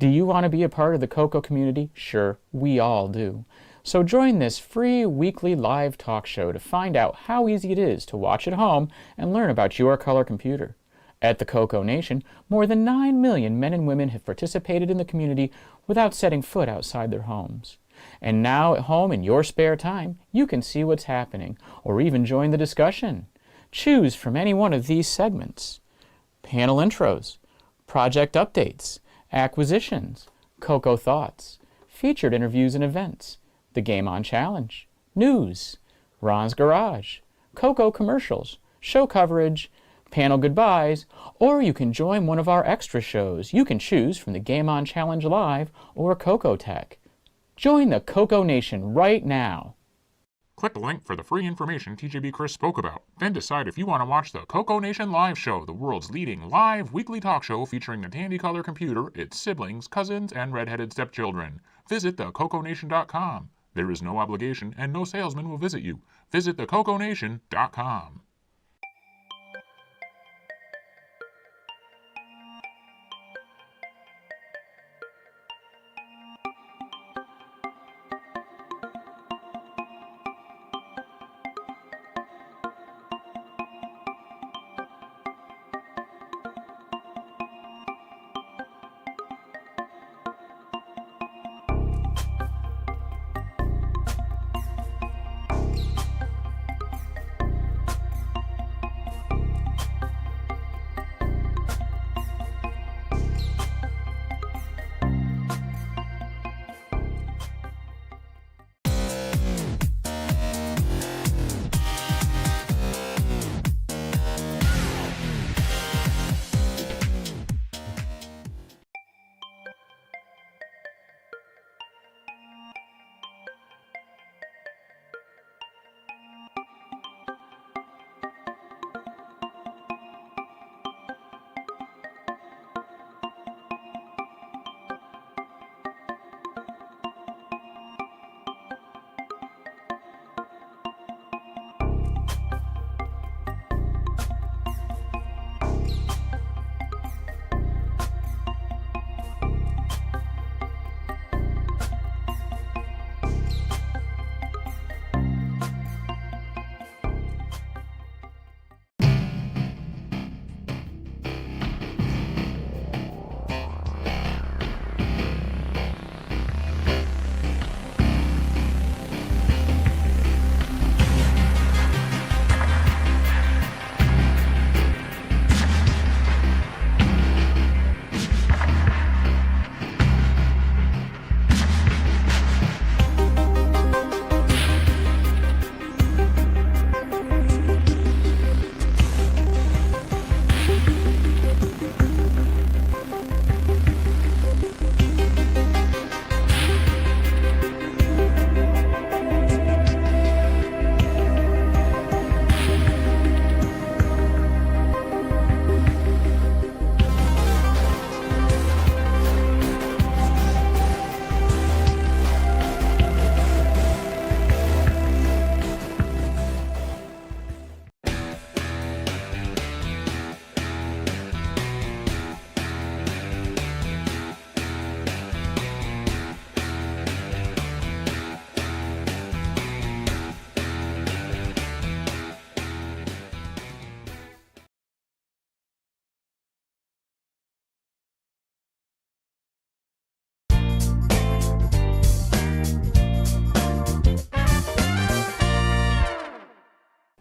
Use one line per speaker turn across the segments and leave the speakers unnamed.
Do you want to be a part of the CoCo community? Sure, we all do. So join this free weekly live talk show to find out how easy it is to watch at home and learn about your color computer. At the CoCoNation, more than 9 million men and women have participated in the community without setting foot outside their homes. And now at home in your spare time, you can see what's happening, or even join the discussion. Choose from any one of these segments: panel intros, project updates, acquisitions, CoCo thoughts, featured interviews and events, the Game On Challenge, news, Ron's Garage, CoCo commercials, show coverage, panel goodbyes, or you can join one of our extra shows. You can choose from the Game On Challenge Live or CoCo Tech. Join the CoCoNation right now.
Click the link for the free information TJB Chris spoke about. Then decide if you want to watch the CoCoNation Live Show, the world's leading live weekly talk show featuring the Tandy Color computer, its siblings, cousins, and redheaded stepchildren. Visit thecoconation.com. There is no obligation and no salesman will visit you. Visit thecoconation.com.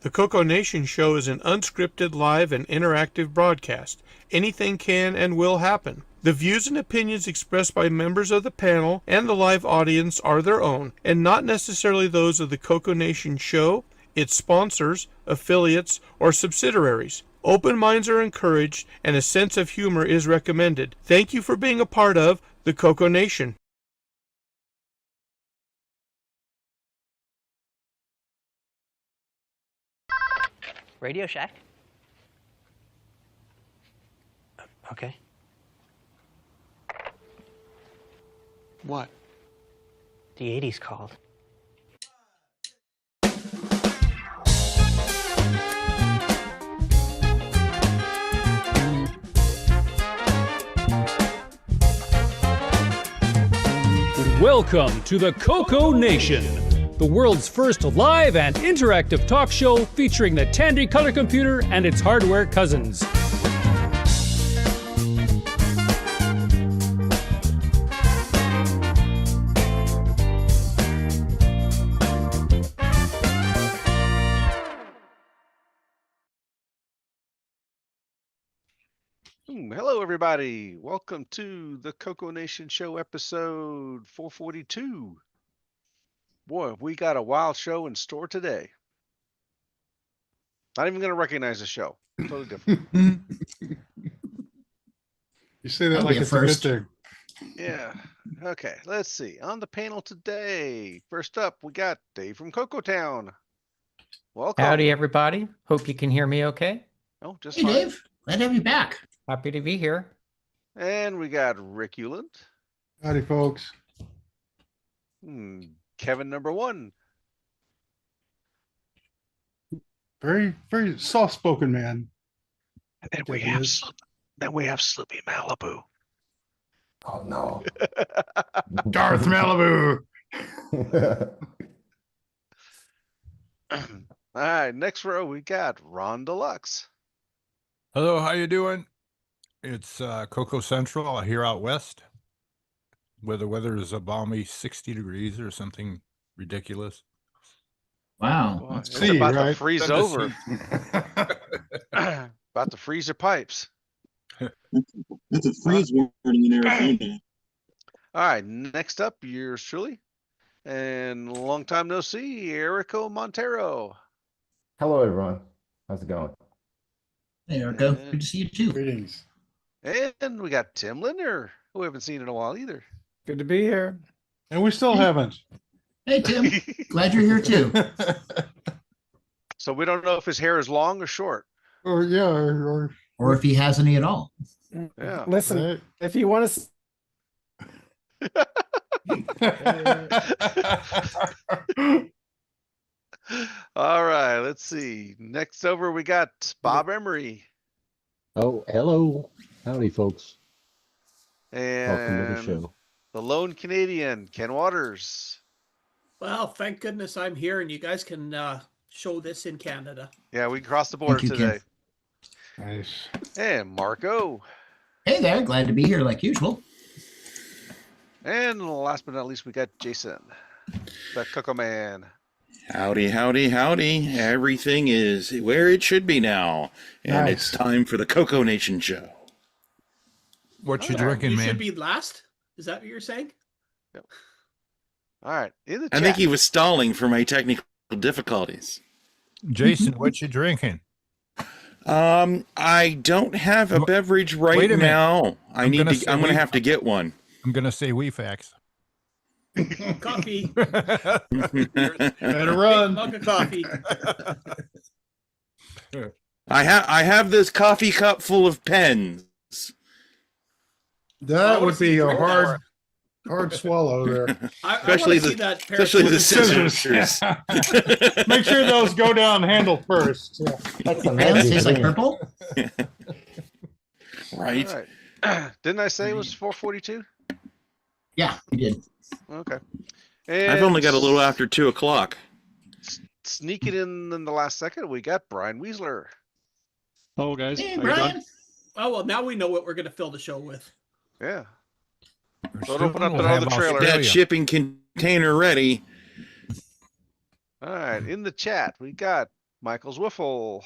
The CoCoNation show is an unscripted, live, and interactive broadcast. Anything can and will happen. The views and opinions expressed by members of the panel and the live audience are their own, and not necessarily those of the CoCoNation show, its sponsors, affiliates, or subsidiaries. Open minds are encouraged, and a sense of humor is recommended. Thank you for being a part of the CoCoNation.
Radio Shack? Okay.
What?
The 80s called.
Welcome to the CoCoNation, the world's first live and interactive talk show featuring the Tandy color computer and its hardware cousins.
Hello, everybody. Welcome to the CoCoNation Show episode 442. Boy, we got a wild show in store today. Not even going to recognize the show. Totally different.
You say that like it's a good thing.
Yeah. Okay, let's see. On the panel today, first up, we got Dave from CoCoTown. Welcome.
Howdy, everybody. Hope you can hear me okay.
Oh, just
Hey,
fine.
Dave. Glad to have you back.
Happy to be here.
And we got Rick Euland.
Howdy, folks.
Kevin number one.
Very, very soft-spoken man.
And we have Sloopy Malibu.
Oh no.
Darth Malibu.
All right, next row we got Ron Deluxe.
Hello, how you doing? It's Coco Central here out west, where the weather is a balmy 60 degrees or something ridiculous.
Wow.
Boy, it's
see,
about to
right?
freeze over. About to freeze your pipes.
It's a freeze warning in Arizona.
All right, next up, yours truly. And long time no see, Erico Montero.
Hello, everyone. How's it going?
Hey, Erico. Good to see you too.
Greetings.
And we got Tim Linder, who we haven't seen in a while either.
Good to be here.
And we still haven't.
Hey, Tim. Glad you're here too.
So we don't know if his hair is long or short.
Or yeah, or
Or if he has any at all.
Yeah.
Listen,
right.
if you want to...
All right, let's see. Next over, we got Bob Emery.
Oh, hello. Howdy, folks. Welcome to the
And
show.
the lone Canadian, Ken Waters.
Well, thank goodness I'm here and you guys can show this in Canada.
Yeah, we crossed the border
you, Ken.
today.
Nice.
And Marco.
Hey there. Glad to be here like usual.
And last but not least, we got Jason, the Coco Man.
Howdy, howdy, howdy. Everything is where it should be now. And
Nice.
it's time for the CoCoNation show.
What you
All right,
drinking,
You
man?
should be last. Is that what you're saying?
All right, in the
I
chat.
think he was stalling for my technical difficulties.
Jason, what you drinking?
I don't have a beverage
Wait
right
a minute.
now.
I'm gonna say
I'm gonna
we-
have to get one.
I'm gonna say WeFax.
Coffee.
Better
Big
run.
mug of coffee.
I have this coffee cup full of pens.
That
Oh,
would be a
drink
hard swallow there.
I
Especially
want to see that pair
Especially
of
the
scissors.
scissors.
Make sure those go down handle first. Yeah.
That's the
That
magic
tastes like
thing.
purple.
Right.
All right. Didn't I say it was 442?
Yeah, you did.
Okay.
I've only got a little after 2 o'clock.
Sneaking in the last second, we got Brian Weasler.
Hello, guys.
Hey,
How you doing?
Brian.
Oh, well, now we know what we're going to fill the show with.
Yeah.
Soon
Don't open up
we'll
another
have
trailer.
That
Australia.
shipping container ready.
All right. In the chat, we got Michael's Wiffle,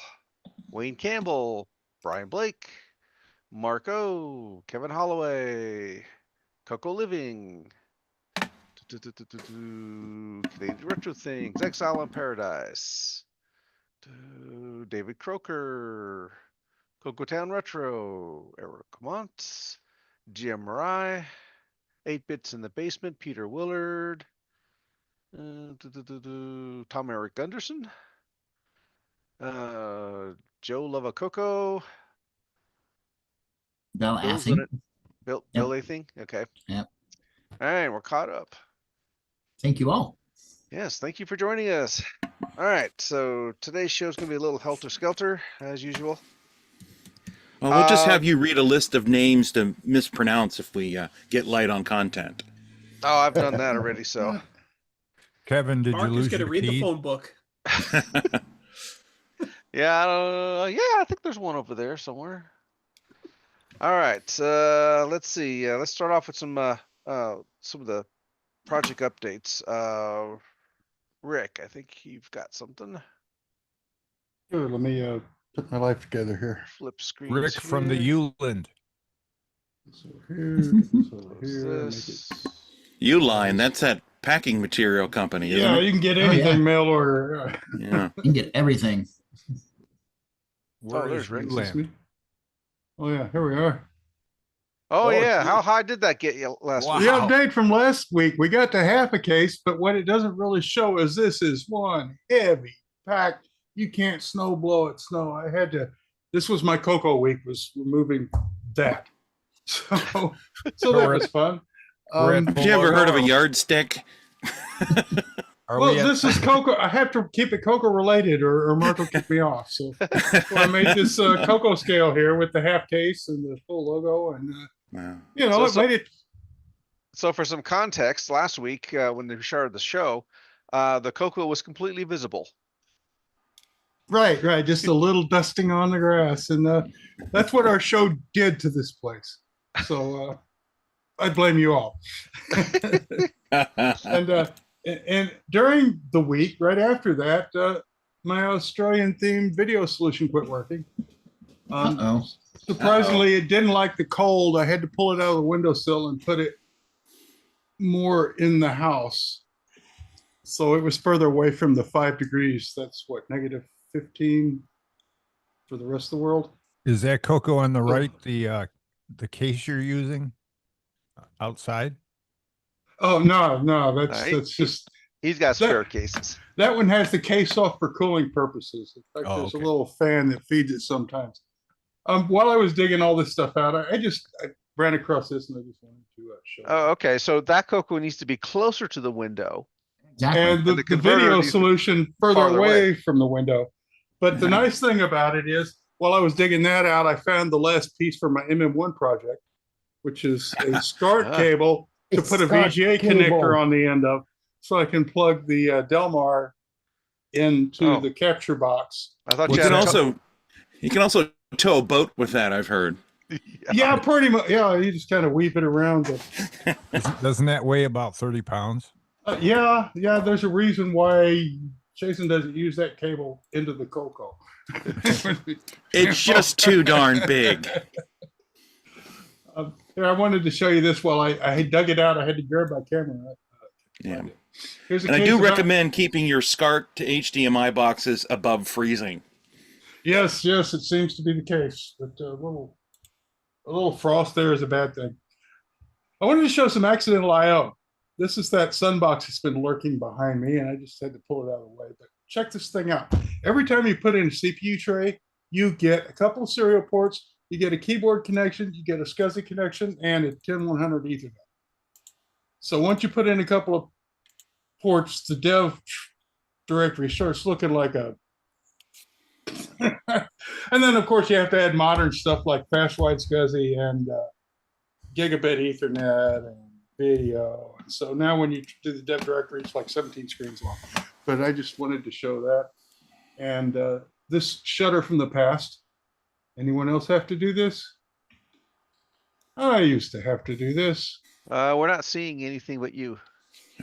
Wayne Campbell, Brian Blake, Marco, Kevin Holloway, Coco Living, Canadian Retro Things, Exile in Paradise, David Croker, CoCoTown Retro, Eric Mont, GM Marai, 8 Bits in the Basement, Peter Willard, Tom Eric Gunderson, Joe Lova Coco,
Bell
Bill's
Athing.
in it. Bill
Yep.
Athing. Okay.
Yep.
All right, we're caught up.
Thank you all.
Yes, thank you for joining us. All right, so today's show is going to be a little helter-skelter, as usual.
Well, we'll just have you read a list of names to mispronounce if we get light on content.
Oh, I've done that already. So,
Kevin, did
Mark
you
is
lose
going to
your
read the
key?
phone book.
yeah, I think there's one over there somewhere. All right, let's see. Let's start off with some of the project updates. Rick, I think you've got something.
Sure, let me put my life together here.
Flip screens.
Rick from the
here.
Uland.
So here, so
What's
here, make
this?
it.
Uline, that's that packing material company, isn't
Yeah,
it?
you can get
Oh,
anything
yeah.
mail order.
Yeah.
You can get everything.
Where
there's
is
Rick.
Excuse
Uland?
me. Oh yeah, here we are.
Oh,
Oh,
yeah, how
geez.
high did that get you last
Wow.
week?
The update from last week, we got to half a case, but what it doesn't really show is this is one heavy pack. You can't snow blow it snow. I had to. This was my CoCo week, was removing that. So that was fun.
Have you ever heard of a yardstick?
Well, this is CoCo. I have to keep it CoCo related, or Mark will kick me off. So I made this CoCo scale here with the half case and the full logo, and you know, it made it.
So for some context, last week when we started the show, the CoCo was completely visible.
Right. Just a little dusting on the grass, and that's what our show did to this place. So I blame you all. And during the week, right after that, my Australian themed video solution quit working. Surprisingly, it didn't like the cold. I had to pull it out of the windowsill and put it more in the house. So it was further away from the 5 degrees. That's what, -15 for the rest of the world.
Is that CoCo on the right, the case you're using outside?
Oh, no, that's just.
He's got spare cases.
That one has the case off for cooling purposes. In fact, there's a little fan that feeds it sometimes. While I was digging all this stuff out, I ran across this and I just wanted to show.
Oh, okay. So that CoCo needs to be closer to the window.
Exactly.
And the video solution further away from the window. But the nice thing about it is, while I was digging that out, I found the last piece for my MM1 project, which is a SCART cable to put a VGA connector on the end of, so I can plug the Delmar into the capture box.
I thought
you can also tow a boat with that, I've heard.
Yeah, pretty much. Yeah, you just kind of weave it around.
Doesn't that weigh about 30 pounds?
Yeah. There's a reason why Jason doesn't use that cable into the CoCo.
It's just too darn big.
I wanted to show you this while I dug it out. I had to grab my camera.
Yeah. And I do recommend keeping your SCART to HDMI boxes above freezing.
Yes, it seems to be the case. But a little frost there is a bad thing. I wanted to show some accidental I/O. This is that sunbox that's been lurking behind me, and I just had to pull it out of the way. But check this thing out. Every time you put in a CPU tray, you get a couple of serial ports. You get a keyboard connection, you get a SCSI connection, and a 10100 Ethernet. So once you put in a couple of ports, the dev directory starts looking like a. And then, of course, you have to add modern stuff like fast wide SCSI and gigabit Ethernet and video. And so now when you do the dev directory, it's like 17 screens long. But I just wanted to show that. And this shutter from the past. Anyone else have to do this? I used to have to do this.
We're not seeing anything but you.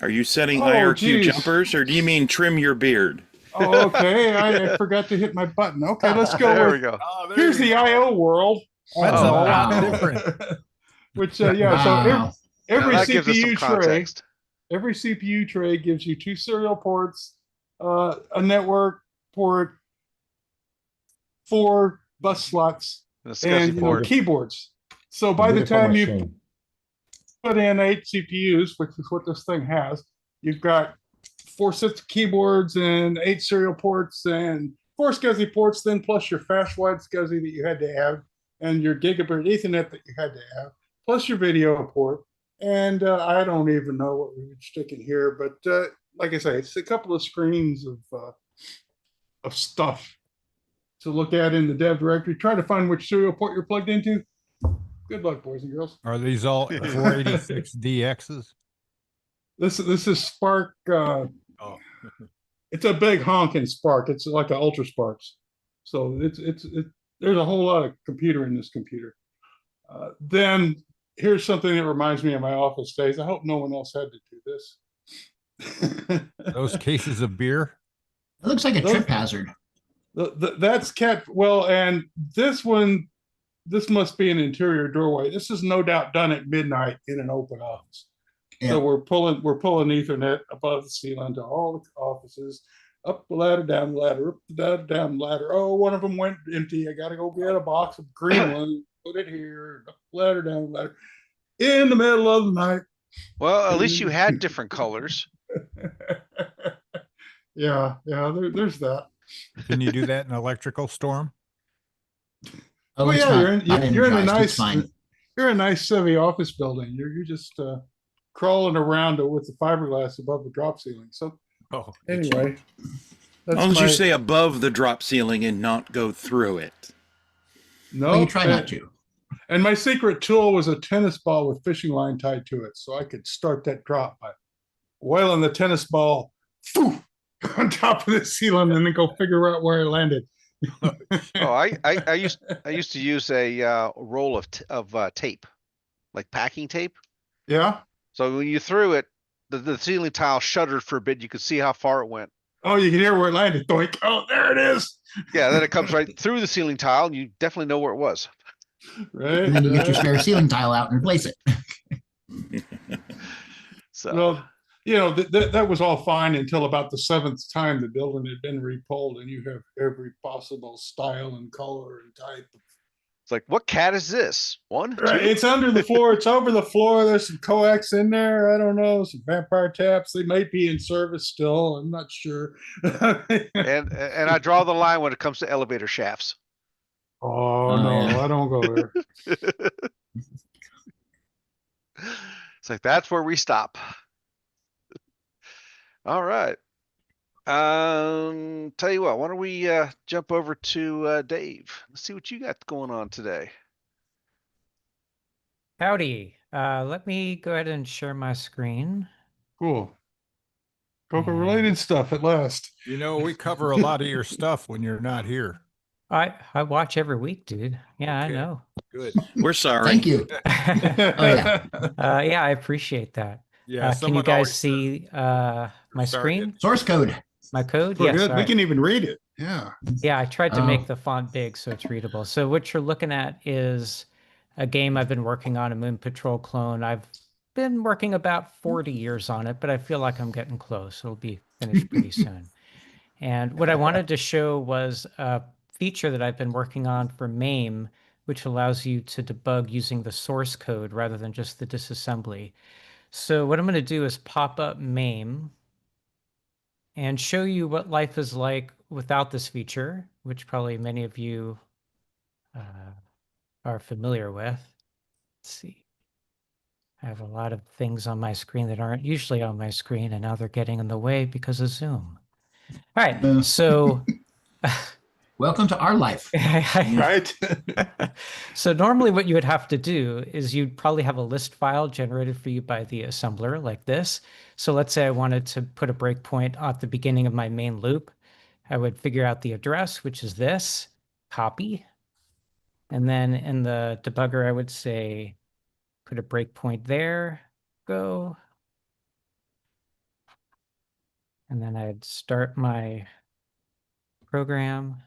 Are you setting IRQ jumpers, or do you mean trim your beard?
Oh, okay. I forgot to hit my button. Okay, let's go.
There we go.
Here's the I/O world.
That's a lot different.
Which, so every CPU tray,
context.
every CPU tray gives you 2 serial ports, a network port, 4 bus slots, and keyboards. So by the time you put in 8 CPUs, which is what this thing has, you've got 4 sets of keyboards and 8 serial ports and 4 SCSI ports, then plus your fast wide SCSI that you had to have, and your gigabit Ethernet that you had to have, plus your video port. And I don't even know what we would stick in here, but like I say, it's a couple of screens of stuff to look at in the dev directory. Try to find which serial port you're plugged into. Good luck, boys and girls.
Are these all 486 DXs?
This is Spark.
Oh,
It's a big honking Spark. It's like an Ultra Sparks. So there's a whole lot of computer in this computer. Then here's something that reminds me of my office days. I hope no one else had to do this.
those cases of beer.
It looks like a trip hazard.
That's kept well, and this one, this must be an interior doorway. This is no doubt done at midnight in an open office.
Yeah.
So we're pulling Ethernet above the ceiling to all the offices, up the ladder, down the ladder, up the ladder, down the ladder. Oh, one of them went empty. I got to go get a box of green one, put it here, up the ladder, down the ladder, in the middle of the night.
Well, at least you had different colors.
Yeah, there's that.
Can you do that in electrical storm?
Oh,
Well,
it's
yeah,
not
you're in a
energized. It's
nice,
fine.
you're in a nice semi office building. You're just crawling around with the fiberglass above the drop ceiling. So
Oh,
anyway,
As long as you stay above the drop ceiling and not go through it.
no,
Well, you try not to.
And my secret tool was a tennis ball with fishing line tied to it, so I could start that drop by oiling the tennis ball on top of the ceiling and then go figure out where it landed.
Oh, I used to use a roll of tape, like packing tape.
Yeah.
So when you threw it, the ceiling tile shuddered for a bit. You could see how far it went.
Oh, you can hear where it landed. Doink. Oh, there it is.
Yeah, then it comes right through the ceiling tile, and you definitely know where it was.
Right.
And then you get your spare ceiling tile out and replace it.
So
Well, you know, that was all fine until about the seventh time the building had been repulled, and you have every possible style and color and type.
it's like, what cat is this? One,
Right.
two?
It's under the floor. It's over the floor. There's some coax in there. I don't know. Some vampire taps. They might be in service still. I'm not sure.
And I draw the line when it comes to elevator shafts.
Oh, no,
yeah.
I don't go there.
It's like, that's where we stop. All right. Tell you what, why don't we jump over to Dave? Let's see what you got going on today.
Howdy. Let me go ahead and share my screen.
Cool. CoCo related stuff at last.
You know, we cover a lot of your stuff when you're not here.
I watch every week, dude. Yeah, I
Okay.
know.
Good.
We're sorry.
Thank you.
yeah.
Yeah, I appreciate that.
Yeah.
Can you guys see my
Sorry.
screen?
Source code.
My code?
We're
Yes.
good.
all
We
right.
can even read it. Yeah.
Yeah, I tried to
Oh.
make the font big so it's readable. So what you're looking at is a game I've been working on, a Moon Patrol clone. I've been working about 40 years on it, but I feel like I'm getting close. It'll be finished pretty soon. And what I wanted to show was a feature that I've been working on for MAME, which allows you to debug using the source code rather than just the disassembly. So what I'm going to do is pop up MAME and show you what life is like without this feature, which probably many of you are familiar with. Let's see. I have a lot of things on my screen that aren't usually on my screen, and now they're getting in the way because of Zoom. All right, so
Welcome to our life.
Right.
so normally what you would have to do is you'd probably have a list file generated for you by the assembler like this. So let's say I wanted to put a breakpoint at the beginning of my main loop. I would figure out the address, which is this, copy. And then in the debugger, I would say, put a breakpoint there, go. And then I'd start my program.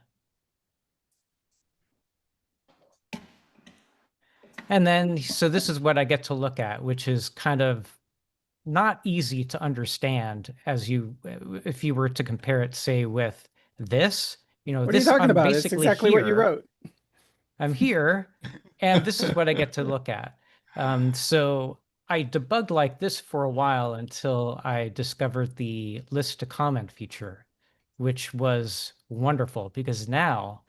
And then, so this is what I get to look at, which is kind of not easy to understand as you, if you were to compare it, say, with this, you know,
What
this
are you talking
I'm
about? It's
basically
exactly what you
here.
wrote.
I'm here, and this is what I get to look at. So I debugged like this for a while until I discovered the list to comment feature, which was wonderful because now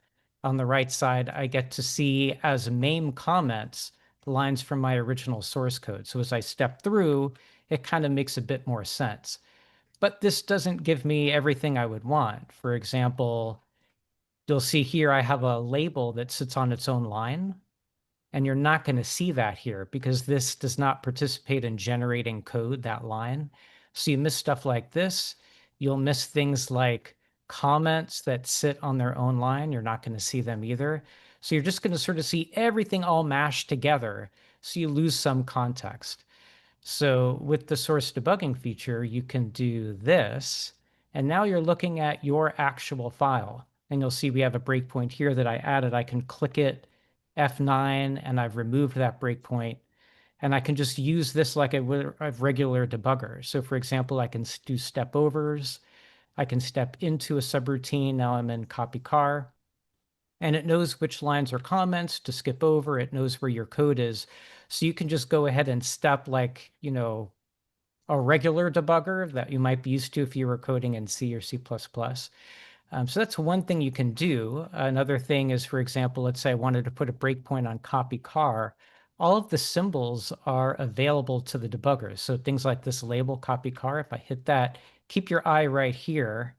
on the right side, I get to see as MAME comments lines from my original source code. So as I step through, it kind of makes a bit more sense. But this doesn't give me everything I would want. For example, you'll see here I have a label that sits on its own line. And you're not going to see that here because this does not participate in generating code, that line. So you miss stuff like this. You'll miss things like comments that sit on their own line. You're not going to see them either. So you're just going to sort of see everything all mashed together. So you lose some context. So with the source debugging feature, you can do this. And now you're looking at your actual file. And you'll see we have a breakpoint here that I added. I can click it, F9, and I've removed that breakpoint. And I can just use this like a regular debugger. So for example, I can do step overs. I can step into a subroutine. Now I'm in copy car. And it knows which lines are comments to skip over. It knows where your code is. So you can just go ahead and step like, you know, a regular debugger that you might be used to if you were coding in C or C++. So that's one thing you can do. Another thing is, for example, let's say I wanted to put a breakpoint on copy car. All of the symbols are available to the debugger. So things like this label copy car, if I hit that, keep your eye right here.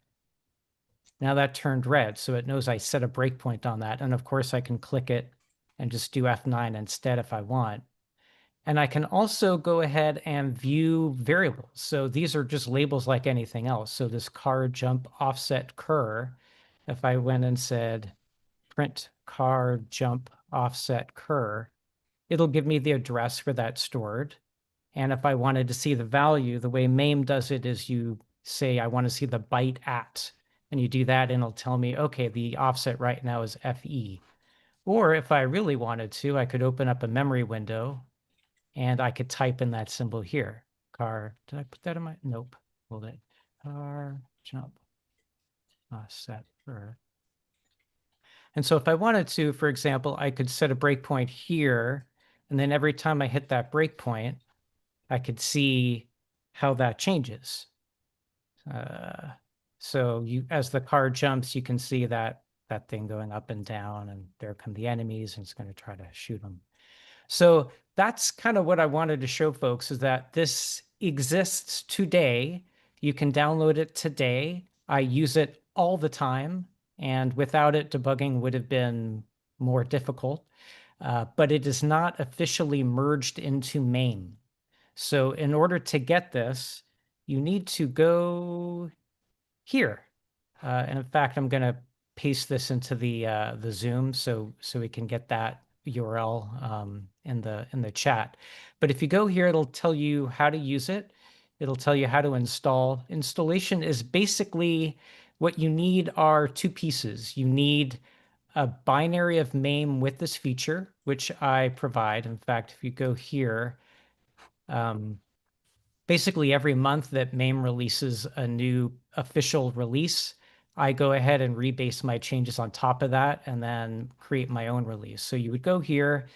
Now that turned red, so it knows I set a breakpoint on that. And of course, I can click it and just do F9 instead if I want. And I can also go ahead and view variables. So these are just labels like anything else. So this car jump offset cur, if I went and said print car jump offset cur, it'll give me the address for that stored. And if I wanted to see the value, the way MAME does it is you say, I want to see the byte at, and you do that and it'll tell me, okay, the offset right now is FE. Or if I really wanted to, I could open up a memory window and I could type in that symbol here. Car, did I put that in my, nope, hold it. Car jump offset. And so if I wanted to, for example, I could set a breakpoint here, and then every time I hit that breakpoint, I could see how that changes. So you, as the car jumps, you can see that thing going up and down, and there come the enemies, and it's going to try to shoot them. So that's kind of what I wanted to show folks, is that this exists today. You can download it today. I use it all the time, and without it, debugging would have been more difficult. But it is not officially merged into MAME. So in order to get this, you need to go here. And in fact, I'm going to paste this into the Zoom so we can get that URL in the chat. But if you go here, it'll tell you how to use it. It'll tell you how to install. Installation is basically what you need are two pieces. You need a binary of MAME with this feature, which I provide. In fact, if you go here, basically every month that MAME releases a new official release, I go ahead and rebase my changes on top of that and then create my own release. So you would go here,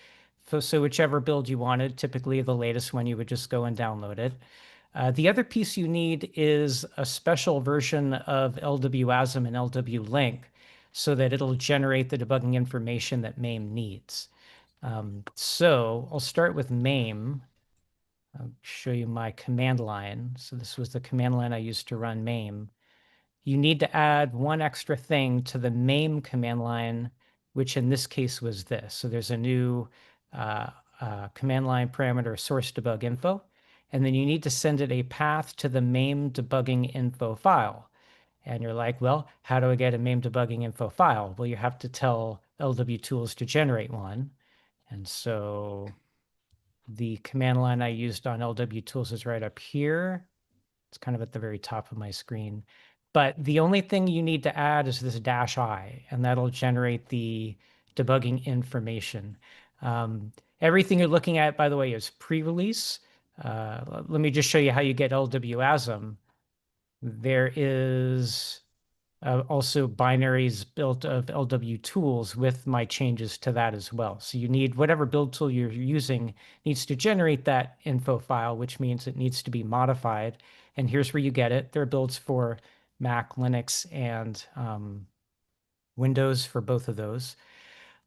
so whichever build you wanted, typically the latest one, you would just go and download it. The other piece you need is a special version of lwasm and lwlink so that it'll generate the debugging information that MAME needs. So I'll start with MAME. I'll show you my command line. So this was the command line I used to run MAME. You need to add one extra thing to the MAME command line, which in this case was this. So there's a new command line parameter source debug info, and then you need to send it a path to the MAME debugging info file. And you're like, well, how do I get a MAME debugging info file? Well, you have to tell lwtools to generate one. And so the command line I used on lwtools is right up here. It's kind of at the very top of my screen. But the only thing you need to add is this -i, and that'll generate the debugging information. Everything you're looking at, by the way, is pre-release. Let me just show you how you get lwasm. There is also binaries built of lwtools with my changes to that as well. So you need whatever build tool you're using needs to generate that info file, which means it needs to be modified. And here's where you get it. There are builds for Mac, Linux, and Windows for both of those.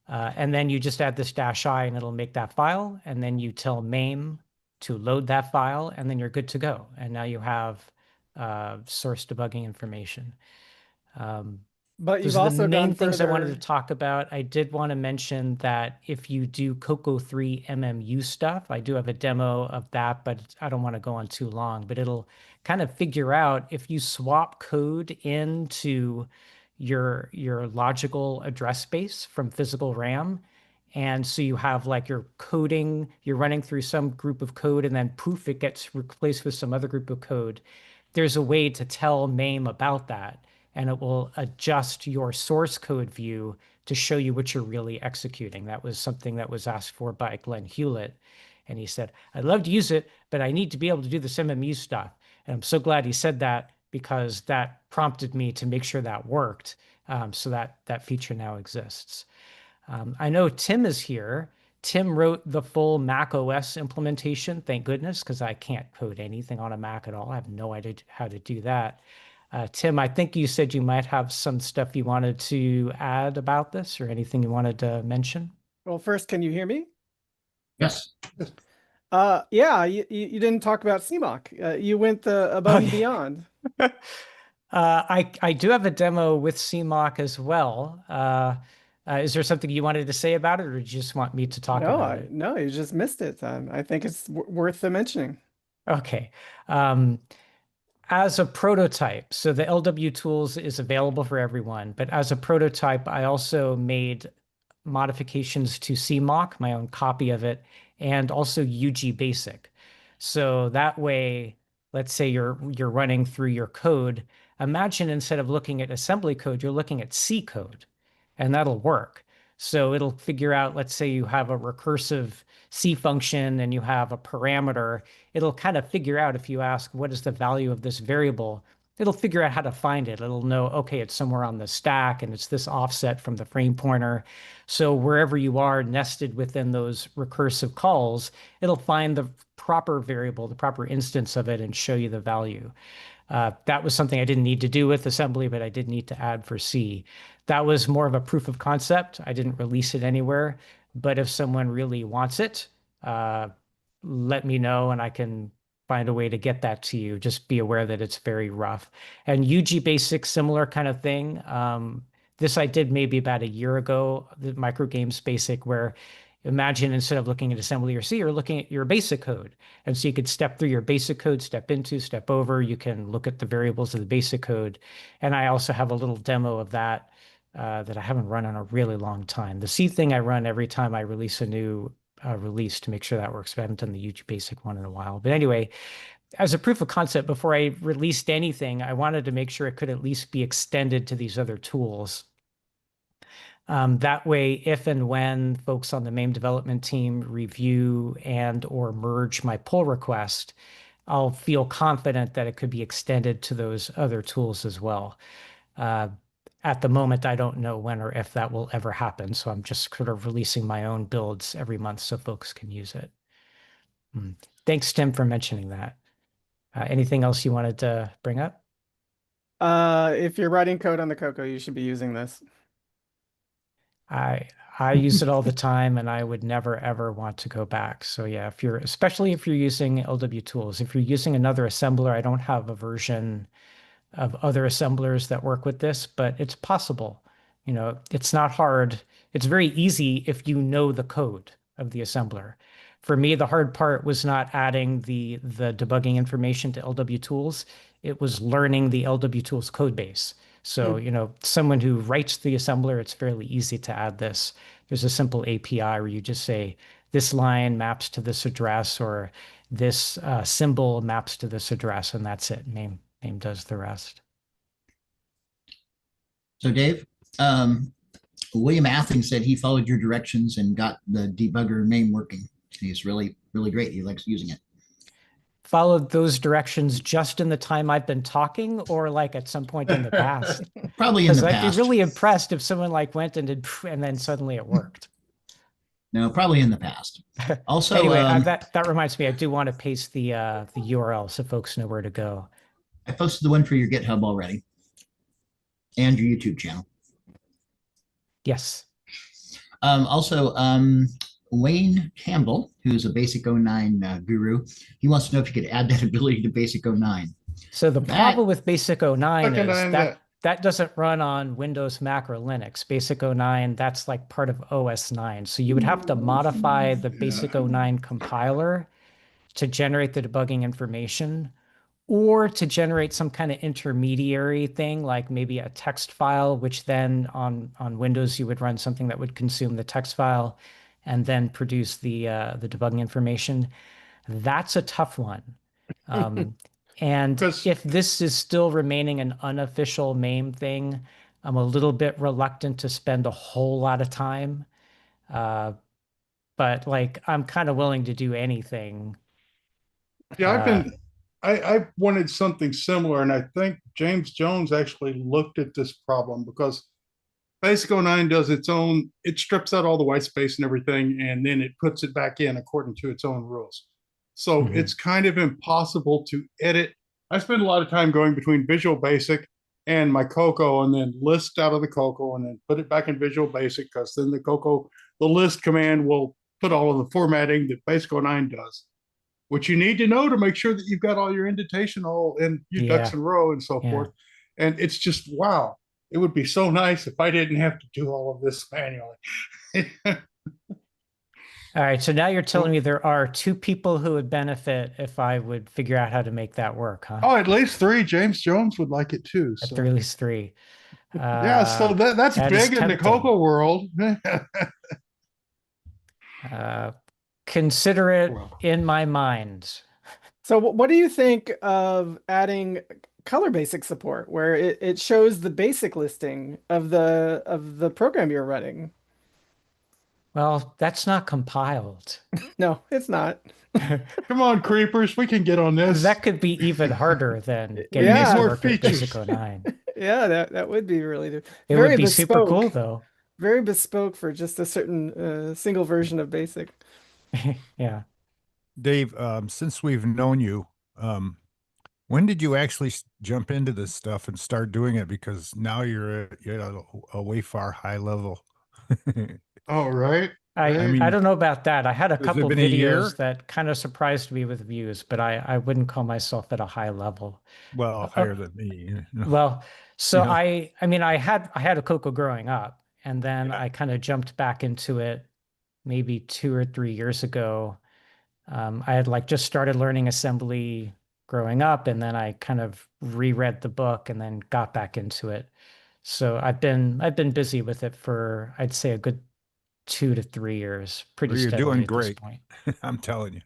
And then you just add this -i and it'll make that file. And then you tell MAME to load that file, and then you're good to go. And now you have source debugging information.
But
those
you've
are
also
the main
gone
things I wanted to
further.
talk about. I did want to mention that if you do CoCo3 MMU stuff, I do have a demo of that, but I don't want to go on too long. But it'll kind of figure out if you swap code into your logical address space from physical RAM. And so you have like your coding, you're running through some group of code, and then poof, it gets replaced with some other group of code. There's a way to tell MAME about that, and it will adjust your source code view to show you what you're really executing. That was something that was asked for by Glenn Hewlett. And he said, I'd love to use it, but I need to be able to do this MMU stuff. And I'm so glad he said that, because that prompted me to make sure that worked. So that feature now exists. I know Tim is here. Tim wrote the full Mac OS implementation, thank goodness, because I can't code anything on a Mac at all. I have no idea how to do that. Tim, I think you said you might have some stuff you wanted to add about this, or anything you wanted to mention.
Well, first, can you hear me?
Yes.
Yeah, you didn't talk about CMOC. You went above and beyond.
I do have a demo with CMOC as well. Is there something you wanted to say about it, or did you just want me to talk about it?
No, you just missed it. I think it's worth the mentioning.
Okay. As a prototype, so the lwtools is available for everyone, but as a prototype, I also made modifications to CMOC, my own copy of it, and also UgBasic. So that way, let's say you're running through your code. Imagine instead of looking at assembly code, you're looking at C code, and that'll work. So it'll figure out, let's say you have a recursive C function and you have a parameter, it'll kind of figure out, if you ask, what is the value of this variable? It'll figure out how to find it. It'll know, okay, it's somewhere on the stack and it's this offset from the frame pointer. So wherever you are nested within those recursive calls, it'll find the proper variable, the proper instance of it, and show you the value. That was something I didn't need to do with assembly, but I did need to add for C. That was more of a proof of concept. I didn't release it anywhere, but if someone really wants it, let me know and I can find a way to get that to you. Just be aware that it's very rough. And UgBasic, similar kind of thing. This I did maybe about a year ago, the Microgames Basic, where imagine instead of looking at assembly or C, you're looking at your basic code. And so you could step through your basic code, step into, step over. You can look at the variables of the basic code. And I also have a little demo of that that I haven't run in a really long time. The C thing I run every time I release a new release to make sure that works, but I haven't done the UgBasic one in a while. But anyway, as a proof of concept, before I released anything, I wanted to make sure it could at least be extended to these other tools. That way, if and when folks on the MAME development team review and or merge my pull request, I'll feel confident that it could be extended to those other tools as well. At the moment, I don't know when or if that will ever happen, so I'm just sort of releasing my own builds every month so folks can use it. Thanks, Tim, for mentioning that. Anything else you wanted to bring up?
If you're writing code on the CoCo, you should be using this.
I use it all the time, and I would never ever want to go back. So yeah, especially if you're using lwtools. If you're using another assembler, I don't have a version of other assemblers that work with this, but it's possible. You know, it's not hard. It's very easy if you know the code of the assembler. For me, the hard part was not adding the debugging information to lwtools. It was learning the lwtools code base. So, you know, someone who writes the assembler, it's fairly easy to add this. There's a simple API where you just say, this line maps to this address, or this symbol maps to this address, and that's it. MAME does the rest.
So Dave, William Athens said he followed your directions and got the debugger MAME working. He's really, really great. He likes using it.
Followed those directions just in the time I've been talking, or like at some point in the past?
Probably in the past.
I'd be really impressed if someone like went and did, and then suddenly it worked.
No, probably in the past. Also,
anyway, that reminds me, I do want to paste the URL so folks know where to go.
I posted the one for your GitHub already, and your YouTube channel.
Yes.
Also, Wayne Campbell, who's a Basic 09 guru, he wants to know if you could add that ability to Basic 09.
So the problem with Basic 09 is that that doesn't run on Windows, Mac, or Linux. Basic 09, that's like part of OS 9. So you would have to modify the Basic 09 compiler to generate the debugging information, or to generate some kind of intermediary thing, like maybe a text file, which then on Windows, you would run something that would consume the text file and then produce the debugging information. That's a tough one. And if this is still remaining an unofficial MAME thing, I'm a little bit reluctant to spend a whole lot of time. But like, I'm kind of willing to do anything.
Yeah, I wanted something similar, and I think James Jones actually looked at this problem because Basic 09 does its own, it strips out all the white space and everything, and then it puts it back in according to its own rules. So it's kind of impossible to edit. I spend a lot of time going between Visual Basic and my CoCo, and then list out of the CoCo and then put it back in Visual Basic, because then the list command will put all of the formatting that Basic 09 does, which you need to know to make sure that you've got all your indentation all in your ducks in a row and so forth. And it's just, wow, it would be so nice if I didn't have to do all of this manually.
All right, so now you're telling me there are 2 people who would benefit if I would figure out how to make that work, huh?
Oh, at least 3. James Jones would like it too. So.
At least 3.
Yeah, so that's
that
big in the CoCo world.
Consider it in my mind.
So what do you think of adding color basic support, where it shows the basic listing of the program you're running?
Well, that's not compiled.
No, it's not.
Come on, creepers, we can get on this.
That could be even harder than getting more Basic 09.
Yeah, that would be really.
It would be super cool, though.
Very bespoke for just a certain single version of Basic.
Yeah.
Dave, since we've known you, when did you actually jump into this stuff and start doing it? Because now you're at a way far high level.
Oh, right.
I mean, I don't know about that. I had a couple
been a year?
videos that kind of surprised me with views, but I wouldn't call myself at a high level.
Well, higher than me.
Well, so
You know?
I had a CoCo growing up, and then I kind of jumped back into it maybe 2 or 3 years ago. I had like just started learning assembly growing up, and then I kind of reread the book and then got back into it. So I've been busy with it for, I'd say, a good 2 to 3 years. Pretty
Well, you're
steadily
doing
at this
great.
point.
I'm telling you,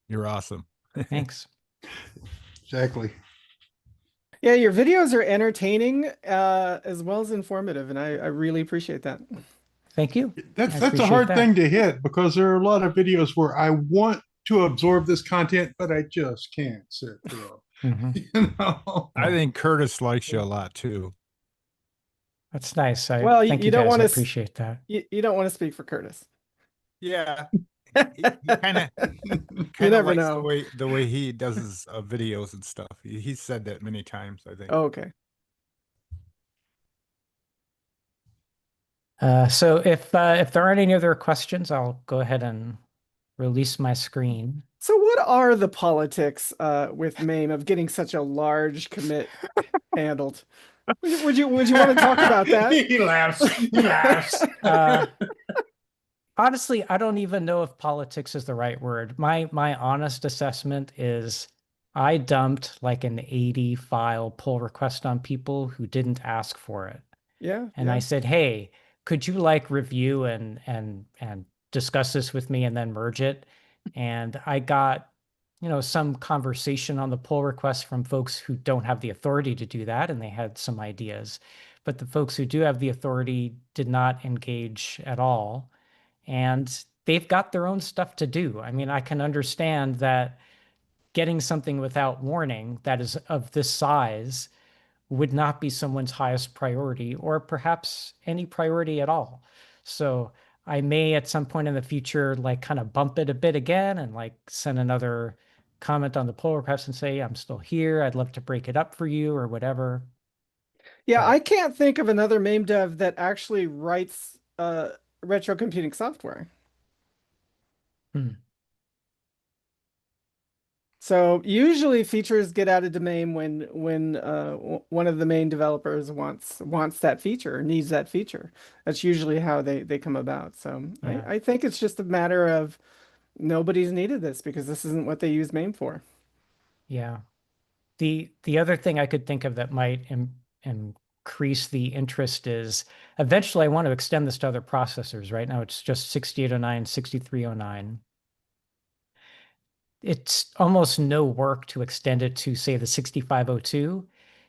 you're awesome.
Thanks.
Exactly.
Yeah, your videos are entertaining as well as informative, and I really appreciate that.
Thank you.
That's a hard thing to hit, because there are a lot of videos where I want to absorb this content, but I just can't sit through it. You know?
I think Curtis likes you a lot too.
That's nice.
Well, you don't want to
appreciate that.
You don't want to speak for Curtis.
Yeah. He kind of
never
likes
know
the way he does his videos and stuff. He said that many times, I think.
Oh, okay.
So if there aren't any other questions, I'll go ahead and release my screen.
So what are the politics with MAME of getting such a large commit handled? Would you want to talk about that?
He laughs. He laughs.
Honestly, I don't even know if politics is the right word. My honest assessment is I dumped like an 80 file pull request on people who didn't ask for it.
Yeah.
And I said, hey, could you like review and discuss this with me and then merge it? And I got, some conversation on the pull request from folks who don't have the authority to do that, and they had some ideas. But the folks who do have the authority did not engage at all. And they've got their own stuff to do. I mean, I can understand that getting something without warning that is of this size would not be someone's highest priority, or perhaps any priority at all. So I may at some point in the future, like kind of bump it a bit again and like send another comment on the pull request and say, I'm still here. I'd love to break it up for you or whatever.
Yeah, I can't think of another MAME dev that actually writes retro computing software. So usually features get added to MAME when one of the main developers wants that feature or needs that feature. That's usually how they come about. So
Yeah.
I think it's just a matter of nobody's needed this because this isn't what they use MAME for.
Yeah. The other thing I could think of that might increase the interest is eventually I want to extend this to other processors. Right now it's just 6809, 6309. It's almost no work to extend it to, say, the 6502,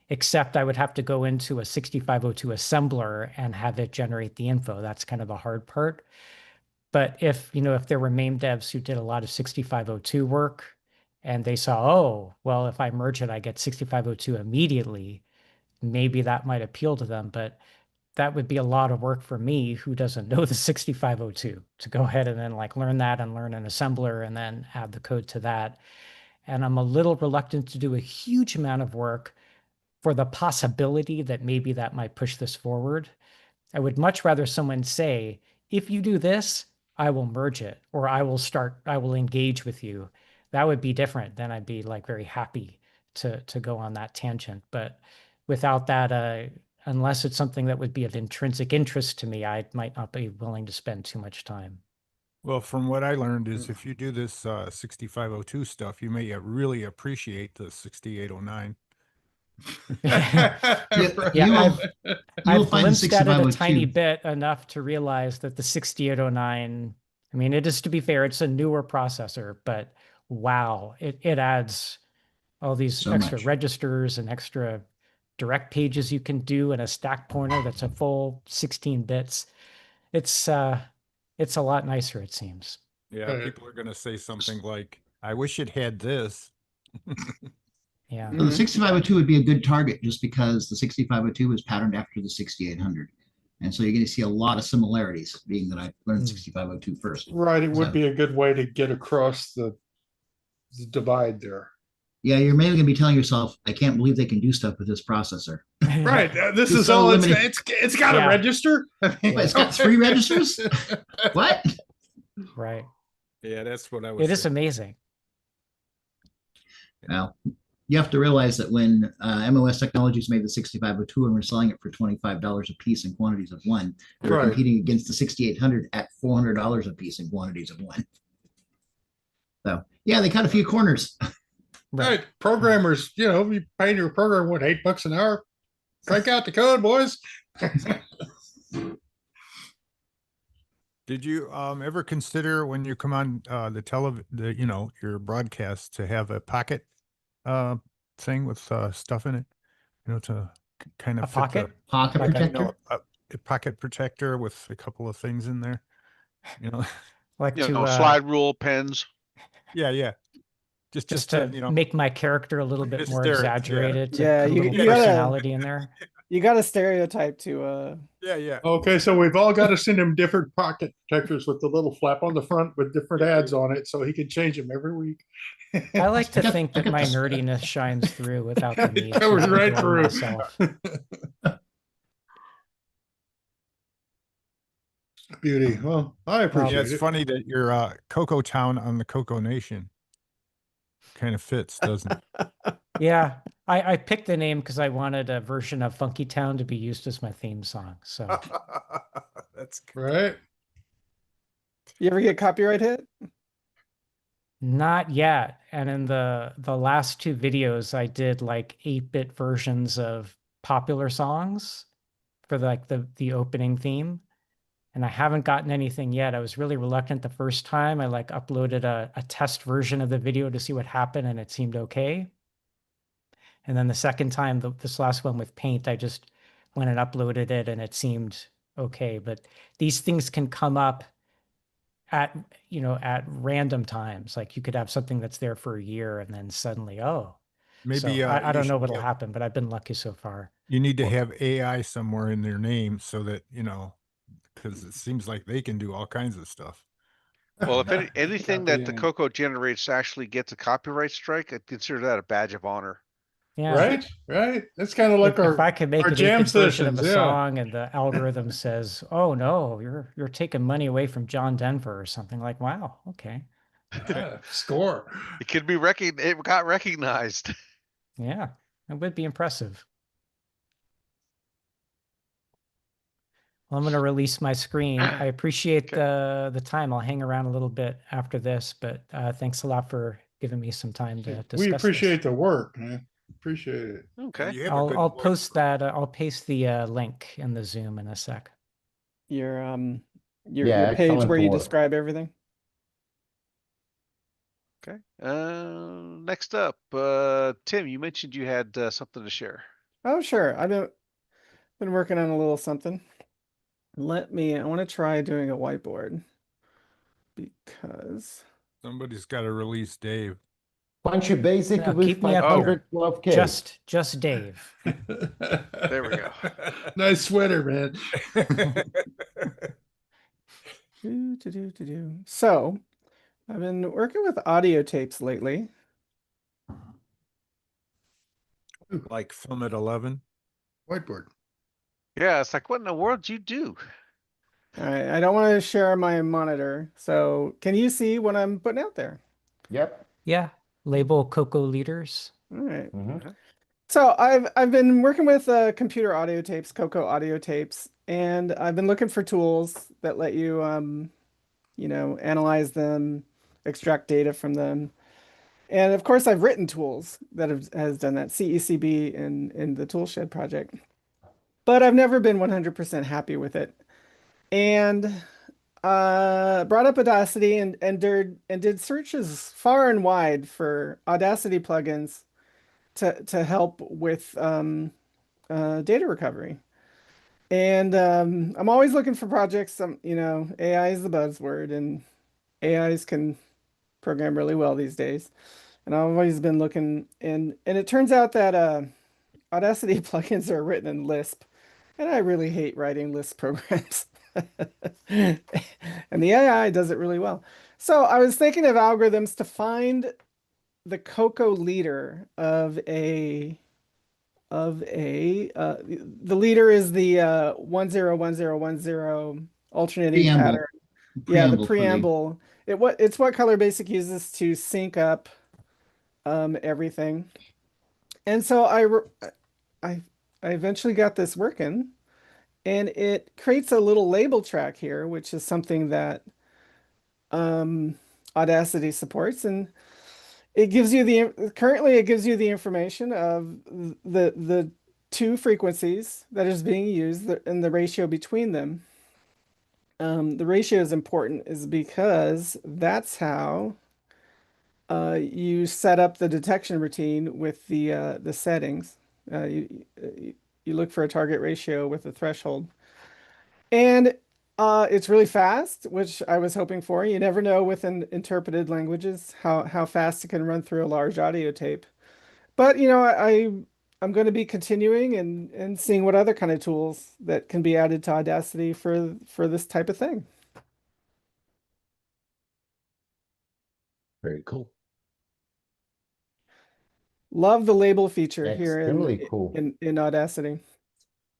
except I would have to go into a 6502 assembler and have it generate the info. That's kind of the hard part. But if there were MAME devs who did a lot of 6502 work and they saw, oh, well, if I merge it, I get 6502 immediately, maybe that might appeal to them. But that would be a lot of work for me who doesn't know the 6502 to go ahead and then learn that and learn an assembler and then add the code to that. And I'm a little reluctant to do a huge amount of work for the possibility that maybe that might push this forward. I would much rather someone say, if you do this, I will merge it, or I will engage with you. That would be different. Then I'd be very happy to go on that tangent. But without that, unless it's something that would be of intrinsic interest to me, I might not be willing to spend too much time.
Well, from what I learned is if you do this 6502 stuff, you may really appreciate the 6809.
I've glimpsed at it a tiny bit enough to realize that the 6809, I mean, it is, to be fair, it's a newer processor, but wow, it adds all these extra registers and extra direct pages you can do and a stack pointer that's a full 16 bits. It's a lot nicer, it seems.
Yeah, people are going to say something like, I wish it had this.
Yeah.
So the 6502 would be a good target just because the 6502 was patterned after the 6800. And so you're going to see a lot of similarities, being that I learned 6502 first.
Right. It would be a good way to get across the divide there.
Yeah, you're maybe going to be telling yourself, I can't believe they can do stuff with this processor.
Right. This is all it's got a register.
It's got 3 registers? What?
Right.
Yeah, that's what I was
It is amazing.
Well, you have to realize that when MOS Technologies made the 6502 and we're selling it for $25 a piece in quantities of 1, they were competing against the 6800 at $400 a piece in quantities of 1. So, yeah, they cut a few corners.
Right. Programmers, you paying your programmer $8 an hour. Crank out the code, boys.
Did you ever consider when you come on your broadcast to have a pocket thing with stuff in it? To kind of
a pocket
protector,
a pocket protector with a couple of things in there.
Slide rule, pens.
Yeah. Just to
make my character a little bit more exaggerated.
Yeah,
you got personality in there.
You got a stereotype to.
Yeah.
Okay, so we've all got to send him different pocket protectors with the little flap on the front with different ads on it, so he can change them every week.
I like to think that my nerdiness shines through without the need.
It goes right through.
Myself.
Beauty. Well, I appreciate it.
It's funny that your CoCoTown on the CoCoNation kind of fits, doesn't it?
Yeah, I picked the name because I wanted a version of Funky Town to be used as my theme song. So
that's
right.
You ever get copyright hit?
Not yet. And in the last 2 videos, I did 8-bit versions of popular songs for the opening theme. And I haven't gotten anything yet. I was really reluctant the first time. I uploaded a test version of the video to see what happened, and it seemed okay. And then the second time, this last one with Paint, I just went and uploaded it, and it seemed okay. But these things can come up at random times. You could have something that's there for a year, and then suddenly,
maybe
so I don't know what'll happen, but I've been lucky so far.
You need to have AI somewhere in their name so that because it seems like they can do all kinds of stuff.
Well, if anything that the CoCo generates actually gets a copyright strike, I'd consider that a badge of honor.
Yeah.
Right. That's kind of like
if I could make
our
an
jam
version of
sessions,
a song and the algorithm says, "Oh no, you're taking money away from John Denver" or something, wow, okay.
Score.
It could be it got recognized.
Yeah, that would be impressive. Well, I'm going to release my screen. I appreciate the time. I'll hang around a little bit after this, but thanks a lot for giving me some time to discuss
We appreciate
this.
the work, man. Appreciate it.
Okay.
I'll post that. I'll paste the link in the Zoom in a sec.
Your
Yeah,
page
excellent
where you
work.
describe everything.
Okay. Next up, Tim, you mentioned you had something to share.
Oh, sure. I've been working on a little something. I want to try doing a whiteboard because
Somebody's got to release Dave.
Bunch of basic
No,
with
keep me up here.
512K.
Just Dave.
There we go.
Nice sweater, man.
So, I've been working with audio tapes lately.
Like Film at 11.
Whiteboard.
Yeah, it's like, what in the world do you do?
All right, I don't want to share my monitor. So, can you see what I'm putting out there?
Yep.
Yeah. Label CoCo Leaders.
All right.
Mm-hmm.
So I've been working with computer audio tapes, CoCo audio tapes, and I've been looking for tools that let you, analyze them, extract data from them. And of course, I've written tools that has done that, CECB in the Toolshed project. But I've never been 100% happy with it. And brought up Audacity and did searches far and wide for Audacity plugins to help with data recovery. And I'm always looking for projects. AI is the buzzword, and AIs can program really well these days. And I've always been looking, and it turns out that Audacity plugins are written in Lisp, and I really hate writing Lisp programs. And the AI does it really well. So I was thinking of algorithms to find the CoCo leader the leader is the 101010 alternating pattern. Yeah, the preamble. It's what Color Basic uses to sync up everything. And so I eventually got this working, and it creates a little label track here, which is something that Audacity supports, and it gives you currently it gives you the information of the two frequencies that is being used and the ratio between them. The ratio is important is because that's how you set up the detection routine with the settings. You look for a target ratio with a threshold. And it's really fast, which I was hoping for. You never know with interpreted languages how fast it can run through a large audio tape. But I'm going to be continuing and seeing what other kind of tools that can be added to Audacity for this type of thing.
Very cool.
Love the label feature
That's
here
really cool.
in Audacity.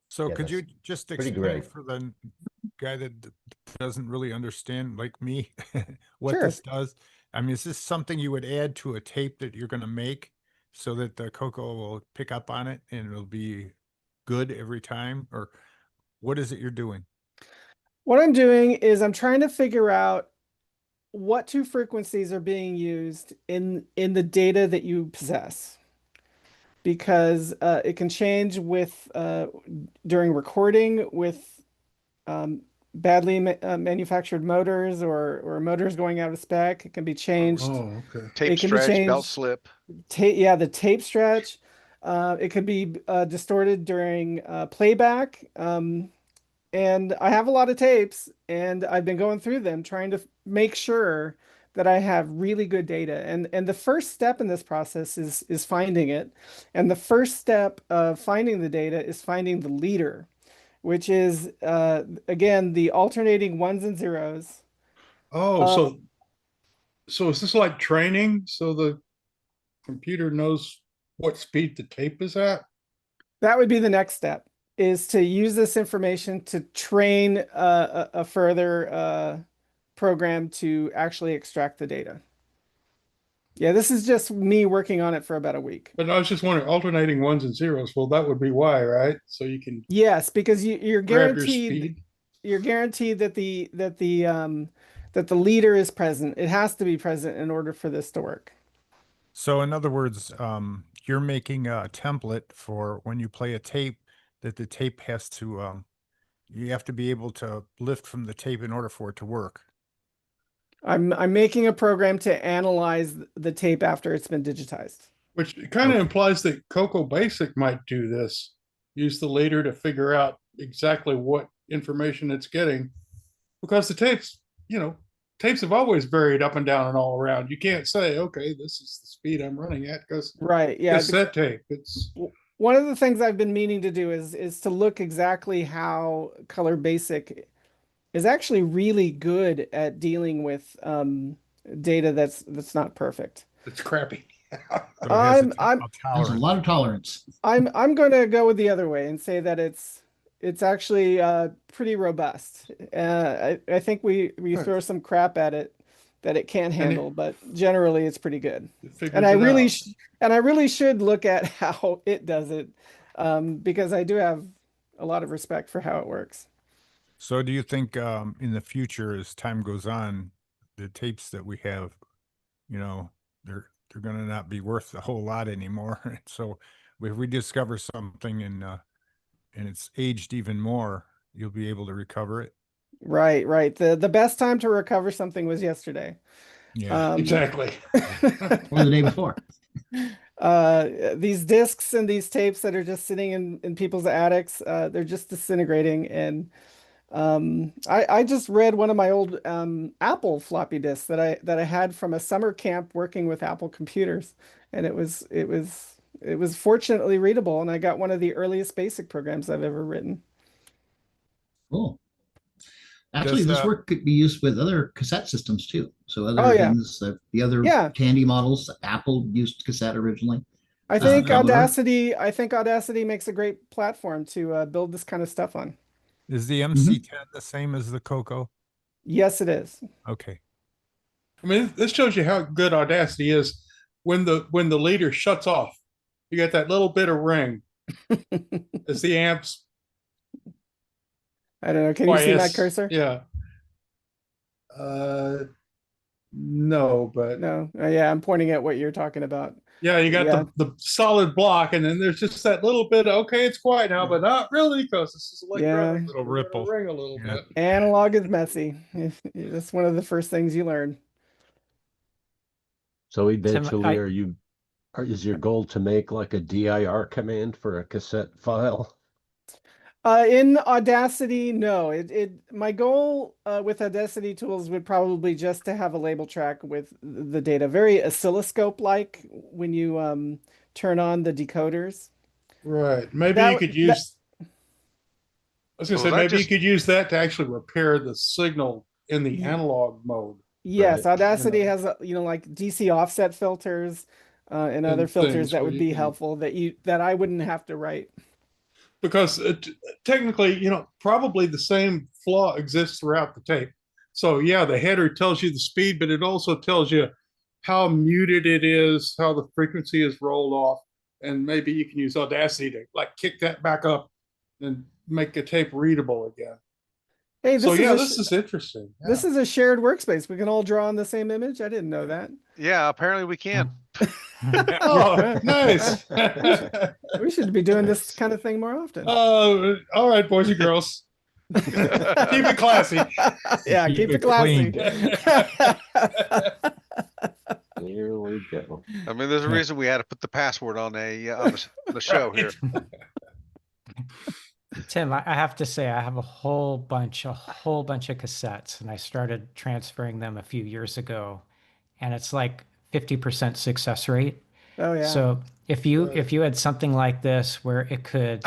So
Yeah,
could you
that's
just
pretty
explain
great.
for the guy that doesn't really understand, like me, what
Sure.
this does? I mean, is this something you would add to a tape that you're going to make so that the CoCo will pick up on it and it'll be good every time? Or what is it you're doing?
What I'm doing is I'm trying to figure out what two frequencies are being used in the data that you possess, because it can change with during recording with badly manufactured motors or motors going out of spec. It can be changed.
Oh, okay.
Tape stretch, belt slip.
The tape stretch. It could be distorted during playback. And I have a lot of tapes, and I've been going through them trying to make sure that I have really good data. And the first step in this process is finding it. And the first step of finding the data is finding the leader, which is again the alternating ones and zeros.
Oh, so is this like training so the computer knows what speed the tape is at?
That would be the next step, is to use this information to train a further program to actually extract the data. Yeah, this is just me working on it for about a week.
But I was just wondering, alternating ones and zeros. Well, that would be why, right? So you can
Yes, because you're
grab your
guaranteed
speed.
you're guaranteed that the leader is present. It has to be present in order for this to work.
So in other words, you're making a template for when you play a tape that the tape has to, you have to be able to lift from the tape in order for it to work.
I'm making a program to analyze the tape after it's been digitized.
Which kind of implies that CoCoBasic might do this. Use the leader to figure out exactly what information it's getting. Because the tapes, tapes have always varied up and down and all around. You can't say, okay, this is the speed I'm running at, because
right, yeah,
cassette tape. It's
one of the things I've been meaning to do is to look exactly how Color Basic is actually really good at dealing with data that's not perfect.
It's crappy.
I'm
There's a lot of tolerance.
I'm going to go with the other way and say that it's actually pretty robust. I think we throw some crap at it that it can't handle, but generally it's pretty good. And I really should look at how it does it, because I do have a lot of respect for how it works.
So do you think in the future, as time goes on, the tapes that we have, they're going to not be worth a whole lot anymore? So if we discover something and it's aged even more, you'll be able to recover it.
Right. The best time to recover something was yesterday.
Yeah,
exactly.
Or the day before.
These discs and these tapes that are just sitting in people's attics, they're just disintegrating. And I just read one of my old Apple floppy disks that I had from a summer camp working with Apple computers, and it was fortunately readable, and I got one of the earliest BASIC programs I've ever written.
Cool. Actually, this work could be used with other cassette systems too. So other things, the other Tandy models, Apple used cassette originally.
I think Audacity makes a great platform to build this kind of stuff on.
Is the MC10 the same as the CoCo?
Yes, it is.
Okay.
I mean, this shows you how good Audacity is. When the leader shuts off, you got that little bit of ring as the amps.
I don't know. Can you see my cursor?
Yeah. No, but
no. Yeah, I'm pointing at what you're talking about.
Yeah, you got the solid block, and then there's just that little bit of, okay, it's quiet now, but not really, because this is electronic.
Little ripple.
Ring a little bit.
Analog is messy. That's one of the first things you learn.
So eventually, is your goal to make like a dir command for a cassette file?
In Audacity, no. My goal with Audacity tools would probably just to have a label track with the data, very oscilloscope-like when you turn on the decoders.
Right. Maybe you could use. I was going to say maybe you could use that to actually repair the signal in the analog mode.
Yes, right? Audacity has like DC offset filters and other filters that would be helpful that I wouldn't have to write.
Because technically, probably the same flaw exists throughout the tape. So yeah, the header tells you the speed, but it also tells you how muted it is, how the frequency is rolled off, and maybe you can use Audacity to like kick that back up and make the tape readable again.
Hey,
this is interesting. Yeah.
This is a shared workspace. We can all draw on the same image. I didn't know that.
Yeah, apparently we can.
Oh, nice.
We should be doing this kind of thing more often.
Oh, all right, boys and girls. Keep it classy.
Yeah, keep it classy.
Here we go.
I mean, there's a reason we had to put the password on the show here.
Tim, I have to say I have a whole bunch of cassettes, and I started transferring them a few years ago, and it's like 50% success rate.
Oh yeah.
So if you had something like this where it could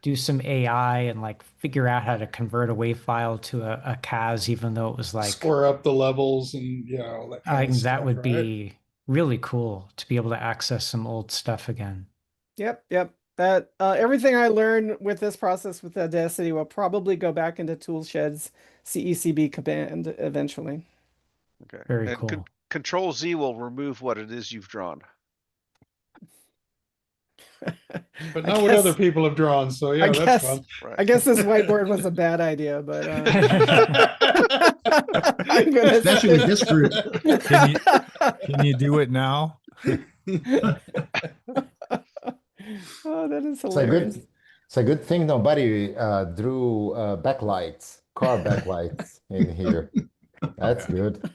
do some AI and like figure out how to convert a WAV file to a CAS, even though it was like
square up the levels and that kind of stuff,
that would be really cool to be able to access some old stuff again.
Yep. That everything I learned with this process with Audacity will probably go back into Toolshed's CECB command eventually.
Okay.
Very cool.
Control Z will remove what it is you've drawn.
But not what other people have drawn. So yeah, that's fun.
I guess this whiteboard was a bad idea, but I'm gonna
Especially with this group.
Can you do it now?
Oh, that is hilarious.
It's a good thing nobody drew backlights, car backlights in here. That's good.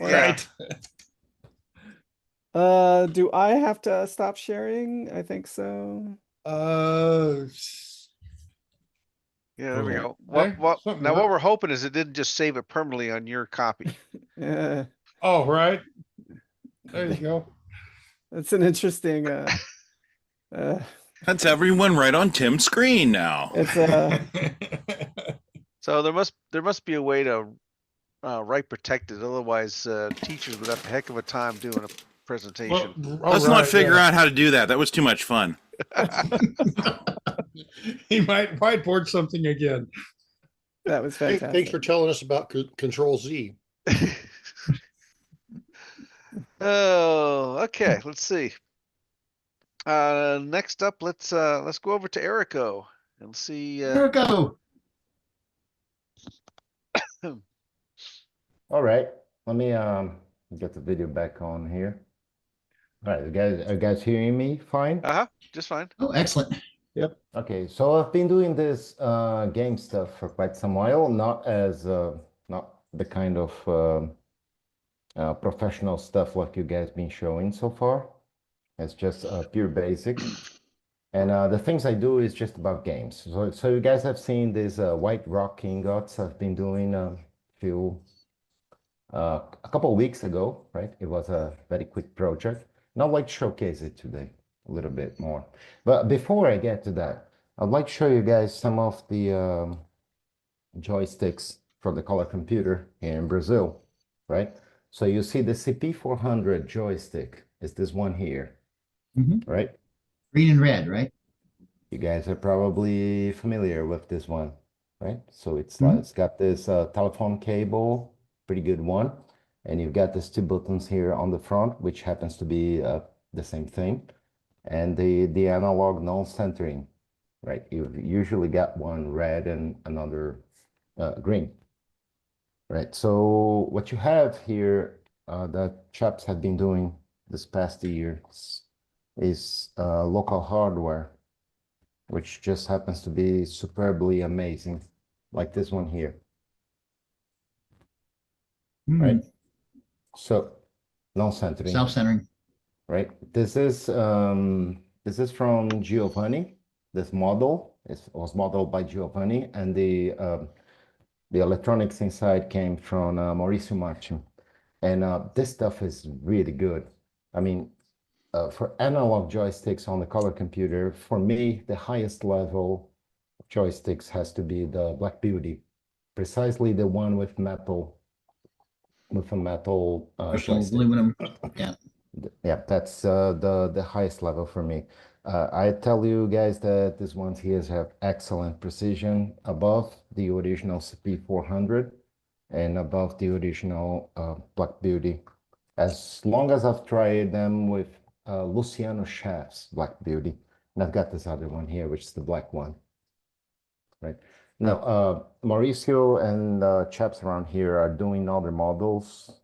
Right.
Do I have to stop sharing? I think so.
Yeah, there we go. What we're hoping is it didn't just save it permanently on your copy.
Yeah.
Oh, right. There you go.
That's an interesting.
That's everyone right on Tim's screen now.
It's
So there must be a way to write protected. Otherwise, teachers would have a heck of a time doing a presentation.
Let's not figure out how to do that. That was too much fun.
He might whiteboard something again.
That was fantastic.
Thanks for telling us about Control Z.
Oh, okay. Let's see. Next up, let's go over to Erico and see.
Erico.
All right, let me get the video back on here. All right, are you guys hearing me fine?
Just fine.
Oh, excellent.
Yep. Okay, so I've been doing this game stuff for quite some while, not the kind of professional stuff like you guys been showing so far. It's just pure basic. And the things I do is just about games. So you guys have seen this white rock ingots I've been doing a couple of weeks ago, right? It was a very quick project. Now I'd like to showcase it today a little bit more. But before I get to that, I'd like to show you guys some of the joysticks from the color computer here in Brazil, right? So you see the CP400 joystick is this one here, right?
Green and red, right?
You guys are probably familiar with this one, right? So it's like, it's got this telephone cable, pretty good one. And you've got these two buttons here on the front, which happens to be the same thing. And the analog non-centering, right? You've usually got one red and another green, right? So what you have here that chaps have been doing this past year is local hardware, which just happens to be superbly amazing, like this one here. Right? So non-centering.
Self-centering.
Right? This is from Giovanni. This model was modeled by Giovanni, and the electronics inside came from Mauricio Martin. And this stuff is really good. I mean, for analog joysticks on the color computer, for me, the highest level of joysticks has to be the Black Beauty, precisely the one with a metal joystick.
Aluminum. Yeah.
Yeah, that's the highest level for me. I tell you guys that these ones here have excellent precision above the original CP400 and above the original Black Beauty. As long as I've tried them with Luciano Chef's Black Beauty, and I've got this other one here, which is the black one, right? Now, Mauricio and chaps around here are doing other models,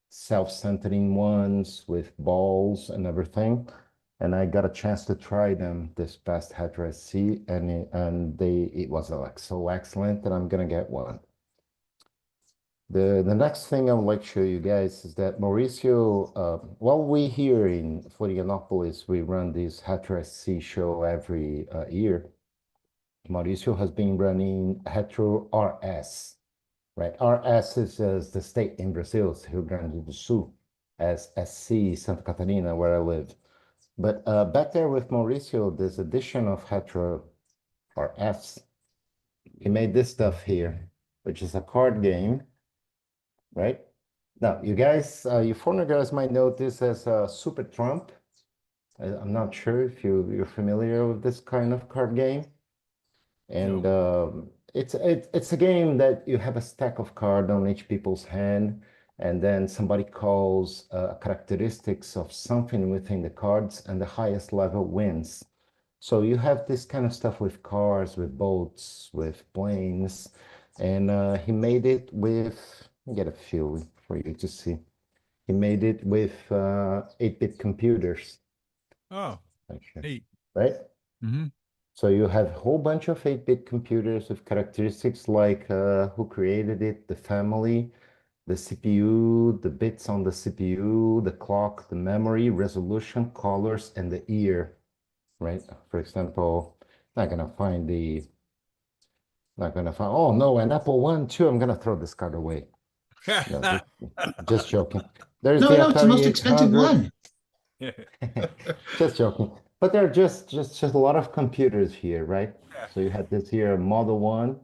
self-centering ones with balls and everything. And I got a chance to try them this past HeteroSC, and it was like so excellent that I'm gonna get one. The next thing I would like to show you guys is that Mauricio, well, we here in Florianopolis, we run this HeteroSC show every year. Mauricio has been running Hetero RS, right? RS is the state in Brazil, Rio Grande do Sul, as SC Santa Catarina, where I live. But back there with Mauricio, this edition of Hetero RS, he made this stuff here, which is a card game, right? Now, you guys, you foreigner guys might know this as Super Trump. I'm not sure if you're familiar with this kind of card game. And it's a game that you have a stack of cards on each people's hand, and then somebody calls characteristics of something within the cards, and the highest level wins. So you have this kind of stuff with cars, with boats, with planes, and he made it with, let me get a few for you to see. He made it with 8-bit computers.
Oh, neat.
Right?
Mm-hmm.
So you have a whole bunch of 8-bit computers with characteristics like who created it, the family, the CPU, the bits on the CPU, the clock, the memory, resolution, colors, and the year, right? For example, not gonna find, oh no, an Apple I too, I'm gonna throw this card away. No, just joking. There's
No,
the
no, it's the
Atari
most expensive
800.
one.
Just joking. But there are just a lot of computers here, right? So you had this here, Model 1,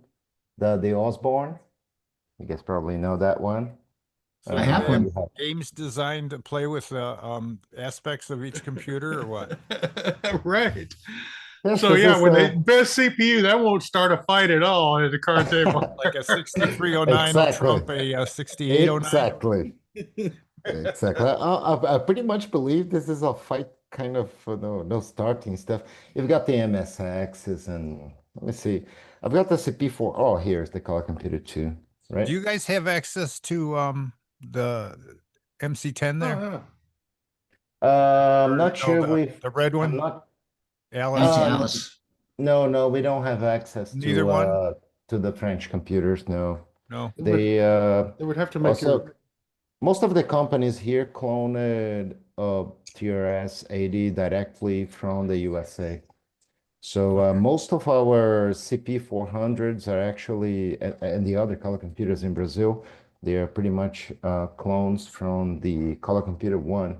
the Osborne. You guys probably know that one.
So
I have one.
Games designed to play with aspects of each computer, or what?
Right.
Yes,
So
this
yeah,
is,
with the best CPU, that won't start a fight at all at the card table.
Like a 6309
Exactly.
will trump a 6809.
Exactly. Exactly. I pretty much believe this is a fight kind of no starting stuff. You've got the MSXs and let me see. I've got the CP4. Oh, here's the color computer too, right?
Do you guys have access to the MC10 there?
I'm not sure
the red one.
I'm not.
Alice.
No, we don't have access
Neither one?
to the French computers. No.
No.
They
would have to make
also, most of the companies here cloned TRS-80 directly from the USA. So most of our CP400s are actually, and the other color computers in Brazil, they are pretty much clones from the color computer 1.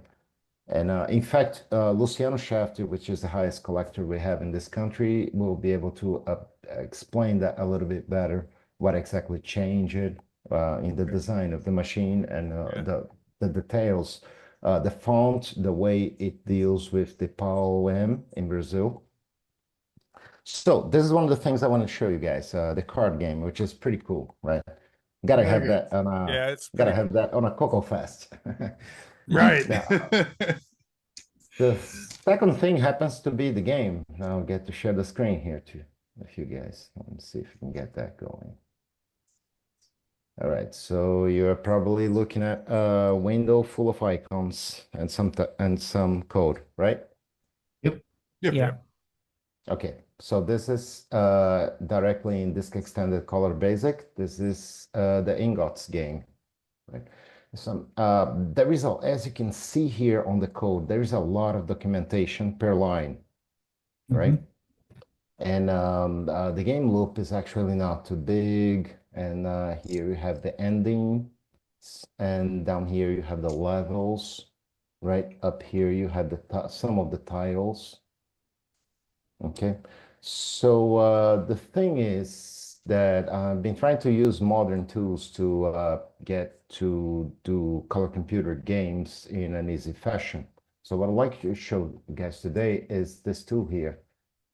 And in fact, Luciano Schafter, which is the highest collector we have in this country, will be able to explain that a little bit better, what exactly changed in the design of the machine and the details, the font, the way it deals with the PAL-M in Brazil. So this is one of the things I want to show you guys, the card game, which is pretty cool, right? Gotta have that on a, gotta have that on a CoCo Fest.
Right.
Now, the second thing happens to be the game. Now I get to share the screen here too with you guys. Let's see if we can get that going. All right, so you're probably looking at a window full of icons and some code, right?
Yep.
Yeah.
Okay, so this is directly in Disk Extended Color Basic. This is the Ingotz game, right? There is, as you can see here on the code, there is a lot of documentation per line, right? And the game loop is actually not too big. And here you have the ending, and down here you have the levels, right? Up here you have some of the tiles. Okay, so the thing is that I've been trying to use modern tools to get to do color computer games in an easy fashion. So what I'd like to show you guys today is this tool here,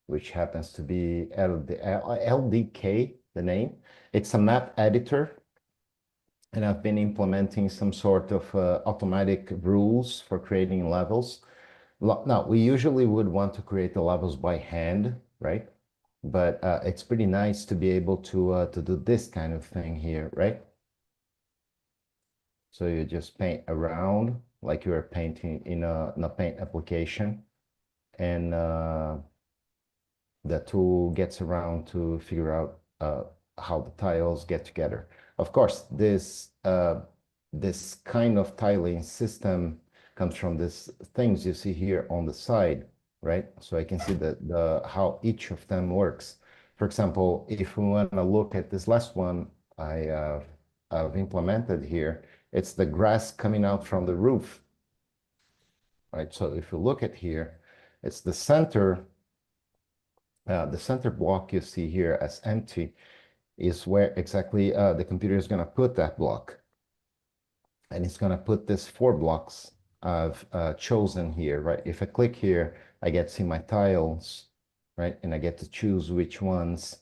which happens to be LDK, the name. It's a map editor, and I've been implementing some sort of automatic rules for creating levels. Now, we usually would want to create the levels by hand, right? But it's pretty nice to be able to do this kind of thing here, right? So you just paint around like you are painting in a paint application, and the tool gets around to figure out how the tiles get together. Of course, this kind of tiling system comes from these things you see here on the side, right? So I can see how each of them works. For example, if we want to look at this last one I've implemented here, it's the grass coming out from the roof, right? So if you look at here, it's the center block you see here as empty is where exactly the computer is going to put that block. And it's going to put this 4 blocks I've chosen here, right? If I click here, I get to see my tiles, right? And I get to choose which ones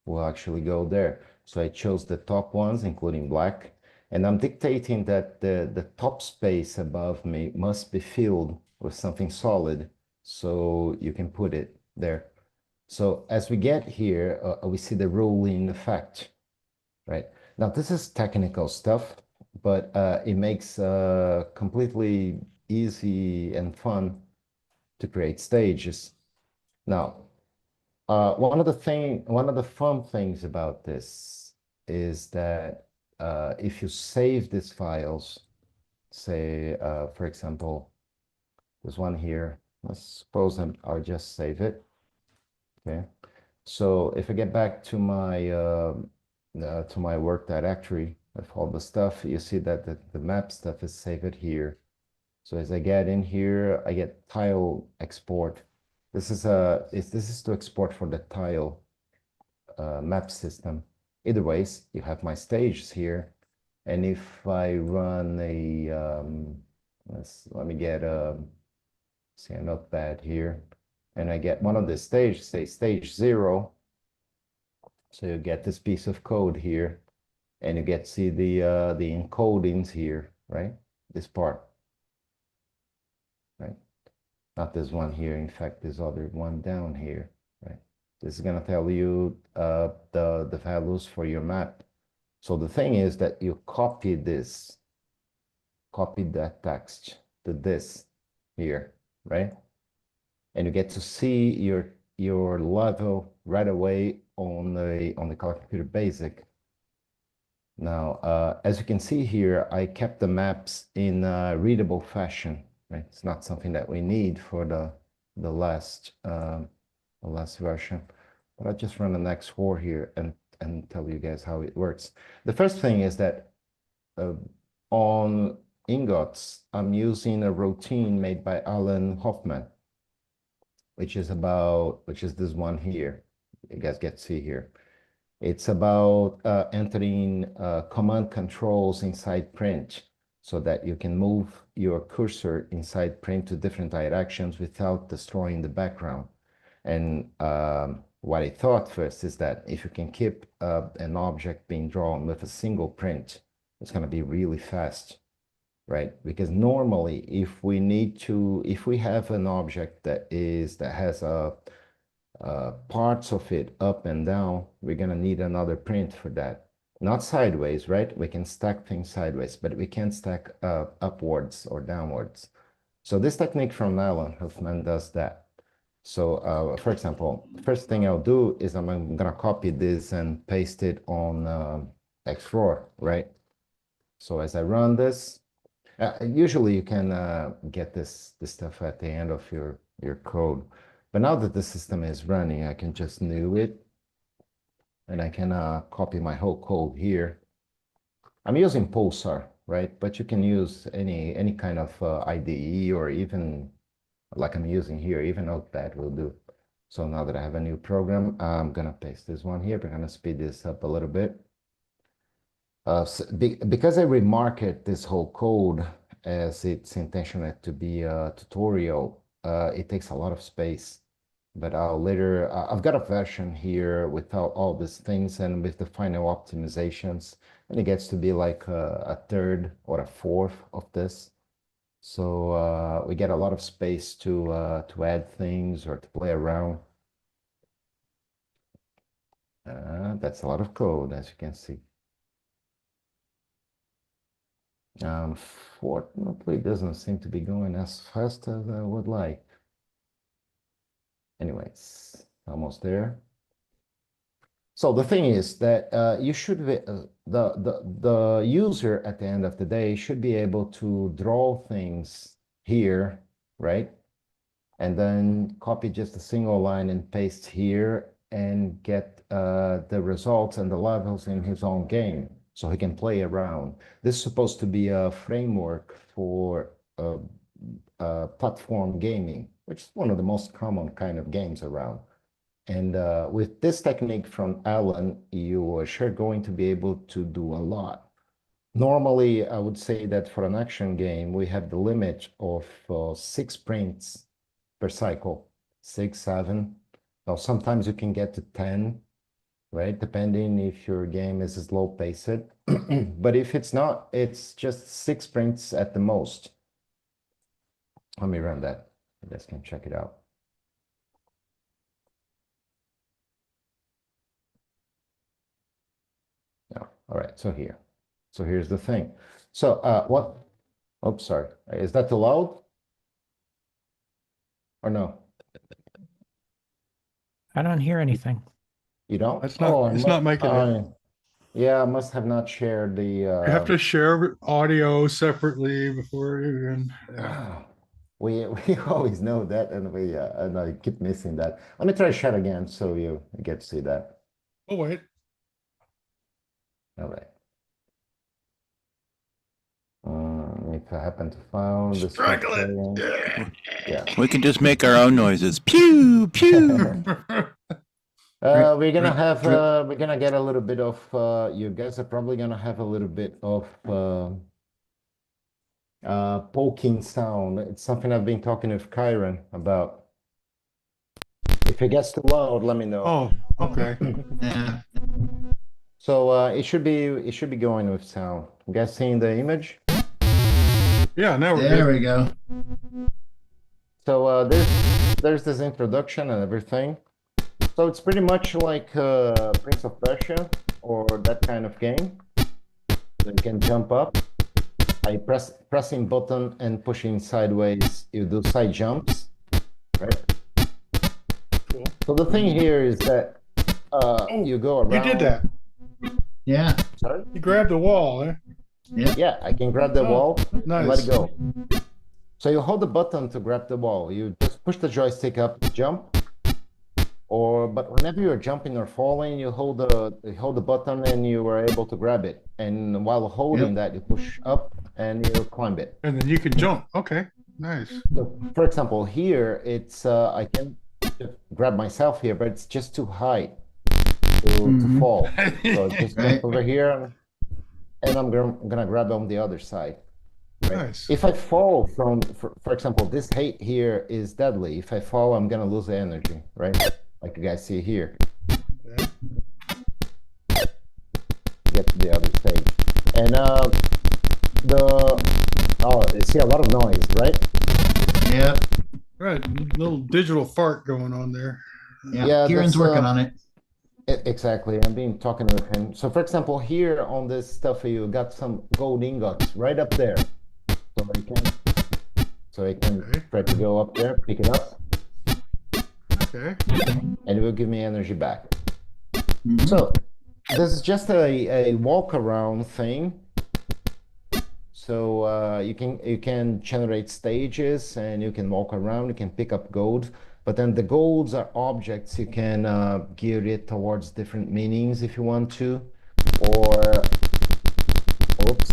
will actually go there. So I chose the top ones, including black. And I'm dictating that the top space above me must be filled with something solid, so you can put it there. So as we get here, we see the rolling effect, right? Now, this is technical stuff, but it makes completely easy and fun to create stages. Now, one of the fun things about this is that if you save these files, say, for example, there's one here. Let's suppose I'll just save it. Okay. So if I get back to my work directory with all the stuff, you see that the map stuff is saved here. So as I get in here, I get tile export. This is to export for the tile map system. Either ways, you have my stages here. And if I run a, let me get see a notepad here, and I get one of the stages, say stage 0. So you get this piece of code here, and you get to see the encodings here, right? This part, right? Not this one here. In fact, this other one down here, right? This is gonna tell you the values for your map. So the thing is that you copy that text to this here, right? And you get to see your level right away on the Color Computer Basic. Now, as you can see here, I kept the maps in a readable fashion. Right? It's not something that we need for the last version, but I'll just run an X4 here and tell you guys how it works. The first thing is that on Ingotz, I'm using a routine made by Alan Hoffman, which is this one here. You guys get to see here. It's about entering command controls inside print so that you can move your cursor inside print to different directions without destroying the background. And what I thought first is that if you can keep an object being drawn with a single print, it's going to be really fast, right? Because normally, if we have an object that has parts of it up and down, we're going to need another print for that. Not sideways, right? We can stack things sideways, but we can't stack upwards or downwards. So this technique from Alan Hoffman does that. So for example, first thing I'll do is I'm going to copy this and paste it on X4, right? So as I run this, usually you can get this stuff at the end of your code. But now that the system is running, I can just new it, and I can copy my whole code here. I'm using Pulsar, right? But you can use any kind of IDE, or even like I'm using here, even Notepad will do. So now that I have a new program, I'm gonna paste this one here. We're gonna speed this up a little bit. Because I remarket this whole code as it's intentioned to be a tutorial, it takes a lot of space. But I've got a version here without all these things and with the final optimizations, and it gets to be like a third or a fourth of this. So we get a lot of space to add things or to play around. That's a lot of code, as you can see. Unfortunately, it doesn't seem to be going as fast as I would like. Anyways, almost there. So the thing is that you should be, the user at the end of the day should be able to draw things here, right? And then copy just a single line and paste here and get the results and the levels in his own game, so he can play around. This is supposed to be a framework for platform gaming, which is one of the most common kind of games around. And with this technique from Alan, you are sure going to be able to do a lot. Normally, I would say that for an action game, we have the limit of 6 prints per cycle, 6, 7. Now, sometimes you can get to 10, right? Depending if your game is slow paced. But if it's not, it's just 6 prints at the most. Let me run that. You guys can check it out. No. All right, so here. So here's the thing. So what? Oops, sorry. Is that too loud? Or no?
I don't hear anything.
You don't?
It's not. It's not making it.
Yeah, I must have not shared the.
You have to share audio separately before you can. Yeah.
We always know that, and and I keep missing that. Let me try to share again so you get to see that.
Oh wait.
All right. If I happen to find the
Struggle it.
Yeah.
We can just make our own noises. Pew pew.
We're gonna get a little bit of you guys are probably gonna have a little bit of poking sound. It's something I've been talking with Kyron about. If it gets too loud, let me know.
Oh, okay.
Yeah.
So it should be going with sound. You guys seeing the image?
Yeah, now we're
There
good.
we go.
So there's this introduction and everything. So it's pretty much like Prince of Persia or that kind of game. So you can jump up. I pressing button and pushing sideways. You do side jumps, right?
Cool.
So the thing here is that you go around.
You did that.
Yeah.
Sorry?
You grabbed the wall, eh?
Yeah.
Yeah, I can grab the wall and let
Nice.
it go. So you hold the button to grab the wall. You just push the joystick up to jump. But whenever you're jumping or falling, you hold the button and you are able to grab it. And while holding that, you push up and you climb it.
And then you can jump. Okay. Nice.
So, for example, here it's I can grab myself here, but it's just too high to fall. So just jump over here, and I'm gonna grab on the other side. Right?
Nice.
If I fall from, for example, this height here is deadly. If I fall, I'm gonna lose the energy, right? Like you guys see here.
Yeah.
Get to the other stage, and you see a lot of noise, right?
Yeah.
Right. Little digital fart going on there.
Yeah. Kieran's working on it.
Exactly. I'm being talking with him. So, for example, here on this stuff, you got some gold ingots right up there. So I can try to go up there, pick it up.
Okay.
And it will give me energy back. So this is just a walk around thing. So you can generate stages and you can walk around, you can pick up gold, but then the golds are objects. You can gear it towards different meanings if you want to, or oops,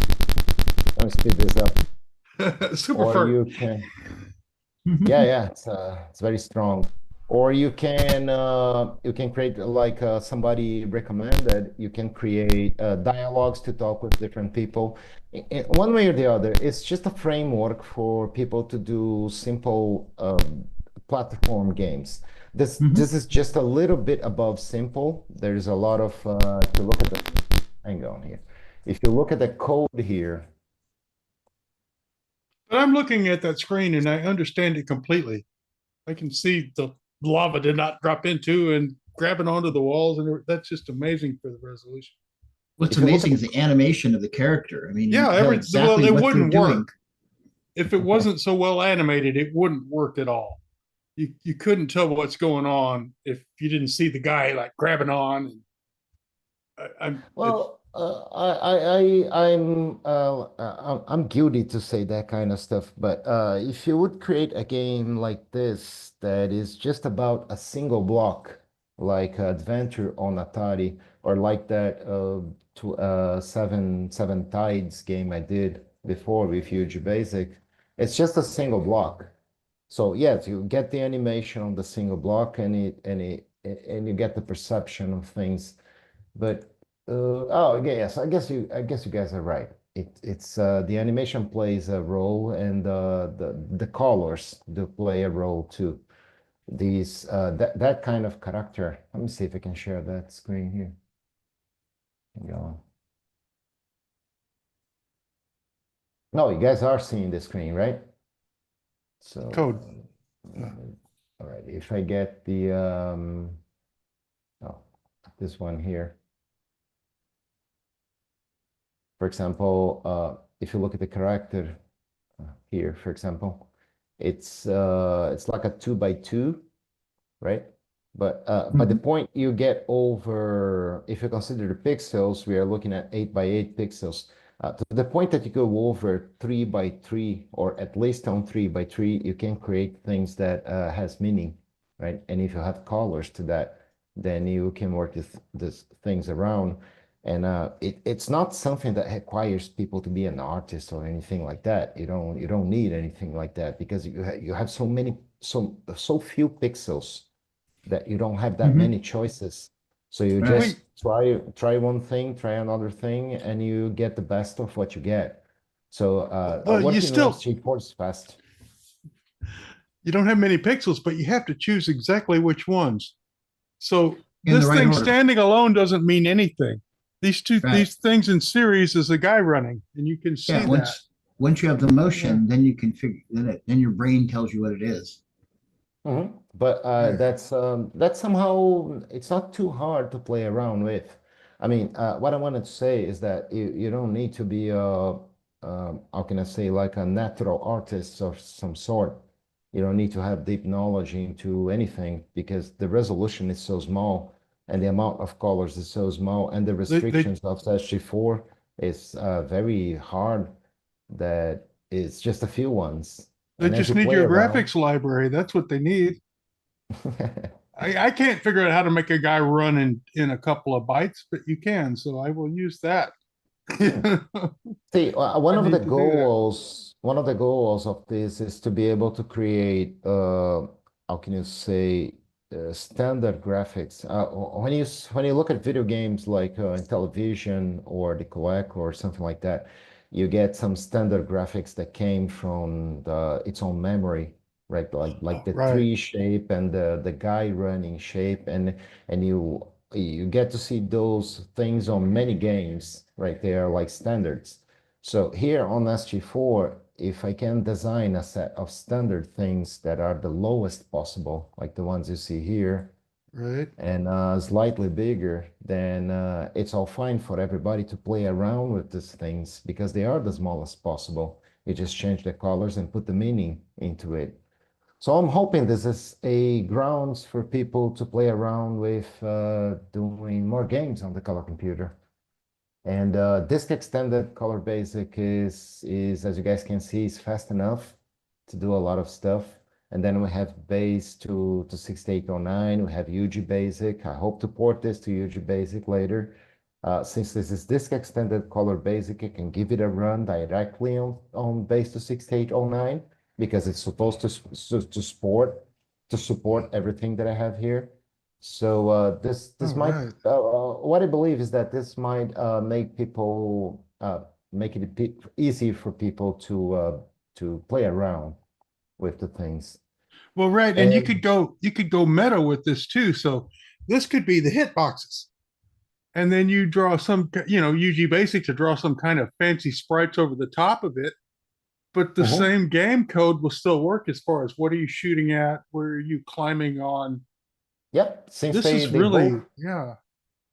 let me speed this up.
Super
or
fart.
you can yeah, it's very strong. Or you can create, like somebody recommended, you can create dialogues to talk with different people. In one way or the other, it's just a framework for people to do simple platform games. This is just a little bit above simple. There's a lot of if you look at the hang on here. If you look at the code here.
But I'm looking at that screen and I understand it completely. I can see the lava did not drop into and grabbing onto the walls, and that's just amazing for the resolution.
What's amazing is the animation of the character. I mean,
yeah,
you know exactly
it
what
wouldn't
they're
work
doing.
if it wasn't so well animated. It wouldn't work at all. You couldn't tell what's going on if you didn't see the guy like grabbing on.
I'm guilty to say that kind of stuff, but if you would create a game like this that is just about a single block, like Adventure on Atari, or like that Seven Tides game I did before with UgBasic, it's just a single block. So yes, you get the animation on the single block, and you get the perception of things, but. Yes, I guess you guys are right. It's the animation plays a role, and the colors do play a role too. these that kind of character. Let me see if I can share that screen here. Go. No, you guys are seeing the screen, right? So
code.
All right, if I get the this one here. For example, if you look at the character here, for example, it's like a 2x2, right? But the point you get over, if you consider the pixels, we are looking at 8x8 pixels. To the point that you go over 3x3, or at least on 3x3, you can create things that has meaning, right? And if you have colors to that, then you can work these things around. And it's not something that requires people to be an artist or anything like that. You don't need anything like that, because you have so few pixels that you don't have that many choices. So you just try one thing, try another thing, and you get the best of what you get. So
you still
is fast.
You don't have many pixels, but you have to choose exactly which ones. So this thing standing alone doesn't mean anything. These things in series is a guy running, and you can see that.
Once you have the motion, then you can figure that. Then your brain tells you what it is.
But that's somehow, it's not too hard to play around with. I mean, what I wanted to say is that you don't need to be how can I say, like a natural artist of some sort. You don't need to have deep knowledge into anything, because the resolution is so small and the amount of colors is so small, and the restrictions of SG4 is very hard, that it's just a few ones.
They just need your graphics library. That's what they need. I can't figure out how to make a guy run in a couple of bytes, but you can, so I will use that.
See, one of the goals of this is to be able to create how can you say, standard graphics. When you look at video games like in television or the CoEC or something like that, you get some standard graphics that came from its own memory, right? Like the tree shape and the guy running shape, and you get to see those things on many games, right? They are like standards. So here on SG4, if I can design a set of standard things that are the lowest possible, like the ones you see here,
right,
and slightly bigger, then it's all fine for everybody to play around with these things, because they are the smallest possible. You just change the colors and put the meaning into it. So I'm hoping this is a grounds for people to play around with doing more games on the color computer. And disk extended color basic is, as you guys can see, is fast enough to do a lot of stuff. And then we have base to 6809. We have UgBasic. I hope to port this to UgBasic later. Since this is disk extended color basic, I can give it a run directly on base to 6809, because it's supposed to support everything that I have here. So this might what I believe is that this might make people make it easy for people to play around with the things.
Well, right, and you could go meta with this too. So this could be the hitboxes, and then you draw some, UgBasic to draw some kind of fancy sprites over the top of it. But the same game code will still work as far as what are you shooting at, where are you climbing on.
Yep, since
this is really both,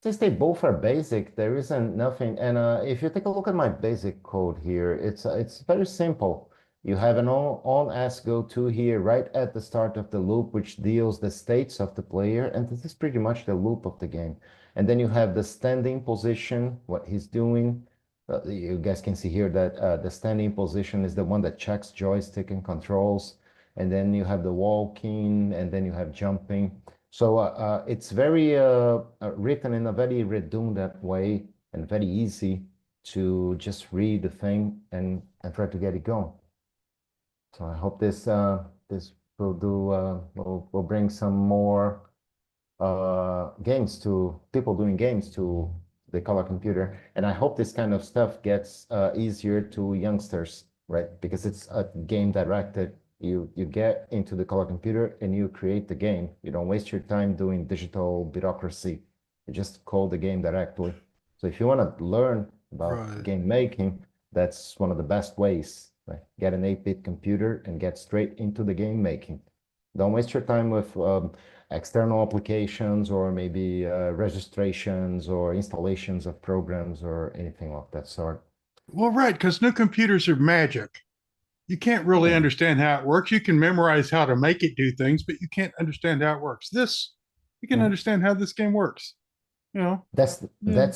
since they both are basic, there isn't nothing. And if you take a look at my basic code here, it's very simple. You have an on as go to here right at the start of the loop, which deals the states of the player, and this is pretty much the loop of the game. And then you have the standing position, what he's doing. You guys can see here that the standing position is the one that checks joystick and controls. And then you have the walking, and then you have jumping. So it's very written in a very redundant way and very easy to just read the thing and try to get it going. So I hope this will do will bring some more games to people doing games to the color computer, and I hope this kind of stuff gets easier to youngsters, right? Because it's a game directed You get into the color computer and you create the game. You don't waste your time doing digital bureaucracy. You just code the game directly. So if you want to learn about game making, that's one of the best ways. Right? Get an 8-bit computer and get straight into the game making. Don't waste your time with external applications or maybe registrations or installations of programs or anything of that sort.
Well, right, because new computers are magic. You can't really understand how it works. You can memorize how to make it do things, but you can't understand how it works. This, you can understand how this game works. You know,
that's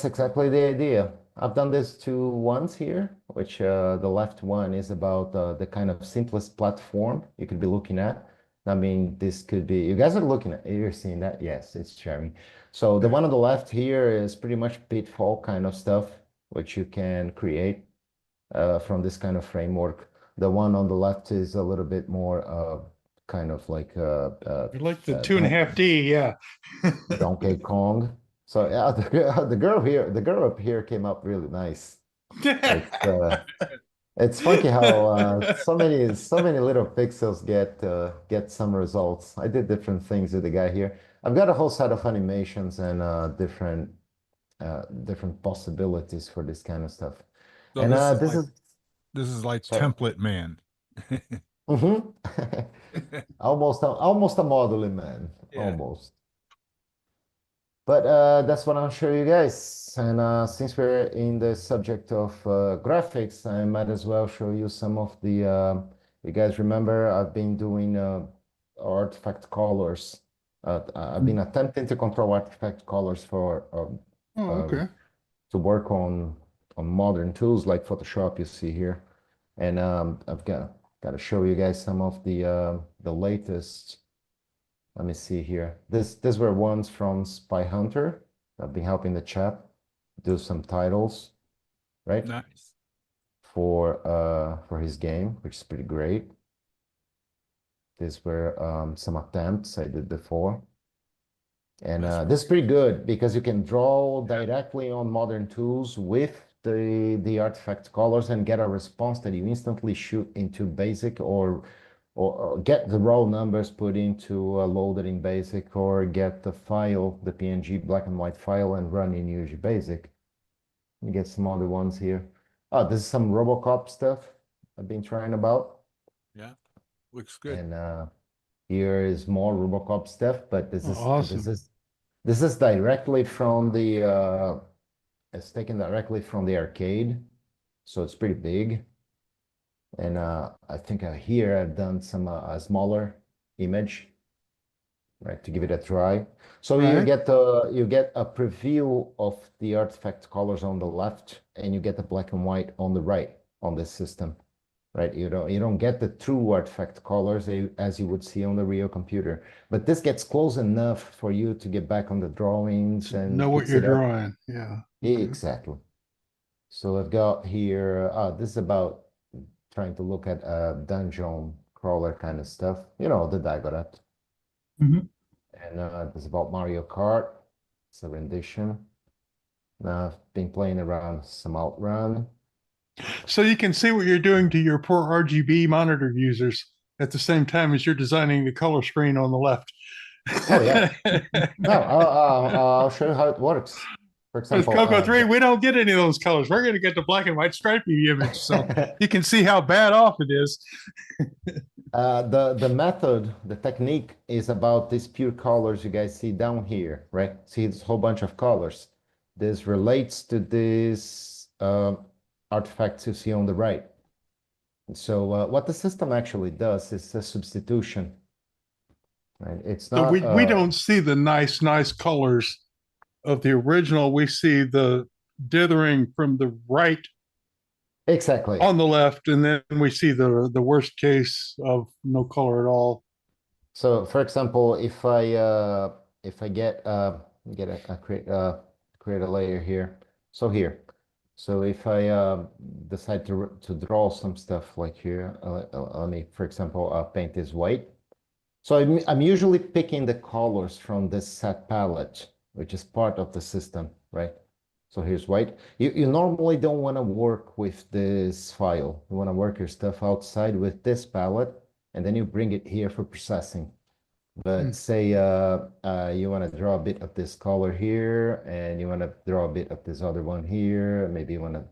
exactly the idea. I've done this once here, which the left one is about the kind of simplest platform you could be looking at. I mean, this could be, you guys are looking at, you're seeing that? Yes, it's sharing. So the one on the left here is pretty much pitfall kind of stuff, which you can create from this kind of framework. The one on the left is a little bit more kind of like
the 2.5D, yeah.
Donkey Kong. So yeah, the girl up here came up really nice. It's funny how so many little pixels get some results. I did different things with the guy here. I've got a whole set of animations and different possibilities for this kind of stuff.
So
and
this is like template man.
almost a modeling man, almost. But that's what I'll show you guys. And since we're in the subject of graphics, I might as well show you some of the, you guys remember I've been doing artifact colors. I've been attempting to control artifact colors for to work on modern tools like Photoshop you see here. And I've got to show you guys some of the latest. Let me see here. These were ones from Spy Hunter. I've been helping the chap do some titles, right?
Nice.
For his game, which is pretty great. These were some attempts I did before. And this is pretty good because you can draw directly on modern tools with the artifact colors and get a response that you instantly shoot into BASIC or get the raw numbers put into loaded in BASIC or get the file, the PNG black and white file and run in UgBasic. Let me get some other ones here. Oh, this is some RoboCop stuff I've been trying about.
Yeah, looks good.
And here is more RoboCop stuff, but this is
awesome.
This is directly from the it's taken directly from the arcade, so it's pretty big. And I think here I've done some a smaller image, right, to give it a try. So you get a preview of the artifact colors on the left, and you get the black and white on the right on this system, right? You don't get the true artifact colors as you would see on the real computer, but this gets close enough for you to get back on the drawings and
know what you're drawing. Yeah,
exactly. So I've got here. This is about trying to look at dungeon crawler kind of stuff, you know, the Dagorat. And this is about Mario Kart. It's a rendition. Now I've been playing around some Outrun.
So you can see what you're doing to your poor RGB monitor users at the same time as you're designing the color screen on the left.
Oh yeah. No, I'll show you how it works. For example,
with CoCo3, we don't get any of those colors. We're going to get the black and white stripy image, so you can see how bad off it is.
The method, the technique is about these pure colors you guys see down here, right? See this whole bunch of colors. This relates to this artifacts you see on the right. So what the system actually does is a substitution. Right? It's not.
So we don't see the nice colors of the original. We see the dithering from the right
exactly
on the left, and then we see the worst case of no color at all.
So for example, if I create a layer here, so if I decide to draw some stuff like here, let me for example paint this white. So I'm usually picking the colors from this set palette, which is part of the system, right? So here's white. You normally don't want to work with this file. You want to work your stuff outside with this palette, and then you bring it here for processing. But say you want to draw a bit of this color here, and you want to draw a bit of this other one here. Maybe you want to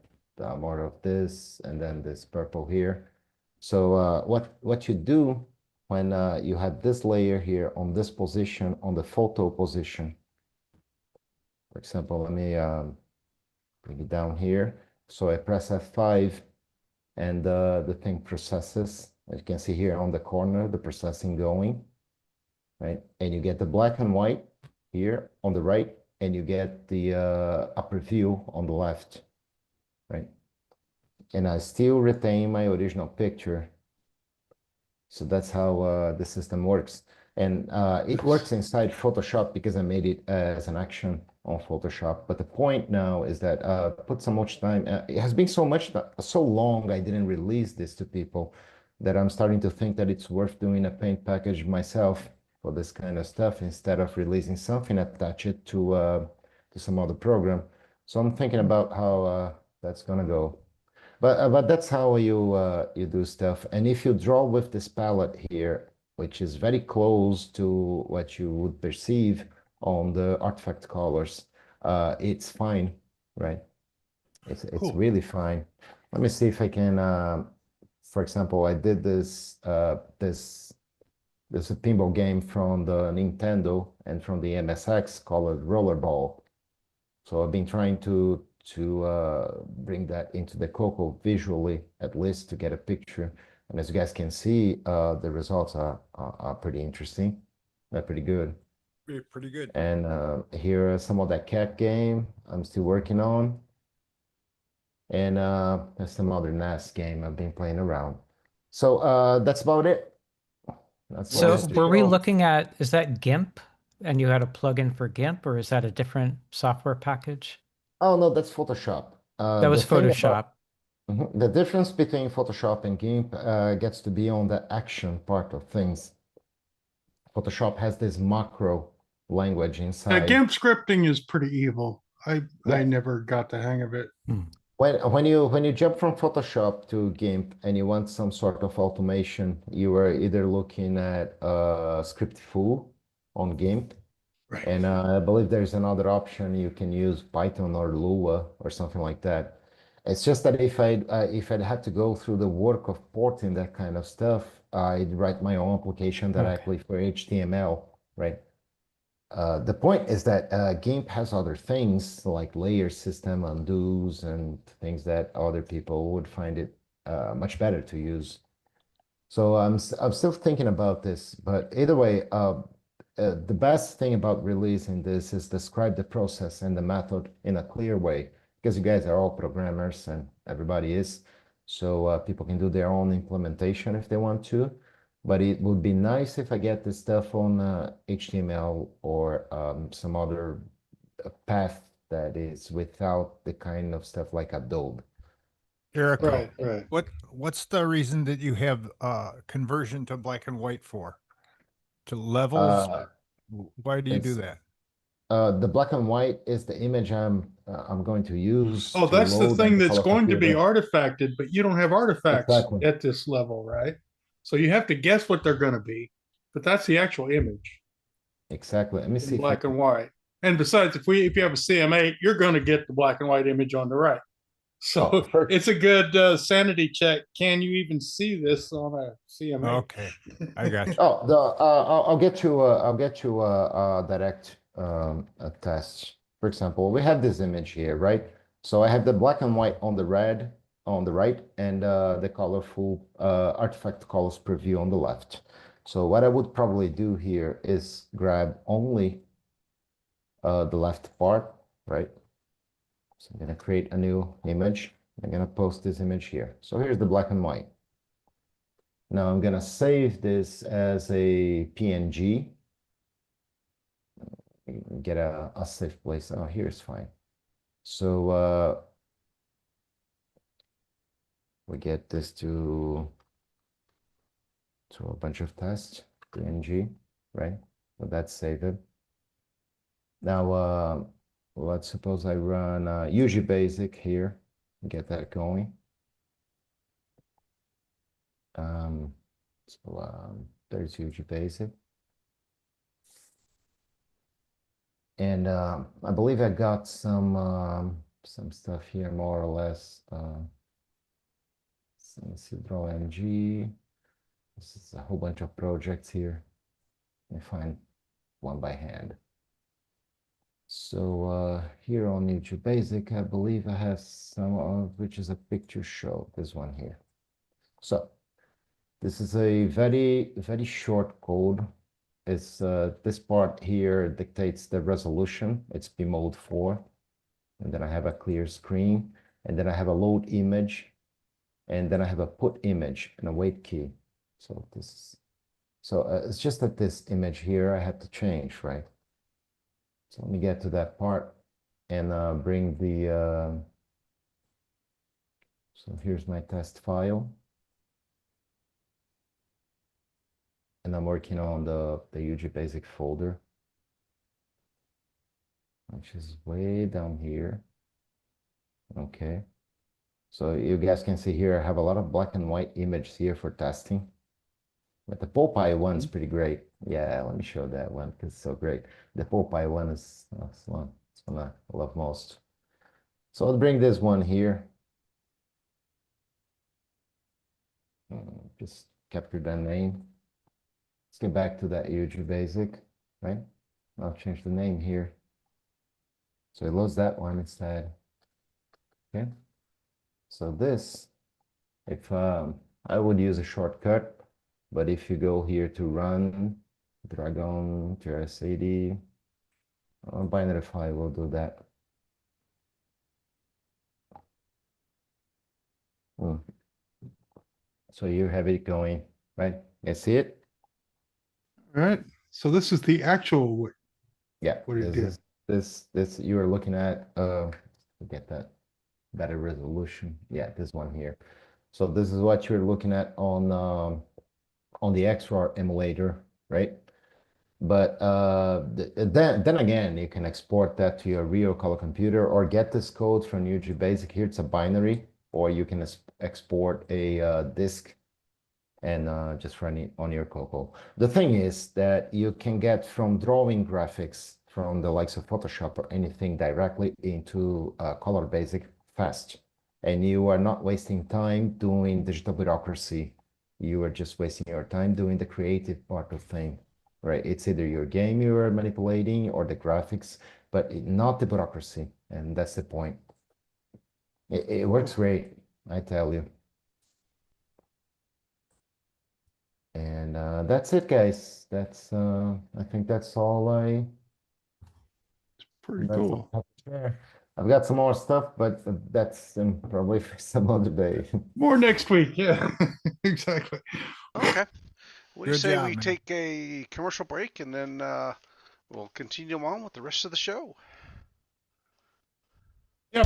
more of this, and then this purple here. So what you do when you have this layer here on this position, on the photo position. For example, let me bring it down here. So I press F5, and the thing processes. As you can see here on the corner, the processing going. Right, and you get the black and white here on the right, and you get the upper view on the left, right? And I still retain my original picture. So that's how the system works. And it works inside Photoshop because I made it as an action on Photoshop. But the point now is that put so much time, it has been so long I didn't release this to people that I'm starting to think that it's worth doing a paint package myself for this kind of stuff instead of releasing something, attach it to some other program. So I'm thinking about how that's gonna go. But that's how you do stuff. And if you draw with this palette here, which is very close to what you would perceive on the artifact colors, it's fine, right? It's really fine. Let me see if I can. For example, I did this There's a pinball game from the Nintendo and from the MSX called Rollerball. So I've been trying to bring that into the CoCo visually, at least to get a picture. And as you guys can see, the results are pretty interesting. They're pretty good.
Pretty good.
And here are some of that cat game I'm still working on. And there's some other NAS game I've been playing around. So that's about it.
So were we looking at, is that GIMP? And you had a plugin for GIMP, or is that a different software package?
Oh, no, that's Photoshop.
That was Photoshop.
The difference between Photoshop and GIMP gets to be on the action part of things. Photoshop has this macro language inside.
GIMP scripting is pretty evil. I never got the hang of it.
When you jump from Photoshop to GIMP and you want some sort of automation, you are either looking at Scriptful on GIMP, right. And I believe there's another option you can use, Python or Lua or something like that. It's just that if I'd had to go through the work of porting that kind of stuff, I'd write my own application directly for HTML, right? The point is that GIMP has other things like layer system undos and things that other people would find it much better to use. So I'm still thinking about this, but either way, the best thing about releasing this is describe the process and the method in a clear way, because you guys are all programmers and everybody is, so people can do their own implementation if they want to. But it would be nice if I get this stuff on HTML or some other path that is without the kind of stuff like Adobe.
Erico, what's the reason that you have conversion to black and white for? To levels? Why do you do that?
The black and white is the image I'm going to use.
Oh, that's the thing that's going to be
computer.
artifacted, but you don't have artifacts
Exactly.
at this level, right? So you have to guess what they're going to be, but that's the actual image.
Exactly. Let me see.
Black and white. And besides, if you have a CM8, you're going to get the black and white image on the right. So it's a good sanity check. Can you even see this on a CM8?
Okay, I got you.
I'll get you a direct test. For example, we have this image here, right? So I have the black and white on the red on the right, and the colorful artifact colors preview on the left. So what I would probably do here is grab only the left part, right? So I'm gonna create a new image. I'm gonna post this image here. So here's the black and white. Now I'm gonna save this as a PNG. Get a safe place. Oh, here's fine. So we get this to a bunch of tests, PNG, right? So that's saved. Now let's suppose I run UgBasic here, get that going. So there's UgBasic. And I believe I got some stuff here more or less. Let me see, draw MG. This is a whole bunch of projects here. Let me find one by hand. So here on UgBasic, I believe I have some of which is a picture show, this one here. So this is a very short code. It's this part here dictates the resolution. It's B mode 4. And then I have a clear screen. And then I have a load image. And then I have a put image and a wait key. So this, it's just that this image here I have to change, right? So let me get to that part and bring the. So here's my test file. And I'm working on the UgBasic folder, which is way down here. Okay. So you guys can see here, I have a lot of black and white images here for testing. But the Popeye one's pretty great. Yeah, let me show that one because it's so great. The Popeye one is it's one I love most. So I'll bring this one here. Just capture that name. Let's get back to that UgBasic, right? I'll change the name here. So it loads that one instead. Okay. So this, if I would use a shortcut, but if you go here to run, Dragon, TRS-80, binary file will do that. So you have it going, right? You see it?
All right. So this is the actual.
Yeah.
What it did.
This you are looking at. Get that better resolution. Yeah, this one here. So this is what you're looking at on the XRAR emulator, right? But then again, you can export that to your real color computer or get this code from UgBasic. Here it's a binary, or you can export a disk and just run it on your CoCo. The thing is that you can get from drawing graphics from the likes of Photoshop or anything directly into ColorBasic fast. And you are not wasting time doing digital bureaucracy. You are just wasting your time doing the creative part of thing, right? It's either your game you are manipulating or the graphics, but not the bureaucracy. And that's the point. It works great, I tell you. And that's it, guys. That's I think that's all I.
Pretty cool.
I've got some more stuff, but that's probably for some other day.
More next week. Yeah, exactly.
Okay. What do you
Good
say
job,
we
man.
take a commercial break and then we'll continue on with the rest of the show?
Yeah.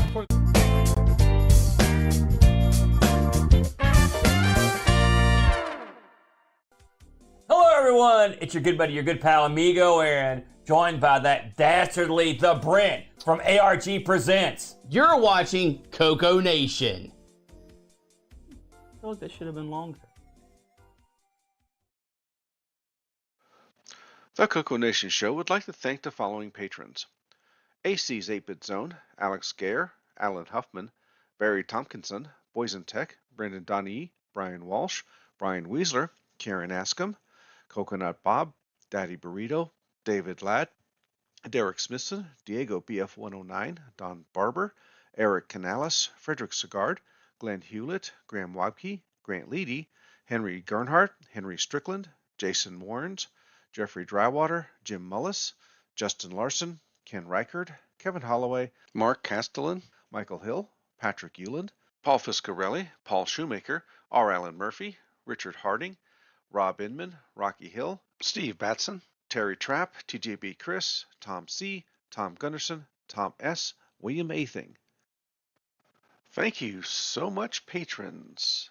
Hello, everyone. It's your good buddy, your good pal, Amigo Aaron, joined by that dastardly The Brent from ARG Presents.
You're watching CoCoNation.
I feel like that should have been longer.
The CoCoNation show would like to thank the following patrons: AC's 8-Bit Zone, Alex Gare, Alan Huffman, Barry Tompkinson, Boysen Tech, Brendan Donnie, Brian Walsh, Brian Weasler, Karen Askham, Coconut Bob, Daddy Burrito, David Ladd, Derek Smithson, Diego BF109, Don Barber, Eric Canales, Frederick Segard, Glenn Hewlett, Graham Wabke, Grant Leedy, Henry Gernhardt, Henry Strickland, Jason Warrens, Jeffrey Drywater, Jim Mullis, Justin Larson, Ken Reichard, Kevin Holloway, Mark Castellan, Michael Hill, Patrick Euland, Paul Fiscarelli, Paul Shoemaker, R. Allen Murphy, Richard Harding, Rob Inman, Rocky Hill, Steve Batson, Terry Trapp, TJB Chris, Tom C., Tom Gunderson, Tom S., William Athing. Thank you so much, patrons.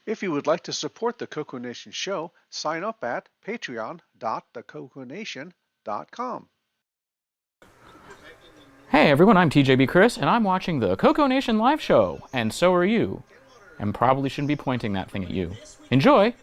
If you would like to support the CoCoNation show, sign up at patreon.thecoconation.com.
Hey everyone, I'm TJB Chris, and I'm watching the CoCoNation live show, and so are you. And probably shouldn't be pointing that thing at you. Enjoy!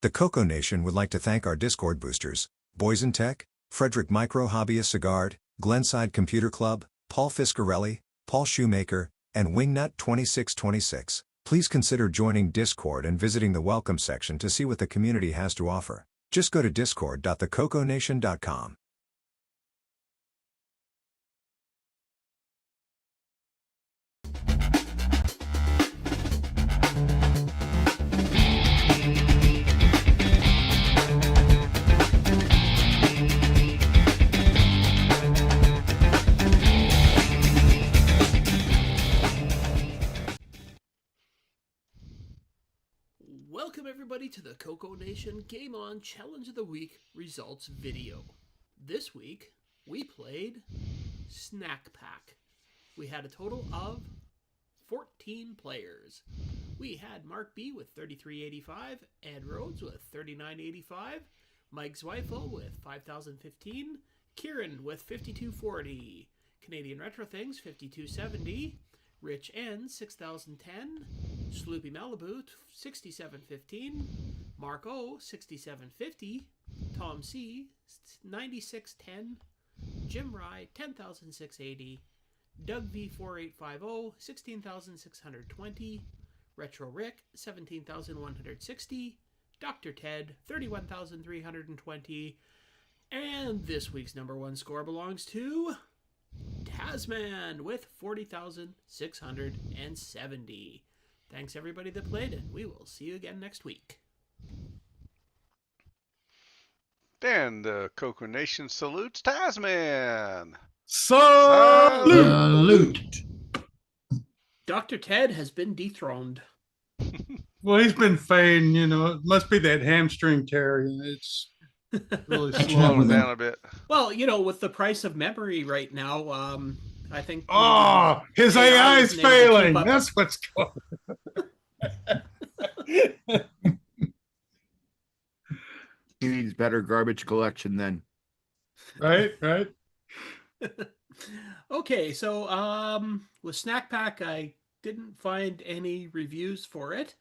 The CoCoNation would like to thank our Discord boosters, Boysen Tech, Frederick Micro Hobbyist Sagard, Glenside Computer Club, Paul Fiscarelli, Paul Shoemaker, and Wingnut 2626. Please consider joining Discord and visiting the welcome section to see what the community has to offer. Just go to discord.thecoconation.com.
Welcome everybody to the CoCoNation Game On Challenge of the Week results video. This week, we played Snak Pac. We had a total of 14 players. We had Mark B with 3385, Ed Rhodes with 3985, Mike Zweifel with 5015, Kieran with 5240, Canadian Retro Things 5270, Rich N 6010, Sloopy Malibu 6715, Mark O 6750, Tom C 9610, Jim Rye 10680, Doug V 4850 16620, Retro Rick 17160, Dr. Ted 31320, and this week's number one score belongs to Tasman with 40,670. Thanks everybody that played, and we will see you again next week.
And the CoCoNation salutes Tasman.
Salute.
Dr. Ted has been dethroned.
Well, he's been fading, you know. It must be that hamstring tear. You know, it's really slowing
down a bit.
Well, you know, with the price of memory right now, I think.
Oh, his AI is failing. That's what's going on.
He needs better garbage collection then.
Right.
Okay, so with Snak Pac, I didn't find any reviews for it.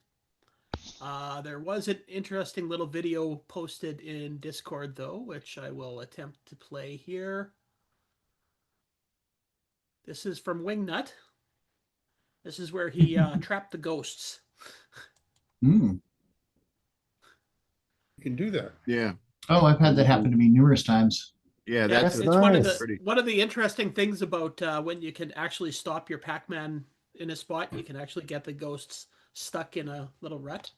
There was an interesting little video posted in Discord, though, which I will attempt to play here. This is from Wingnut. This is where he trapped the ghosts.
Mm.
You can do that.
Yeah.
Oh, I've had that happen to me numerous times.
Yeah,
it's
nice.
one of the interesting things about when you can actually stop your Pac-Man in a spot. You can actually get the ghosts stuck in a little rut.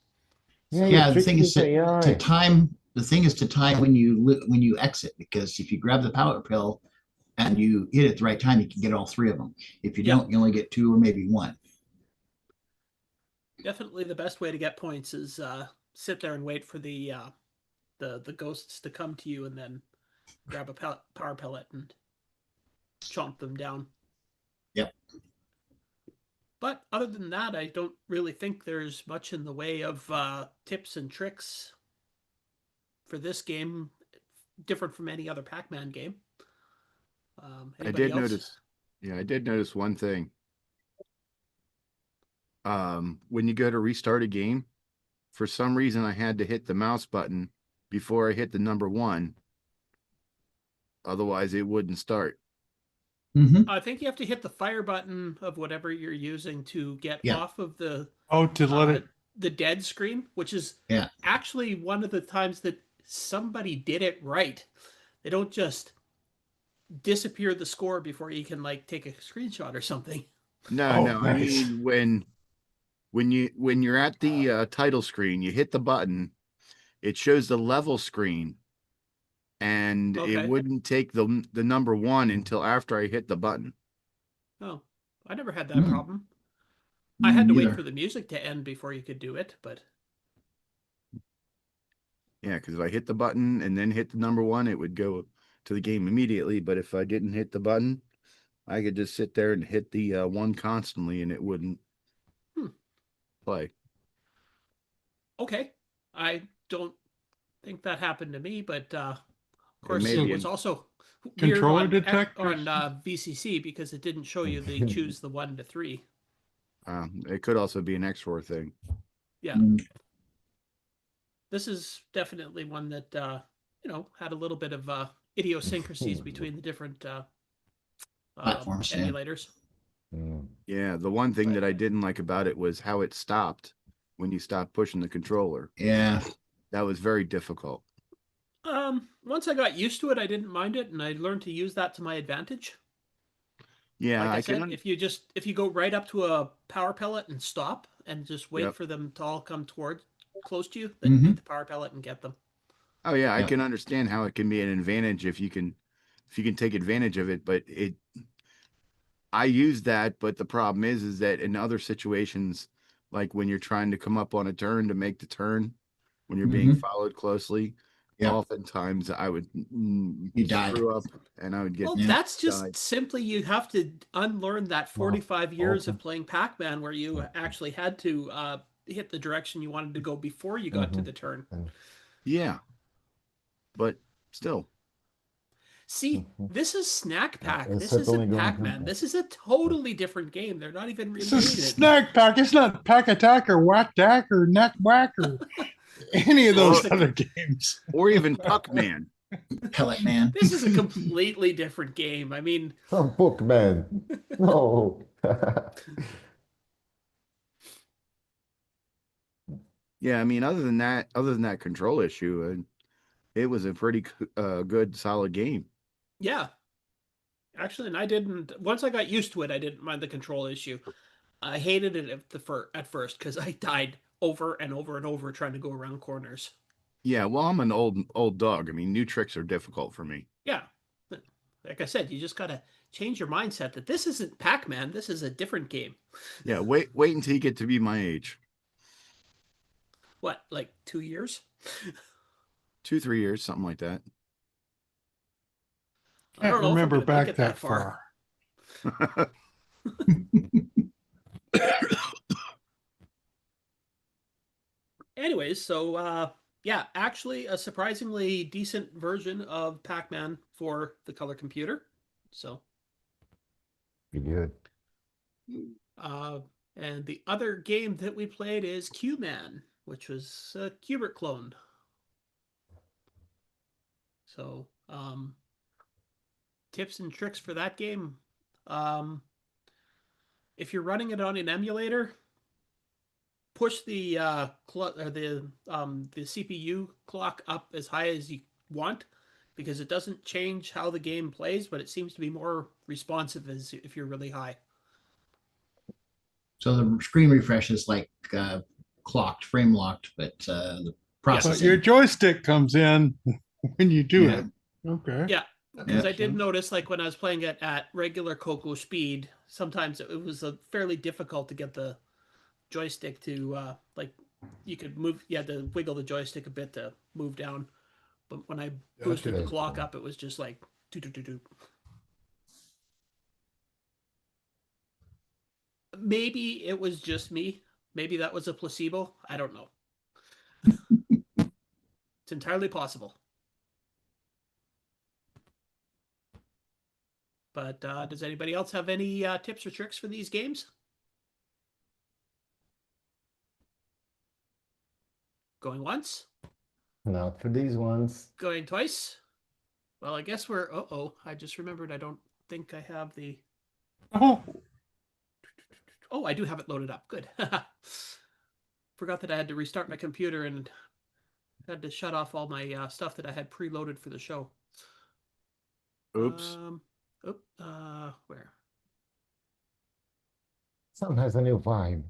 Yeah, the thing is to time. The thing is to time when you exit, because if you grab the power pill and you hit it at the right time, you can get all three of them. If you don't, you only get two or maybe one.
Definitely the best way to get points is sit there and wait for the ghosts to come to you, and then grab a power pellet and chomp them down.
Yep.
But other than that, I don't really think there's much in the way of tips and tricks for this game, different from any other Pac-Man game.
I did notice. Yeah, I did notice one thing. When you go to restart a game, for some reason I had to hit the mouse button before I hit the number 1. Otherwise, it wouldn't start.
Mm-hmm.
I think you have to hit the fire button of whatever you're using to get off of the the dead screen, which is actually one of the times that somebody did it right. They don't just disappear the score before you can like take a screenshot or something.
No, nice. I mean when you're at the title screen, you hit the button, it shows the level screen, and it wouldn't take the number 1 until after I hit the button.
Oh, I never had that problem. I had to wait for the music to end before you could do it, but
yeah, because if I hit the button and then hit the number 1, it would go to the game immediately. But if I didn't hit the button, I could just sit there and hit the 1 constantly, and it wouldn't play.
Okay, I don't think that happened to me, but of course it was also
controller
on
detector
on VCC because it didn't show you the choose the 1 to 3.
It could also be an XOR thing.
Yeah. this is definitely one that you know, had a little bit of idiosyncrasies between the different
Platforms, yeah.
emulators.
Yeah, the one thing that I didn't like about it was how it stopped when you stopped pushing the controller.
Yeah.
That was very difficult.
Once I got used to it, I didn't mind it, and I learned to use that to my advantage.
Yeah,
like I said, if you go right up to a power pellet and stop and just wait for them to all come close to you, then you hit the power pellet and get them.
Oh yeah, I can understand how it can be an advantage if you can take advantage of it, but I use that, but the problem is that in other situations, like when you're trying to come up on a turn to make the turn, when you're being followed closely, oftentimes I would screw up and I would get.
Well, that's just simply you have to unlearn that 45 years of playing Pac-Man, where you actually had to hit the direction you wanted to go before you got to the turn.
Yeah, but still.
See, this is Snak Pac. This isn't Pac-Man. This is a totally different game. They're not even related.
This is Snak Pac. It's not Pack Attack or Whack Dack or Neck Whack or any of those other games.
Or even Puck-Man.
Pellet Man.
This is a completely different game. I mean...
Oh, Bookman. No.
Yeah, I mean, other than that control issue, it was a pretty good, solid game.
Yeah. Actually, and once I got used to it, I didn't mind the control issue. I hated it at first because I died over and over and over trying to go around corners.
Yeah, well, I'm an old dog. I mean, new tricks are difficult for me.
Yeah. Like I said, you just got to change your mindset that this isn't Pac-Man. This is a different game.
Yeah, wait until you get to be my age.
What, like 2 years?
2-3 years, something like that.
I don't remember back that far.
Anyways, so yeah, actually a surprisingly decent version of Pac-Man for the color computer. So
good.
And the other game that we played is Q-Man, which was a Qbert clone. So tips and tricks for that game. If you're running it on an emulator, push the CPU clock up as high as you want, because it doesn't change how the game plays, but it seems to be more responsive as if you're really high.
So the screen refresh is like clocked, frame locked, but the processing.
But your joystick comes in when you do it. Okay.
Yeah, because I did notice, like when I was playing it at regular CoCo speed, sometimes it was fairly difficult to get the joystick to like you could move. You had to wiggle the joystick a bit to move down, but when I boosted the clock up, it was just like doo doo doo doo. Maybe it was just me. Maybe that was a placebo. I don't know. It's entirely possible. But does anybody else have any tips or tricks for these games? Going once?
Not for these ones.
Going twice? Well, I guess we're... Uh-oh. I just remembered I don't think I have the... Oh, I do have it loaded up. Good. Forgot that I had to restart my computer and had to shut off all my stuff that I had preloaded for the show.
Oops.
Where?
Sound has a new vibe.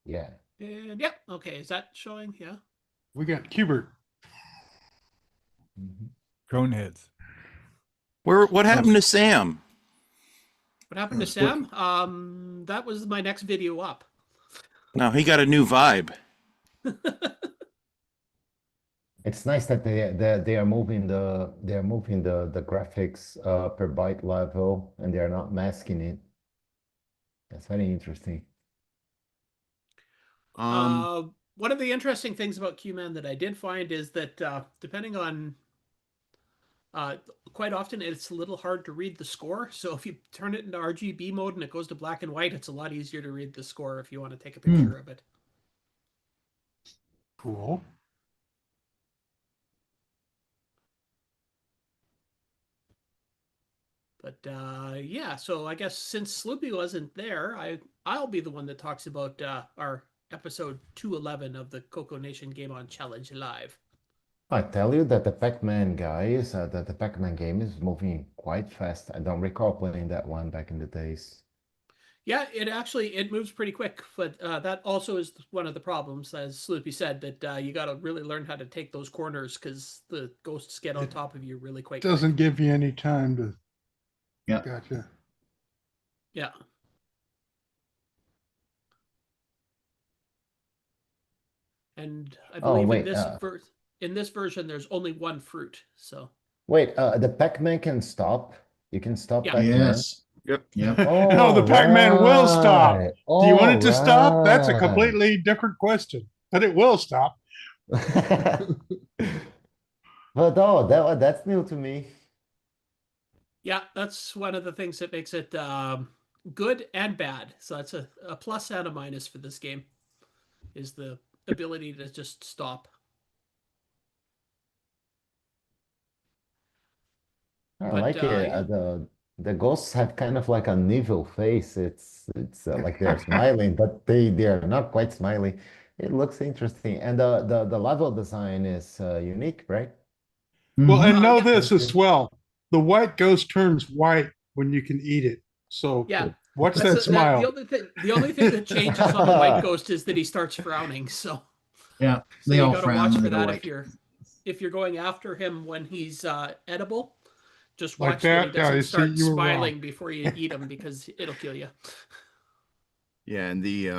Yeah.
And yeah, okay. Is that showing? Yeah.
We got Qbert.
Coneheads.
What happened to Sam?
What happened to Sam? That was my next video up.
No, he got a new vibe.
It's nice that they are moving the graphics per byte level, and they are not masking it. That's very interesting.
One of the interesting things about Q-Man that I did find is that depending on quite often it's a little hard to read the score. So if you turn it into RGB mode and it goes to black and white, it's a lot easier to read the score if you want to take a picture of it.
Cool.
But yeah, so I guess since Sloopy wasn't there, I'll be the one that talks about our episode 211 of the CoCoNation Game On Challenge Live.
I tell you that the Pac-Man guys, that the Pac-Man game is moving quite fast. I don't recall playing that one back in the days.
Yeah, it moves pretty quick, but that also is one of the problems, as Sloopy said, that you got to really learn how to take those corners because the ghosts get on top of you really quick.
Doesn't give you any time to.
Yeah.
Gotcha.
Yeah. And I believe in this version, there's only one fruit. So.
Wait, the Pac-Man can stop. You can stop Pac-Man.
Yes.
Yep.
Yep.
Oh,
No, the Pac-Man will stop. Do you want it to stop? That's a
right.
completely different question. But it will stop.
But oh, that's new to me.
Yeah, that's one of the things that makes it good and bad. So that's a plus and a minus for this game, is the ability to just stop.
I like it.
Yeah.
The ghosts have kind of like an evil face. It's like they're smiling, but they are not quite smiling. It looks interesting, and the level design is unique, right?
Well, and know this as well. The white ghost turns white when you can eat it. So
yeah,
what's that smile?
The only thing that changes on the white ghost is that he starts frowning. So
yeah,
they all gotta watch for that if you're going after him when he's edible. Just watch that he doesn't start smiling before you eat him because it'll kill you.
Yeah, and the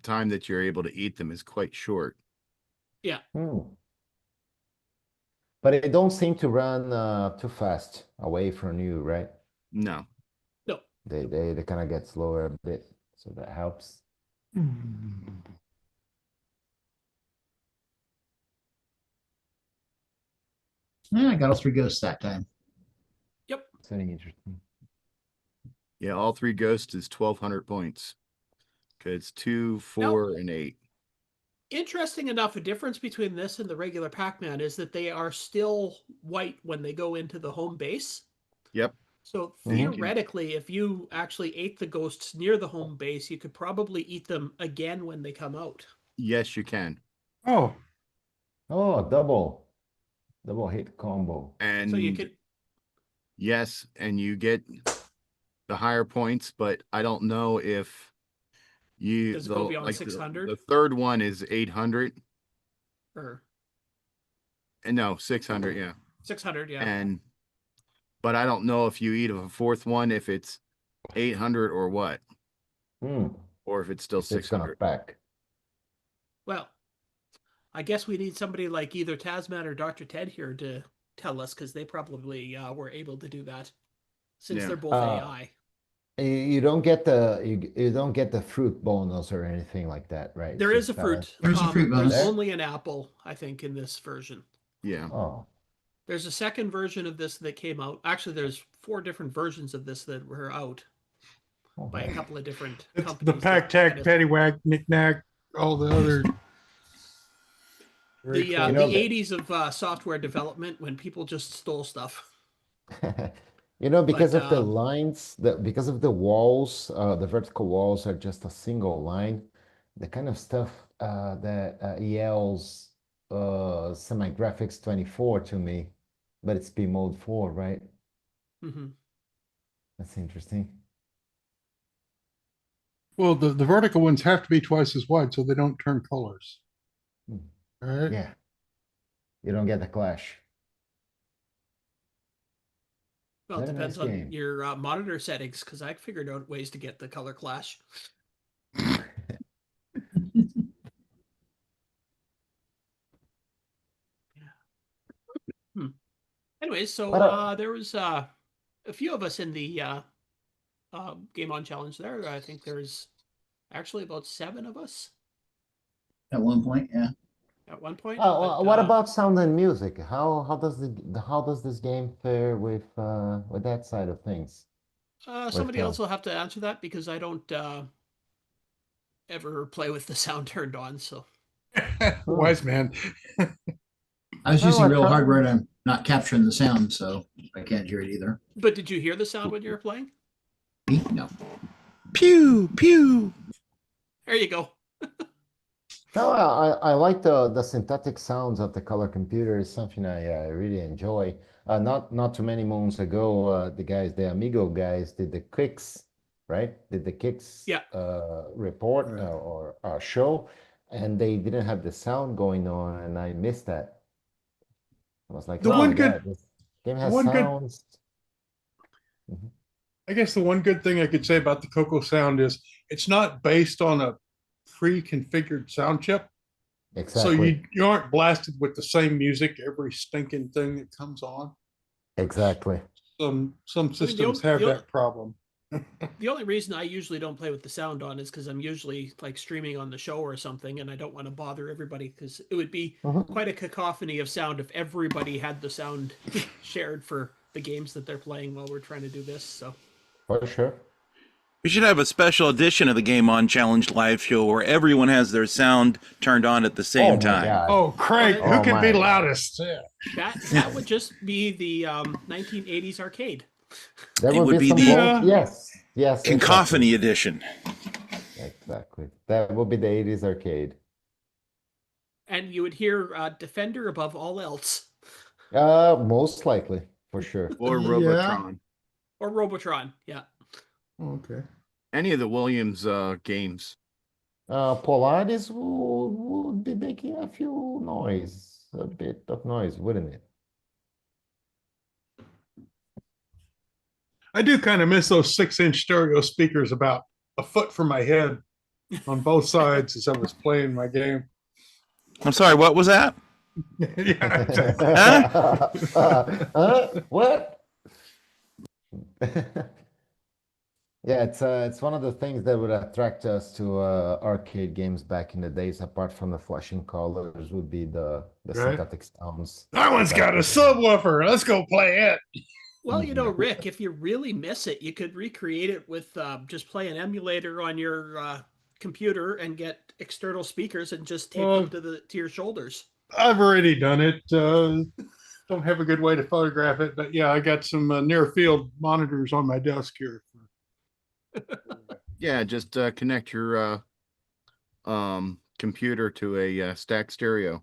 time that you're able to eat them is quite short.
Yeah.
But it don't seem to run too fast away from you, right?
No.
No.
They kind of get slower a bit, so that helps.
Yeah, I got all 3 ghosts that time.
Yep.
Very interesting.
Yeah, all 3 ghosts is 1,200 points. It's 2, 4, and 8.
Interesting enough, a difference between this and the regular Pac-Man is that they are still white when they go into the home base.
Yep.
So theoretically, if you actually ate the ghosts near the home base, you could probably eat them again when they come out.
Yes, you can.
Oh.
Oh, double hit combo.
And
so you could.
Yes, and you get the higher points, but I don't know if you
does it go beyond 600?
The third one is 800.
Or
no, 600, yeah.
600, yeah.
But I don't know if you eat a fourth one, if it's 800 or what. Or if it's still 600.
Back.
Well, I guess we need somebody like either Tasman or Dr. Ted here to tell us, because they probably were able to do that, since they're both AI.
You don't get the you don't get the fruit bonus or anything like that, right?
There is a fruit.
There's a fruit bonus.
There's only an apple, I think, in this version.
Yeah.
Oh.
There's a second version of this that came out. Actually, there's 4 different versions of this that were out by a couple of different companies.
The Pac-Tac, Paddywhack, Knick-Knack, all the other.
The 80s of software development, when people just stole stuff.
Because of the lines, because of the walls, the vertical walls are just a single line. The kind of stuff that yells semi-graphics 24 to me, but it's B mode 4, right?
Mm-hmm.
That's interesting.
Well, the vertical ones have to be twice as wide so they don't turn colors. Right?
Yeah. You don't get the clash.
Well, it depends on your monitor settings, because I figured out ways to get the color clash. Anyways, so there was a few of us in the Game On Challenge there. I think there's actually about 7 of us.
At one point, yeah.
At one point.
What about sound and music? How does this game fare with that side of things?
Somebody else will have to answer that, because I don't ever play with the sound turned on. So.
Wise man.
I was using real hardware and I'm not capturing the sound, so I can't hear it either.
But did you hear the sound when you were playing?
Me? No.
Pew, pew.
There you go.
No, I like the synthetic sounds of the color computer. Is something I really enjoy. Not too many months ago, the Amigo guys did the kicks, right? Did the kicks report or show, and they didn't have the sound going on, and I missed that. I was like,
the
oh
one
my
good
God, this game has
one
sounds.
I guess the one good thing I could say about the CoCo sound is it's not based on a pre-configured sound chip.
Exactly.
So you aren't blasted with the same music every stinking thing that comes on.
Exactly.
Some systems have that problem.
The only reason I usually don't play with the sound on is because I'm usually like streaming on the show or something, and I don't want to bother everybody because it would be quite a cacophony of sound if everybody had the sound shared for the games that they're playing while we're trying to do this. So.
For sure.
We should have a special edition of the Game On Challenge live show where everyone has their sound turned on at the same time.
God.
Oh, Craig, who can be loudest?
Yeah. That would just be the 1980s arcade.
That
It would be the
yes
cacophony edition.
Exactly. That would be the 80s arcade.
And you would hear Defender above all else.
Most likely, for sure.
Or Robotron.
Or Robotron, yeah.
Okay.
Any of the Williams games.
Polaris would be making a bit of noise, wouldn't it?
I do kind of miss those 6-inch stereo speakers about a foot from my head on both sides as I was playing my game.
I'm sorry, what was that?
What? Yeah, it's one of the things that would attract us to arcade games back in the days. Apart from the flashing colors, would be the synthetic sounds.
That one's got a subwoofer. Let's go play it.
Well, you know, Rick, if you really miss it, you could recreate it with just play an emulator on your computer and get external speakers and just tape them to your shoulders.
I've already done it. Don't have a good way to photograph it, but yeah, I got some near field monitors on my desk here.
Yeah, just connect your computer to a stack stereo.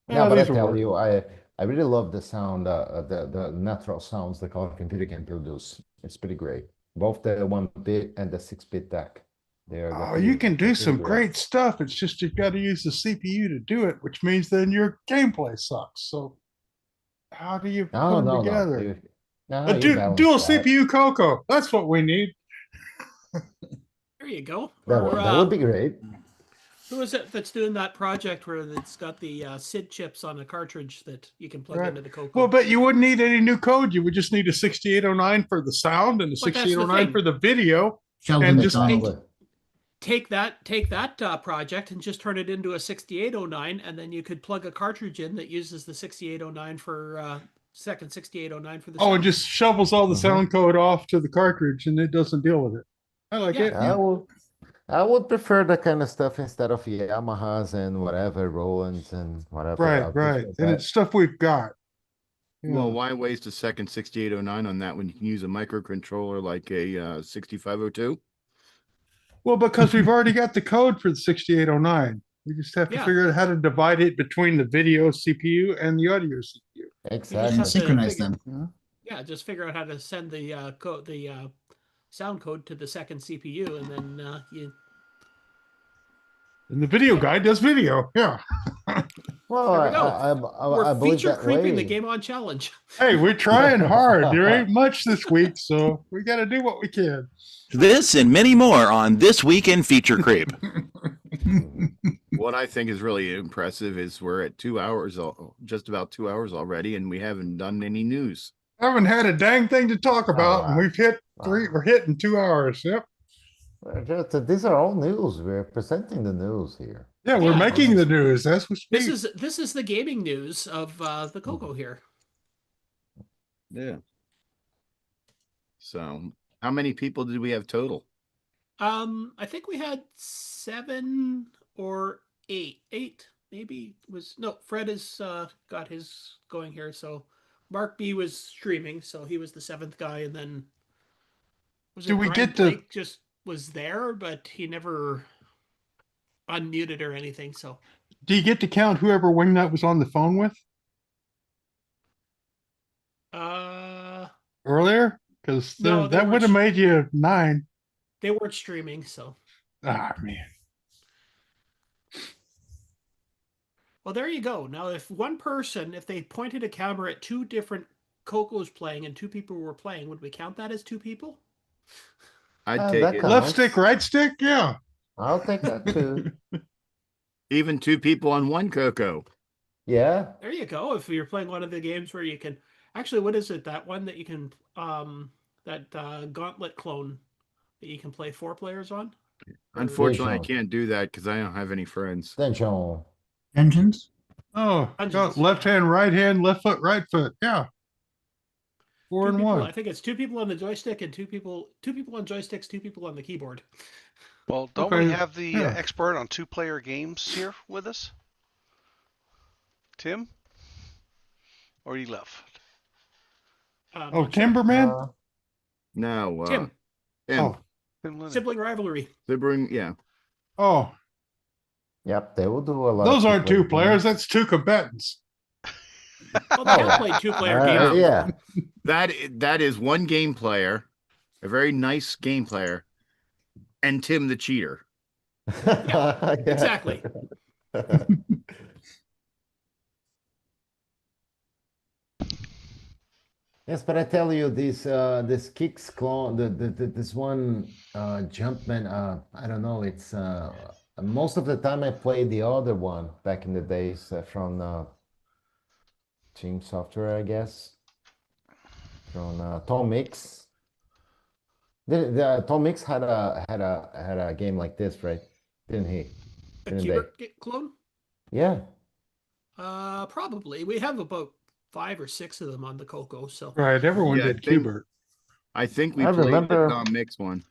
Yeah, but I tell you, I really love the sound, the natural sounds the color computer can produce. It's pretty great. Both the 1-bit and the 6-bit deck.
You can do some great stuff. It's just you've got to use the CPU to do it, which means then your gameplay sucks. So how do you put them together? A dual CPU CoCo. That's what we need.
There you go.
That would be great.
Who is it that's doing that project where it's got the SID chips on a cartridge that you can plug into the CoCo?
Well, but you wouldn't need any new code. You would just need a 6809 for the sound and a 6809 for the video. And just
take that project and just turn it into a 6809, and then you could plug a cartridge in that uses the 6809 for second 6809 for the sound.
It just shovels all the sound code off to the cartridge and it doesn't deal with it. I like it.
I would prefer that kind of stuff instead of Yamahas and whatever, Rolands and whatever.
Right. And it's stuff we've got.
Well, why waste a second 6809 on that when you can use a microcontroller like a 6502?
Well, because we've already got the code for the 6809. We just have to figure out how to divide it between the video CPU and the audio CPU.
Exactly.
And synchronize them.
Yeah, just figure out how to send the sound code to the second CPU, and then
And the video guy does video. Yeah.
Well,
there we go. We're feature creeping the Game On Challenge.
Hey, we're trying hard. There ain't much this week, so we got to do what we can.
This and many more on This Week in Feature Creep.
What I think is really impressive is we're at 2 hours, just about 2 hours already, and we haven't done any news.
I haven't had a dang thing to talk about, and we've hit three. We're hitting 2 hours. Yep.
These are all news. We're presenting the news here.
Yeah, we're making the news. That's what
this is the gaming news of the CoCo here.
Yeah. So, how many people did we have total?
I think we had 7 or 8. 8 maybe was no. Fred has got his going here. So Mark B was streaming, so he was the 7th guy, and then was
Do
it
we
Brian
get to-
Blake just was there, but he never unmuted or anything. So
Do you get to count whoever Wingnut was on the phone with earlier? Because
No, they
that would have
weren't
made you 9.
they weren't streaming. So
Ah, man.
well, there you go. Now, if one person, if they pointed a camera at 2 different CoCos playing and 2 people were playing, would we count that as 2 people?
I'd take
that
it.
counts.
Left stick, right stick? Yeah.
I'll take that too.
Even 2 people on one CoCo.
Yeah.
There you go. If you're playing one of the games where you can actually, what is it? That one that you can gauntlet clone that you can play 4 players on?
Unfortunately, I
Vision.
can't do that because I don't have any friends.
Attention.
Engines?
Oh,
Hundreds.
left hand, left foot, right foot. Yeah. 4
2
and
people,
1.
I think it's 2 people on the joystick and 2 people on joysticks, 2 people on the keyboard.
Well, don't
Okay,
we have the
yeah.
expert on 2-player games here with us? Tim? Or he left?
Oh, Timberman?
No.
Tim.
Oh.
Tim Lennon.
Sibling rivalry.
Sibling, yeah.
Oh,
Yep, they will do a lot.
those
of
aren't 2
two-player
players.
games.
That's 2 combatants.
Well, they have played 2-player games.
Yeah.
That is one game player, a very nice game player, and Tim the cheater.
Yeah, exactly.
Yes, but I tell you, this kicks clone, this one Jumpman, I don't know. It's most of the time I play the other one back in the days from Team Software, I guess, from Tom Mix. The Tom Mix had a game like this, right? Didn't he?
A
Didn't
Qbert clone?
Yeah.
Probably. We have about 5 or 6 of them on the CoCo. So
Right, everyone
Yeah,
did Qbert.
I think we
I
played
remember-
the Tom Mix one.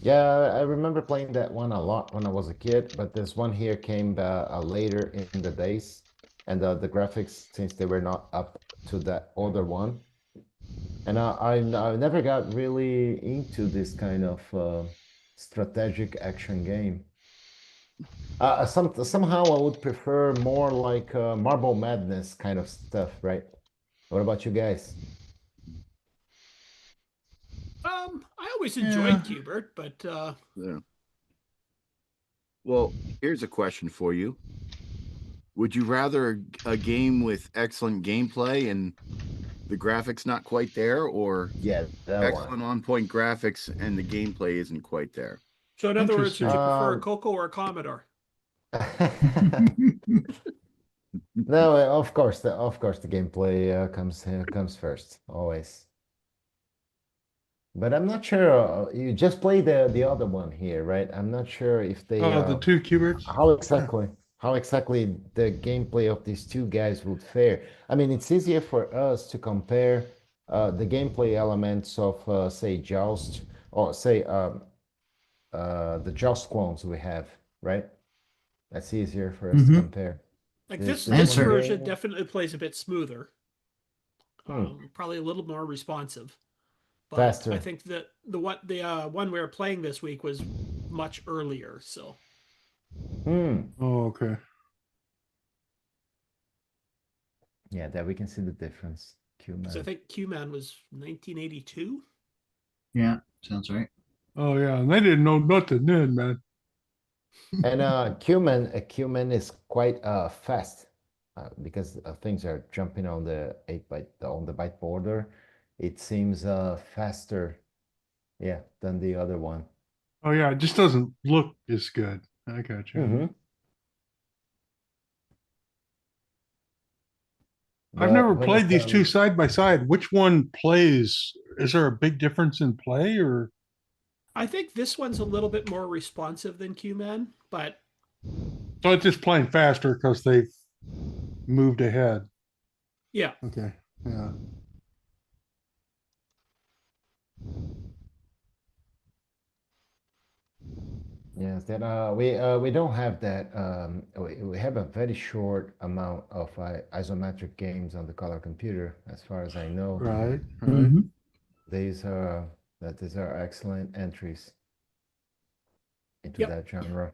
Yeah, I remember playing that one a lot when I was a kid, but this one here came later in the days, and the graphics, since they were not up to that other one, and I never got really into this kind of strategic action game. Somehow I would prefer more like Marble Madness kind of stuff, right? What about you guys?
I always enjoyed Qbert, but
Yeah. Well, here's a question for you. Would you rather a game with excellent gameplay and the graphics not quite there, or
yeah,
excellent on-point graphics and the gameplay isn't quite there?
so in other words, would you prefer a
Um,
CoCo or a Commodore?
No, of course the gameplay comes first, always. But I'm not sure. You just play the other one here, right? I'm not sure if they
The 2 Qberts.
how exactly the gameplay of these 2 guys would fare. I mean, it's easier for us to compare the gameplay elements of say Joust, or say the Joust clones we have, right? That's easier for us to compare.
Like
This
this
one
version
here-
definitely plays a bit smoother. Probably a little more responsive. But
Faster.
I think that the one we were playing this week was much earlier. So
Oh, okay.
Yeah, there we can see the difference.
so I think Q-Man was 1982.
Yeah, sounds right.
Oh, yeah. And they didn't know nothing then, man.
And Cumin is quite fast because things are jumping on the 8-byte on the byte border. It seems faster, yeah, than the other one.
Oh, yeah. It just doesn't look as good. I got you. I've
But
never
when
played
it
these 2
comes-
side by side. Which one plays? Is there a big difference in play, or?
I think this one's a little bit more responsive than Q-Man, but
So it's just playing faster because they've moved ahead.
yeah.
Okay. Yeah.
Yes, that we don't have that. We have a very short amount of isometric games on the color computer, as far as I know.
Right.
These are these are excellent entries into that genre.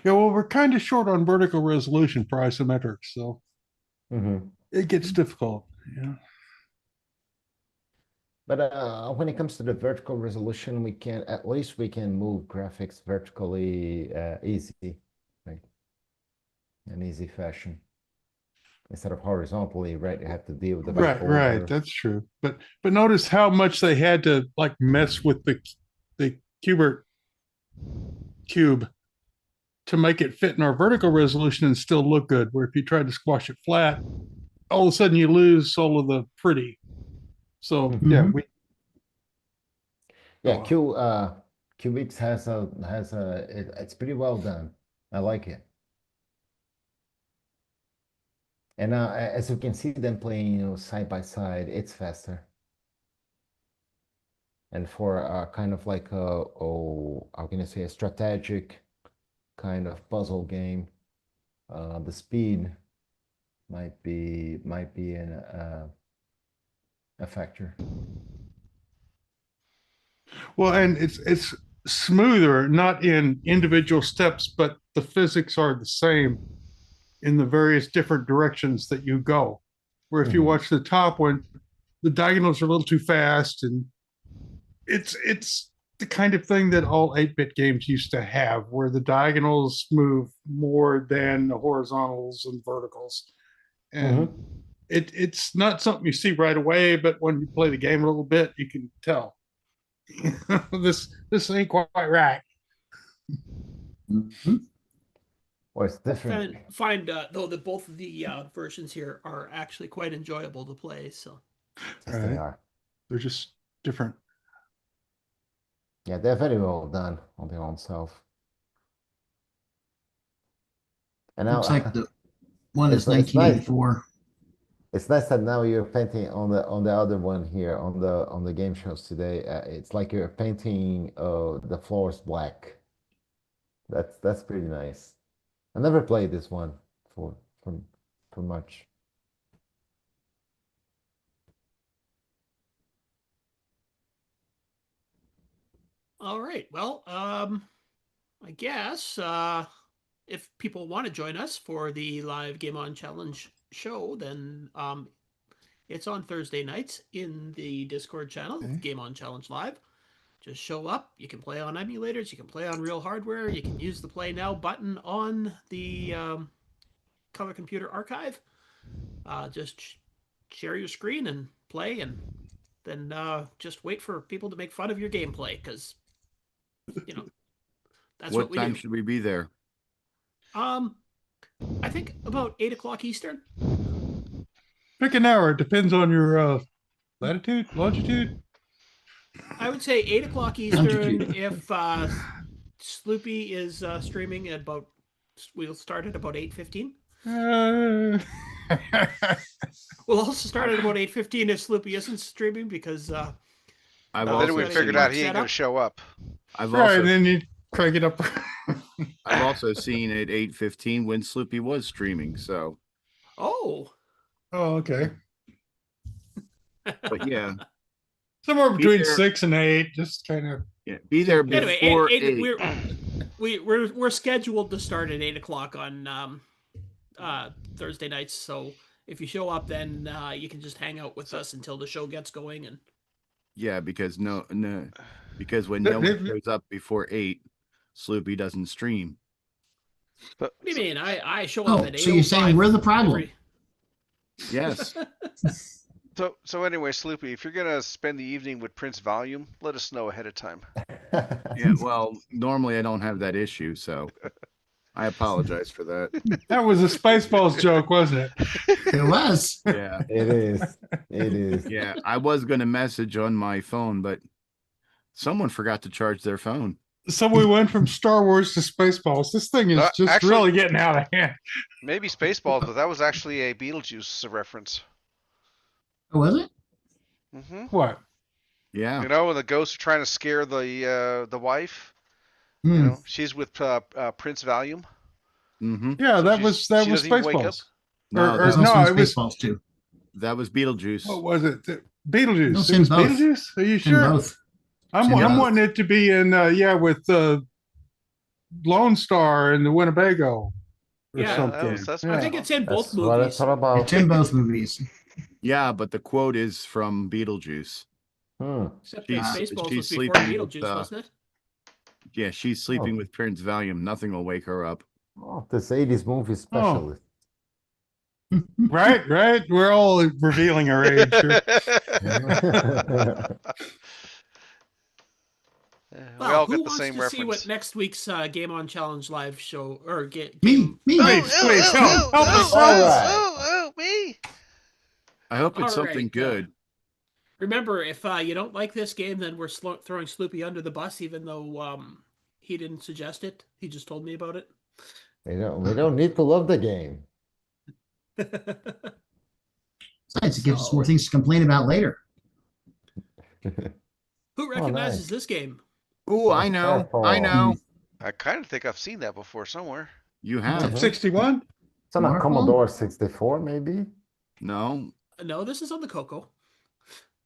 Yeah, well, we're kind of short on vertical resolution for isometrics, so it gets difficult. Yeah.
But when it comes to the vertical resolution, we can at least move graphics vertically easy, right? In easy fashion. Instead of horizontally, right? You have to deal with the
Right. That's true. But notice how much they had to like mess with the Kubert cube to make it fit in our vertical resolution and still look good. Where if you try to squash it flat, all of a sudden you lose all of the pretty. So
Cubix it's pretty well done. I like it. And as you can see them playing, side by side, it's faster. And for kind of like how can I say, a strategic kind of puzzle game, the speed might be a factor.
Well, and it's smoother, not in individual steps, but the physics are the same in the various different directions that you go. Where if you watch the top one, the diagonals are a little too fast, and it's the kind of thing that all 8-bit games used to have, where the diagonals move more than the horizontals and verticals. And it's not something you see right away, but when you play the game a little bit, you can tell. this ain't quite right.
Well, it's different.
Find though that both of the versions here are actually quite enjoyable to play. So
they are.
They're just different.
Yeah, they're very well done on their own self. And now,
looks like the one is 1984.
It's nice that now you're painting on the other one here on the game shows today. It's like you're painting the floors black. That's pretty nice. I never played this one for much.
all right, well, I guess if people want to join us for the live Game On Challenge show, then it's on Thursday nights in the Discord channel, Game On Challenge Live. Just show up. You can play on emulators. You can play on real hardware. You can use the Play Now button on the Color Computer Archive. Just share your screen and play, and then just wait for people to make fun of your gameplay, because that's what we do.
What time should we be there?
I think about 8 o'clock Eastern.
Pick an hour. It depends on your latitude, longitude.
I would say 8 o'clock Eastern. If Sloopy is streaming at about, we'll start at about 8:15. We'll also start at about 8:15 if Sloopy isn't streaming, because
then we figured out he ain't going to show up.
Then you crank it up.
I've also seen at 8:15 when Sloopy was streaming. So.
Oh,
okay.
But yeah.
Somewhere between 6 and 8, just kind of
be there before
anyway, 8. We're scheduled to start at 8 o'clock on Thursday nights. So if you show up, then you can just hang out with us until the show gets going. And
because because when no one shows up before 8, Sloopy doesn't stream.
What do you mean? I show up at 8.
So you're saying we're the problem?
Yes.
So anyway, Sloopy, if you're gonna spend the evening with Prince Volume, let us know ahead of time.
Yeah, well, normally I don't have that issue, so I apologize for that.
That was a Spaceballs joke, wasn't it?
It was.
Yeah,
it is. It is.
Yeah, I was gonna message on my phone, but someone forgot to charge their phone.
So we went from Star Wars to Spaceballs. This thing is just actually, really getting out of hand.
Maybe Spaceballs, but that was actually a Beetlejuice reference.
Oh, was it?
What?
Yeah.
When the ghosts are trying to scare the wife, You know, she's with Prince Valium.
Mm-hmm.
Yeah,
So
that was
she doesn't even wake up?
Spaceballs.
No,
Or
that
no,
was
it was
Spaceballs too.
that was Beetlejuice.
what was it? Beetlejuice.
No, it's
it
in
was
both.
Beetlejuice. Are you
It's in
sure?
both.
I'm
It's in both.
wanting it to be in with Lone Star in the Winnebago or
Yeah,
something.
I think it's in both
That's what
movies.
it's all about.
It's in both movies.
Yeah, but the quote is from Beetlejuice.
Except
She's,
that Spaceballs
she's
was before
sleeping with,
Beetlejuice, wasn't it?
Yeah, she's sleeping with Prince Valium. Nothing will wake her up.
Oh, this 80s movie specialist.
Right. We're all revealing our age here.
Well,
all
who
get the
wants
same
to see
reference.
what next week's Game On Challenge live show or game?
Me.
Please, help us.
Oh, me.
I hope it's
All
something
right,
good.
Remember, if you don't like this game, then we're throwing Sloopy under the bus, even though he didn't suggest it. He just told me about it.
We don't need to love the game.
Besides, it gives us more things to complain about later.
Who recognizes this game?
Oh, I know. I know.
I kind of think I've seen that before somewhere.
You have.
61?
It's on a Commodore 64, maybe?
No.
No, this is on the CoCo.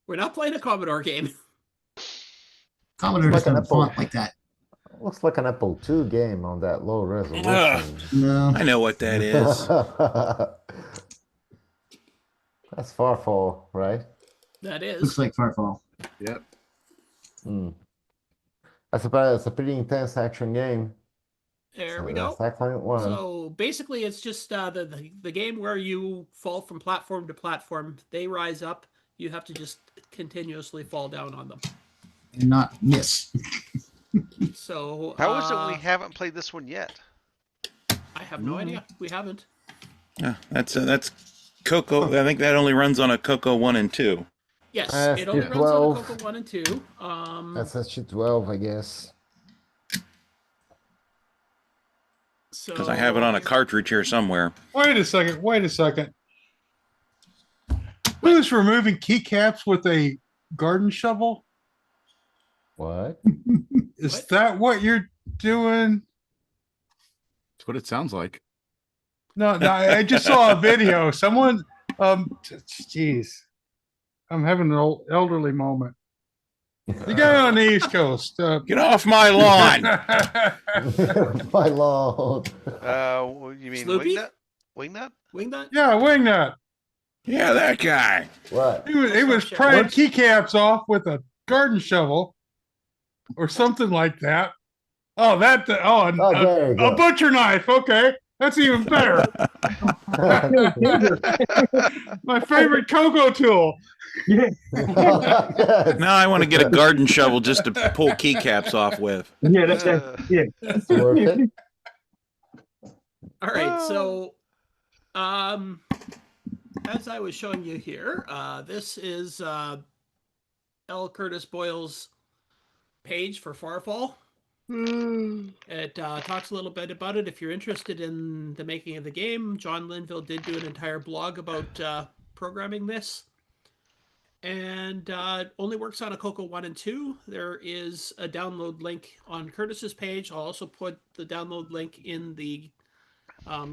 We're not playing a Commodore game.
Commodore doesn't font like that.
Looks like an Apple II game on that low resolution.
No.
I know what that is.
That's Farfall, right?
That is.
Looks like Farfall.
Yep.
That's a pretty intense action game.
There we go.
That's excellent one.
So basically, it's just the game where you fall from platform to platform. They rise up. You have to just continuously fall down on them.
And not miss.
So
How is it we haven't played this one yet?
I have no idea. We haven't.
Yeah, that's CoCo. I think that only runs on a CoCo 1 and 2.
Yes, it only runs on a CoCo 1 and 2.
That's SG12, I guess.
Because I have it on a cartridge here somewhere.
Wait a second. Who's removing keycaps with a garden shovel?
What?
Is that what you're doing?
That's what it sounds like.
No, I just saw a video. Someone, jeez, I'm having an old elderly moment. You guy on the East Coast,
get off my lawn!
My lawn.
You mean
Sloopy?
Wingnut?
Wingnut?
Yeah, Wingnut.
Yeah, that guy.
What?
He was prying keycaps off with a garden shovel, or something like that. Oh, a butcher knife. Okay, that's even better. My favorite CoCo tool.
Now I want to get a garden shovel just to pull keycaps off with.
Yeah, that's
worth it.
All right, so as I was showing you here, this is L. Curtis Boyle's page for Farfall. It talks a little bit about it. If you're interested in the making of the game, J.Linville did do an entire blog about programming this. And only works on a CoCo 1 and 2. There is a download link on Curtis's page. I'll also put the download link in the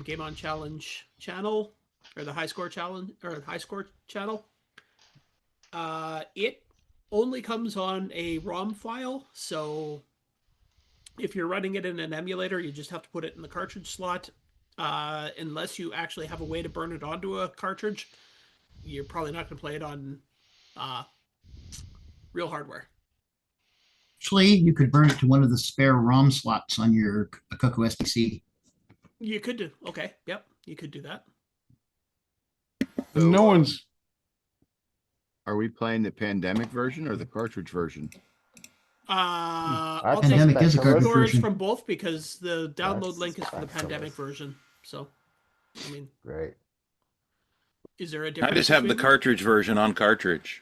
Game On Challenge channel, or the High Score Challenge, or the High Score channel. It only comes on a ROM file, so if you're running it in an emulator, you just have to put it in the cartridge slot. Unless you actually have a way to burn it onto a cartridge, you're probably not going to play it on real hardware.
Actually, you could burn it to one of the spare ROM slots on your CoCo SBC.
You could do. Okay. Yep. You could do that.
No one's.
Are we playing the pandemic version or the cartridge version?
I'll
Pandemic
take
is a cartridge
storage
version.
from both because the download link is for the pandemic version. So, I mean,
great.
Is there a
I
difference?
just have the
between them?
cartridge version on cartridge.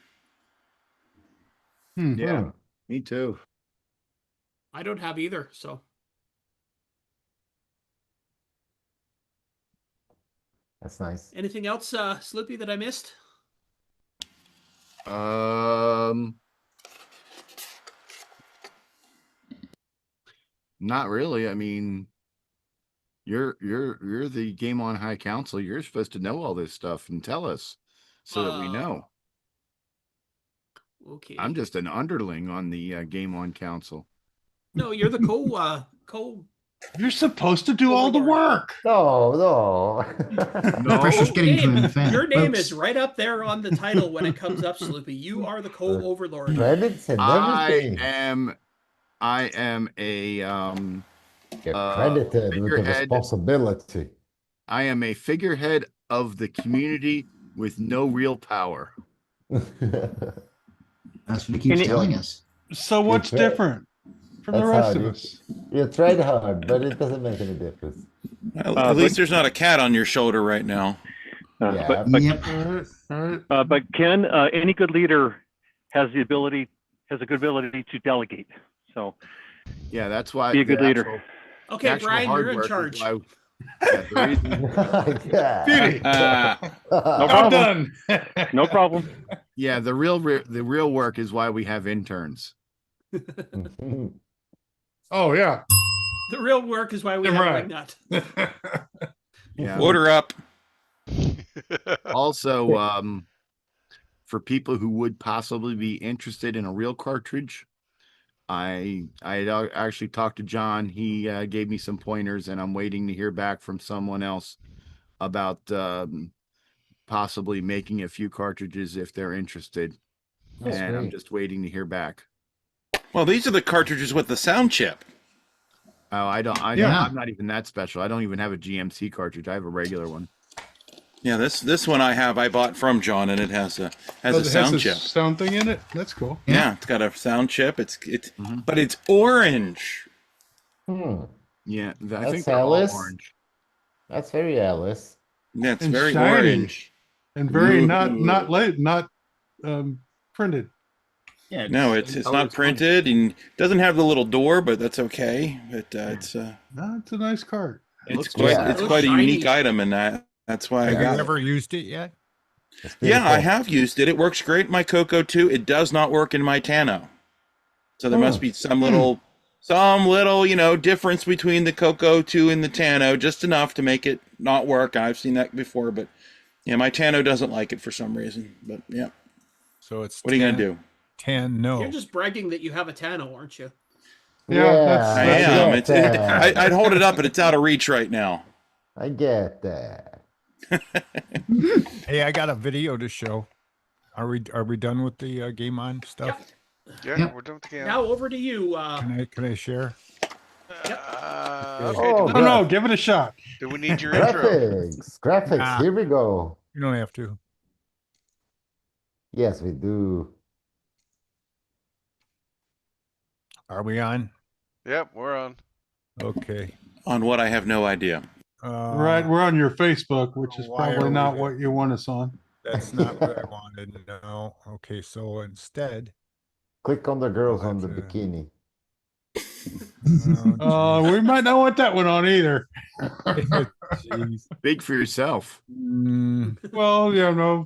Yeah, me too.
I don't have either. So,
That's nice.
anything else, Sloopy, that I missed?
Not really. I mean, you're the Game on High Council. You're supposed to know all this stuff and tell us so that we know.
Okay.
I'm just an underling on the Game on Council.
No, you're the co.
You're supposed to do all the work.
No.
No.
pressure's getting to him, fan.
Your name
Folks.
is right up there on the title when it comes up, Sloopy. You are the co-overlord.
Credits and everything.
I am a
You're credited with the responsibility.
I am a figurehead of the community with no real power.
That's what he keeps telling us.
So what's different from the rest of us?
You tried hard, but it doesn't make any difference.
Well, at least there's not a cat on your shoulder right now.
Yeah.
But Ken, any good leader has a good ability to delegate. So
yeah, that's why
be a good leader.
Okay, Brian, you're in charge.
No
problem. No problem.
Yeah, the real work is why we have interns.
Oh yeah.
The real work is why we have
right.
Nut.
Yeah.
Order up.
Also, for people who would possibly be interested in a real cartridge, I actually talked to John. He gave me some pointers, and I'm waiting to hear back from someone else about possibly making a few cartridges if they're interested.
That's
and
great.
I'm just waiting to hear back.
Well, these are the cartridges with the sound chip.
Oh, I'm not even that special. I don't even have a GMC cartridge. I have a regular one.
Yeah, this one I bought from John, and it has a sound chip.
Sound thing in it. That's cool.
Yeah, it's got a sound chip. But it's orange.
Yeah, I
That's
think they're all
Alice.
orange.
That's very Alice.
Yeah, it's
And
very
shiny.
orange.
And very
Ooh.
not printed.
Yeah,
No, it's not printed and doesn't have the little door, but that's okay. But it's
No, it's a nice card.
it's quite a unique item, and that's why I
Have
got
you
it.
ever used it yet?
Yeah, I have used it. It works great in my CoCo 2. It does not work in my Tano. So there must be some little difference between the CoCo 2 and the Tano, just enough to make it not work. I've seen that before, but yeah, my Tano doesn't like it for some reason. But yeah.
So it's
what are you gonna do?
No.
You're just bragging that you have a Tano, aren't you?
Yeah,
I am. I'd hold it up, but it's out of reach right now.
I get that.
Hey, I got a video to show. Are we done with the game on stuff?
Yeah, we're done with the game.
Now over to you.
Can I share?
Okay,
No, give it a shot.
do we need your intro?
Graphics. Here we go.
You don't have to.
Yes, we do.
Are we on?
Yep, we're on.
Okay.
On what, I have no idea.
Right, we're on your Facebook, which is
why
probably
are
not
we-
what you want us on.
That's not what I wanted to know. Okay, so instead,
Click on the girls on the bikini.
We might not want that one on either.
Big for yourself.
Well,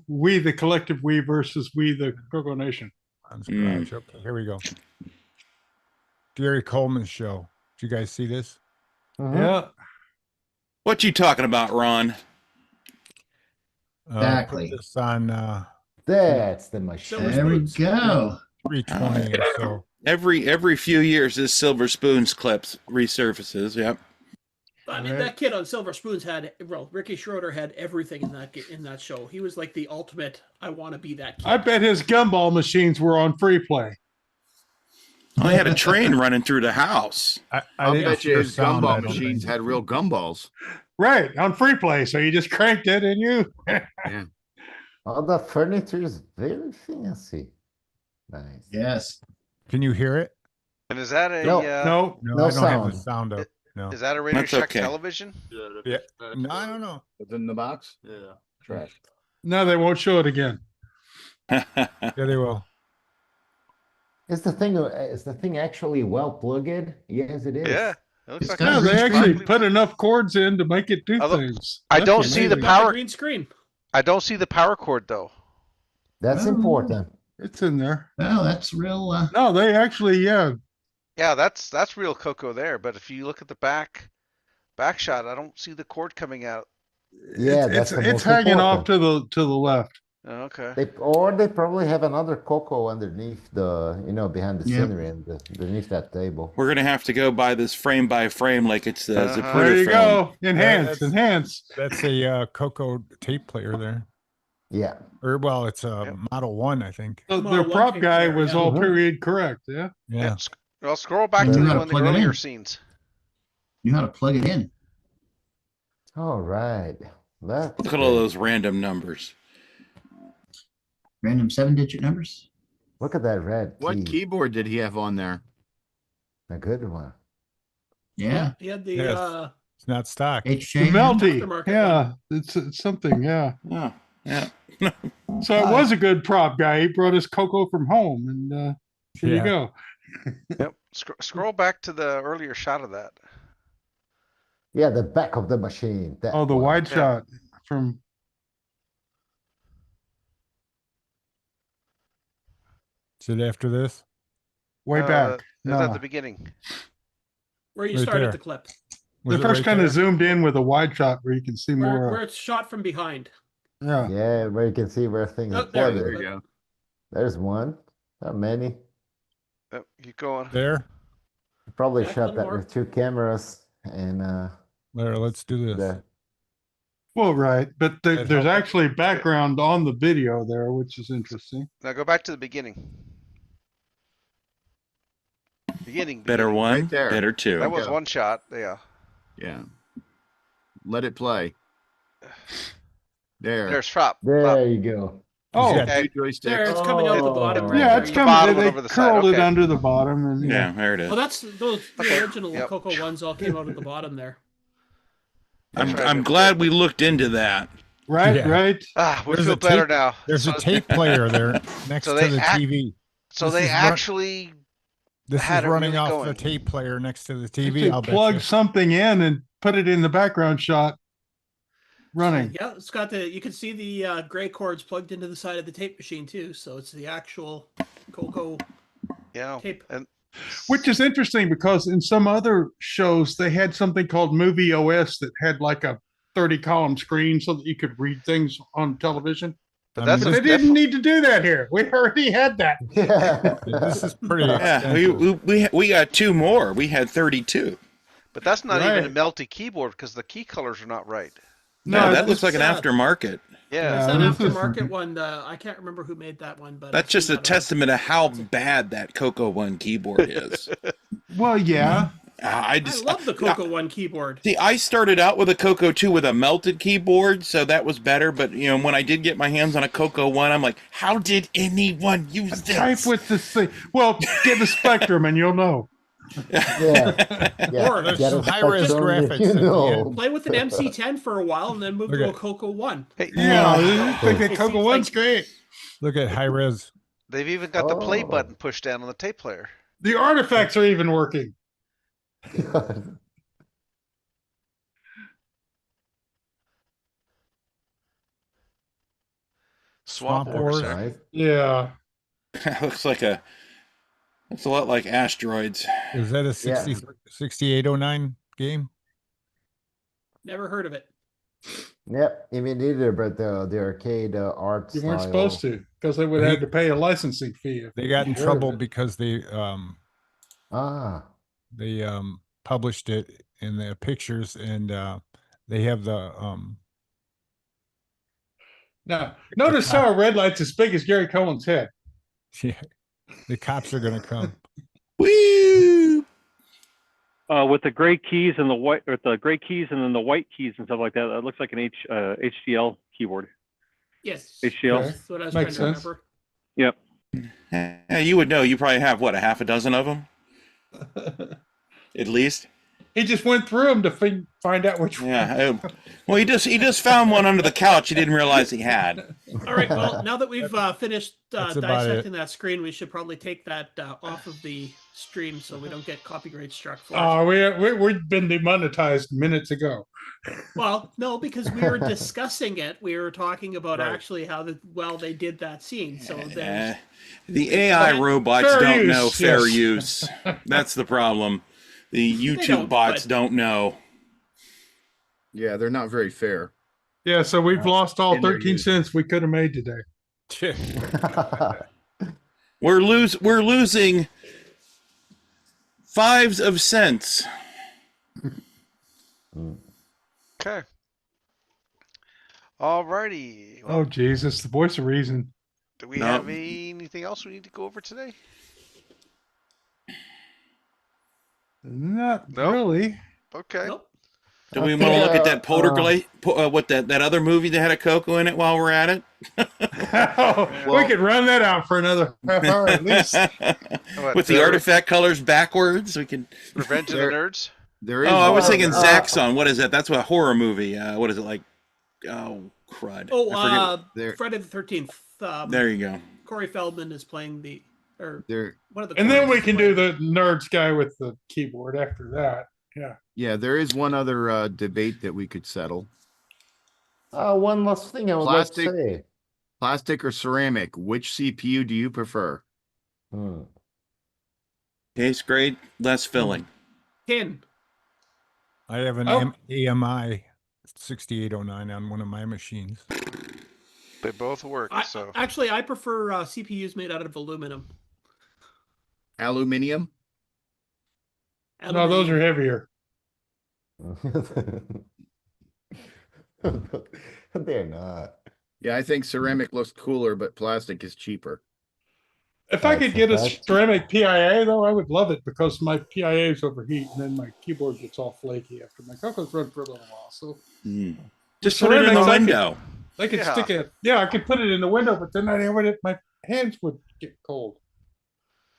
we the collective we versus we the CoCoNation.
Okay, here we go. Gary Coleman's show. Did you guys see this?
Yeah.
What you talking about, Ron?
Exactly.
Put this on
That's the machine.
There we go.
320 or so.
Every few years, this Silver Spoons clips resurfaces. Yep.
I mean, that kid on Silver Spoons Ricky Schroeder had everything in that show. He was like the ultimate. I want to be that kid.
I bet his gumball machines were on free play.
I had a train running through the house.
I bet you his gumball machines had real gumballs.
Right, on free play. So you just cranked it and you.
Yeah.
All the furniture is very fancy. Nice.
Yes.
Can you hear it?
And is that a
No,
no
I don't
sound.
have the sound up. No.
Is that a Radio
That's
Shack
okay.
television?
Yeah. No, I don't know.
It's in the box?
Yeah.
Trash.
No, they won't show it again.
Yeah, they will.
Is the thing actually well plugged? Yes, it is.
Yeah. It looks like
No,
it's
they actually
perfectly-
put enough cords in to make it do things.
I
That's
don't see the
amazing.
power.
green screen.
I don't see the power cord though.
That's important.
It's in there.
No, that's real.
No, they actually,
Yeah, that's real CoCo there. But if you look at the back shot, I don't see the cord coming out.
Yeah,
it's hanging off to the left.
Oh, okay.
They probably have another CoCo underneath behind the scenery and underneath that table.
We're gonna have to go by this frame by frame, like it's the Zapruder
There you
film.
go. Enhance.
That's a CoCo tape player there.
Yeah.
Or well, it's a Model 1, I think.
So their prop guy was all period correct. Yeah.
Yeah.
Well, scroll back to one of the earlier scenes.
You know how to plug it in.
All right.
Look at all those random numbers.
Random 7-digit numbers.
Look at that red key.
What keyboard did he have on there?
A good one.
Yeah.
He had the
It's not stock.
The melty. Yeah. It's something. Yeah.
Yeah.
So it was a good prop guy. He brought us CoCo from home, and here you go.
Yep. Scroll back to the earlier shot of that.
Yeah, the back of the machine.
The wide shot from.
Is it after this?
Way back.
It's at the beginning.
Where you
Right
started
there.
the clip.
The first kind of zoomed in with a wide shot where you can see more.
Where it's shot from behind.
Yeah.
Yeah, where you can see where things are
there
pointed.
you go.
There's one. Not many.
Yep, keep going.
There.
Probably
Yeah,
shot
one
that
more.
with 2 cameras and
There, let's do this.
the
Well, right, but there's actually background on the video there, which is interesting.
Now go back to the beginning. Beginning.
Better one,
Right there.
better two.
That was one shot. Yeah.
Yeah. Let it play. There.
There's Frop.
There you go.
Oh,
Two joysticks.
There, it's coming out the bottom. Right
yeah,
there.
it's
You-
coming.
bottom
They
over the side,
curled it
okay.
under the bottom, and
Yeah, there it is.
Well, that's those
Okay,
the original
yep.
CoCo ones all came out at the bottom there.
I'm glad we looked into that.
right,
Yeah.
right.
Ah, we
There's
feel
a
better
tape-
now.
There's
So-
a tape player there next
So
to
they
the
act-
TV.
So
This
they
is
actually
This
had
is
it
running
really
off
going.
the tape player next to the
Actually
TV. I'll bet
plug
you.
something in and put it in the background shot. Running.
Yeah, it's got you can see the gray cords plugged into the side of the tape machine too. So it's the actual CoCo tape.
And
Which is interesting because in some other shows they had something called Movie OS that had like a 30-column screen so that you could read things on television.
But that's
They didn't need to do that here. We already had that.
Yeah.
This is pretty
Yeah,
extensive.
we got 2 more. We had 32.
But that's not
Right.
even a melty keyboard because the key colors are not right.
No, that
it's-
looks like an aftermarket.
Yeah.
It's
Yeah,
an
this is-
aftermarket one. I can't remember who made that one, but
That's
I've
just
seen
a
that around.
testament of how bad that CoCo One keyboard is.
Well, yeah.
I
I love the CoCo one keyboard.
See, I started out with a CoCo 2 with a melted keyboard, so that was better. But when I did get my hands on a CoCo 1, I'm like, how did anyone use this?
Type with this thing. Well, get the Spectrum and you'll know.
Yeah. Yeah.
Or
There's
Get
some
a
high-res
Spectrum,
graphics
you
at the
know.
end.
Play with an MC10 for a while and then move to a
Okay.
CoCo one.
Hey,
Yeah, I think that CoCo One's great.
Look at high res.
they've even got the play
Oh.
button pushed down on the tape player.
The artifacts are even working.
Swamp
Swamp
Wars.
Wars.
Nice.
Yeah.
That looks like it's a lot like Asteroids.
Is that a 6809 game?
Never heard of it.
Yep, even neither, but the arcade art
You weren't
style.
supposed to because they would have to pay a licensing fee.
They got in
Sure,
trouble
but-
because they published it in the pictures and they have the
Now, notice how a red light's as big as Gary Cohen's head.
yeah, the cops are gonna come.
Woo!
With the gray keys and the white, or the gray keys and then the white keys and stuff like that, it looks like an HDL keyboard.
Yes.
HDL.
Okay.
That's what I was
Makes
trying to
sense.
remember.
Yep.
Yeah, you would know. You probably have what, a half a dozen of them, at least.
He just went through them to find out which one.
Yeah. Well, he just found one under the couch he didn't realize he had.
All right. Well, now that we've finished
that's about
dissecting that screen, we should probably take that off of the stream so we don't get copyright struck for it.
Oh, we've been demonetized minutes ago.
Well, no, because we were discussing it. We were talking about
Right.
actually how well they did that scene. So
The AI robots
Fair
don't
use,
know fair
yes.
use. That's the problem. The YouTube
don't,
bots
but-
don't know.
Yeah, they're not very fair.
Yeah, so we've lost all
in their
13
use.
cents we could have made today.
We're losing fives of cents.
Okay. Alrighty.
Oh, Jesus, the voice of reason.
Do we have anything else we need to go over today?
Not really.
Okay.
Do we want to look at that poltergeist? What that other movie that had a CoCo in it while we're at it?
We could run that out for another half hour at least.
With the artifact colors backwards, we can.
Revenge of the Nerds.
There
I was thinking Zaxxon. What is that? That's a horror movie. What is it like? Oh, crud. I forget.
Friday the 13th.
There you go.
Corey Feldman is playing the one of the.
And then we
Corys
can
is
do the nerds guy with the keyboard after that. Yeah.
Yeah, there is one other debate that we could settle.
One last thing I would like to say.
Plastic or ceramic? Which CPU do you prefer?
Taste great, less filling.
Ken.
I have an AMI 6809 on one of my machines.
They both work. So
Actually, I prefer CPUs made out of aluminum.
Aluminium?
No, those are heavier.
They're not.
Yeah, I think ceramic looks cooler, but plastic is cheaper.
If I could get a ceramic PIA, though, I would love it because my PIAs overheat and then my keyboard gets all flaky after my CoCo's run for a little while. So
just put it in the window.
I could stick it. Yeah, I could put it in the window, but then my hands would get cold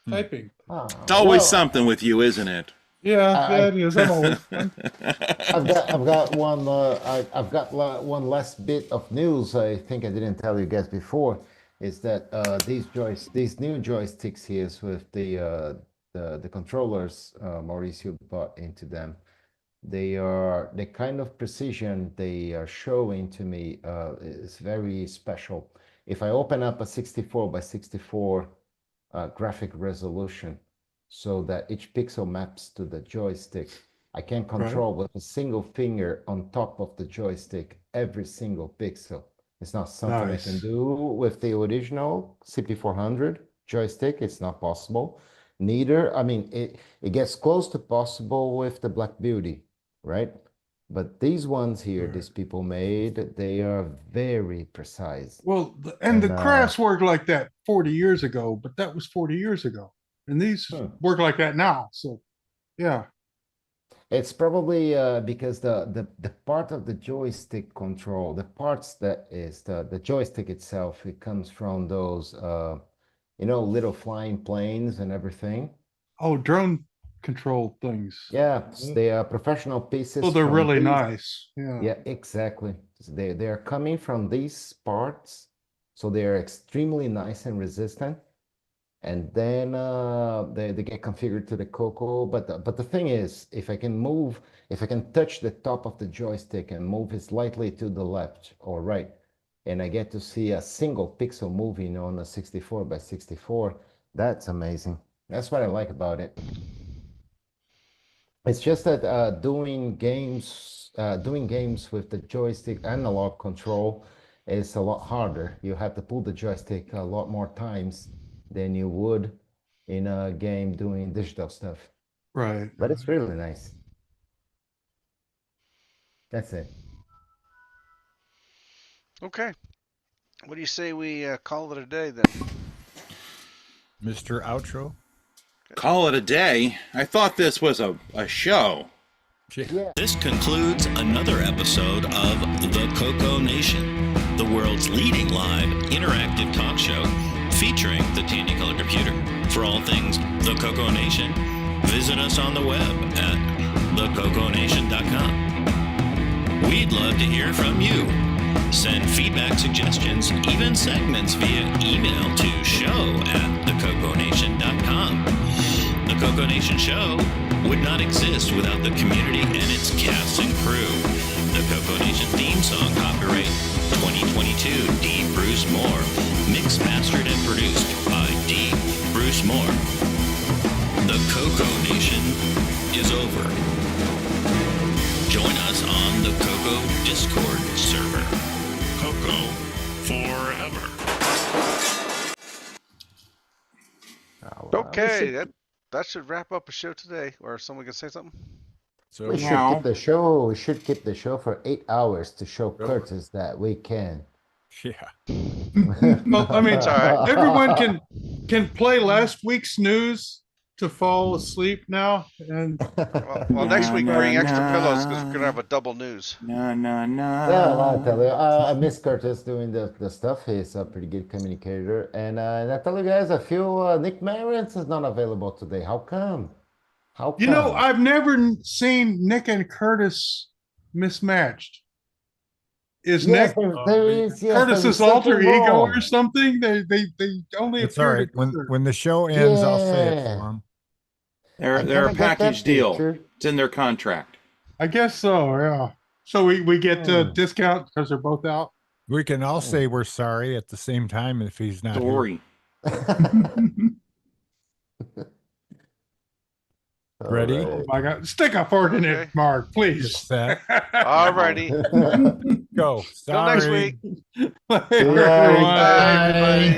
typing.
It's always something with you, isn't it?
Yeah, it is. I'm always
I've got one. I've got one last bit of news. I think I didn't tell you guys before. Is that these new joysticks here with the controllers Mauricio bought into them. The kind of precision they are showing to me is very special. If I open up a 64 by 64 graphic resolution, so that each pixel maps to the joystick, I can control with a single finger on top of the joystick every single pixel. It's not something I can do with the original CP400 joystick. It's not possible. Neither, I mean, it gets close to possible with the Black Beauty, right? But these ones here, these people made, they are very precise.
Well, and the crafts worked like that 40 years ago, but that was 40 years ago. And these work like that now. So, yeah.
It's probably because the part of the joystick control, the parts that is the joystick itself, it comes from those, little flying planes and everything.
Oh, drone control things.
Yeah, they are professional pieces.
Oh, they're
from
really
these-
nice. Yeah.
Yeah, exactly. They are coming from these parts, so they are extremely nice and resistant. And then they get configured to the CoCo. But the thing is, if I can touch the top of the joystick and move it slightly to the left or right, and I get to see a single pixel moving on a 64 by 64, that's amazing. That's what I like about it. It's just that doing games with the joystick analog control is a lot harder. You have to pull the joystick a lot more times than you would in a game doing digital stuff.
Right.
But it's really nice. That's it.
Okay. What do you say we call it a day then?
Mr. Outro?
Call it a day? I thought this was a show.
This concludes another episode of the CoCoNation, the world's leading live interactive talk show featuring the Technicolor computer. For all things the CoCoNation, visit us on the web at thecoconation.com. We'd love to hear from you. Send feedback, suggestions, even segments via email to show@thecoconation.com. The CoCo Nation Show would not exist without the community and its cast and crew. The CoCo Nation theme song, copyright 2022, D. Bruce Moore. Mixed, mastered, and produced by D. Bruce Moore. The CoCo Nation is over. Join us on the CoCo Discord server. CoCo forever.
Okay, that should wrap up a show today. Or someone can say something.
So
We should keep the show. We should keep the show for 8 hours to show Curtis that we can.
Yeah.
Well, I mean, everyone can play last week's news to fall asleep now. And
well, next week bring extra pillows because we're gonna have a double news.
Well, I'll tell you, I miss Curtis doing the stuff. He's a pretty good communicator. And I tell you guys, I feel Nick Marians is not available today. How come? How come?
You know, I've never seen Nick and Curtis mismatched. Is
Yes,
Nick
there is, yes,
Curtis's
there is
alter
something
ego
wrong.
or something? They only
It's all
appear
right.
together.
When the show ends, I'll say it
Yeah.
for him.
They're a
kinda get that
package deal.
picture.
It's in their contract.
I guess so, yeah. So we get a discount because they're both out.
We can all say we're sorry at the same time if he's not here.
Sorry.
Ready?
Oh my God! Stick a fork in it, Mark, please.
Set.
Alrighty.
Go.
Till next
Sorry.
week.
Bye,
everyone.
Bye, everybody.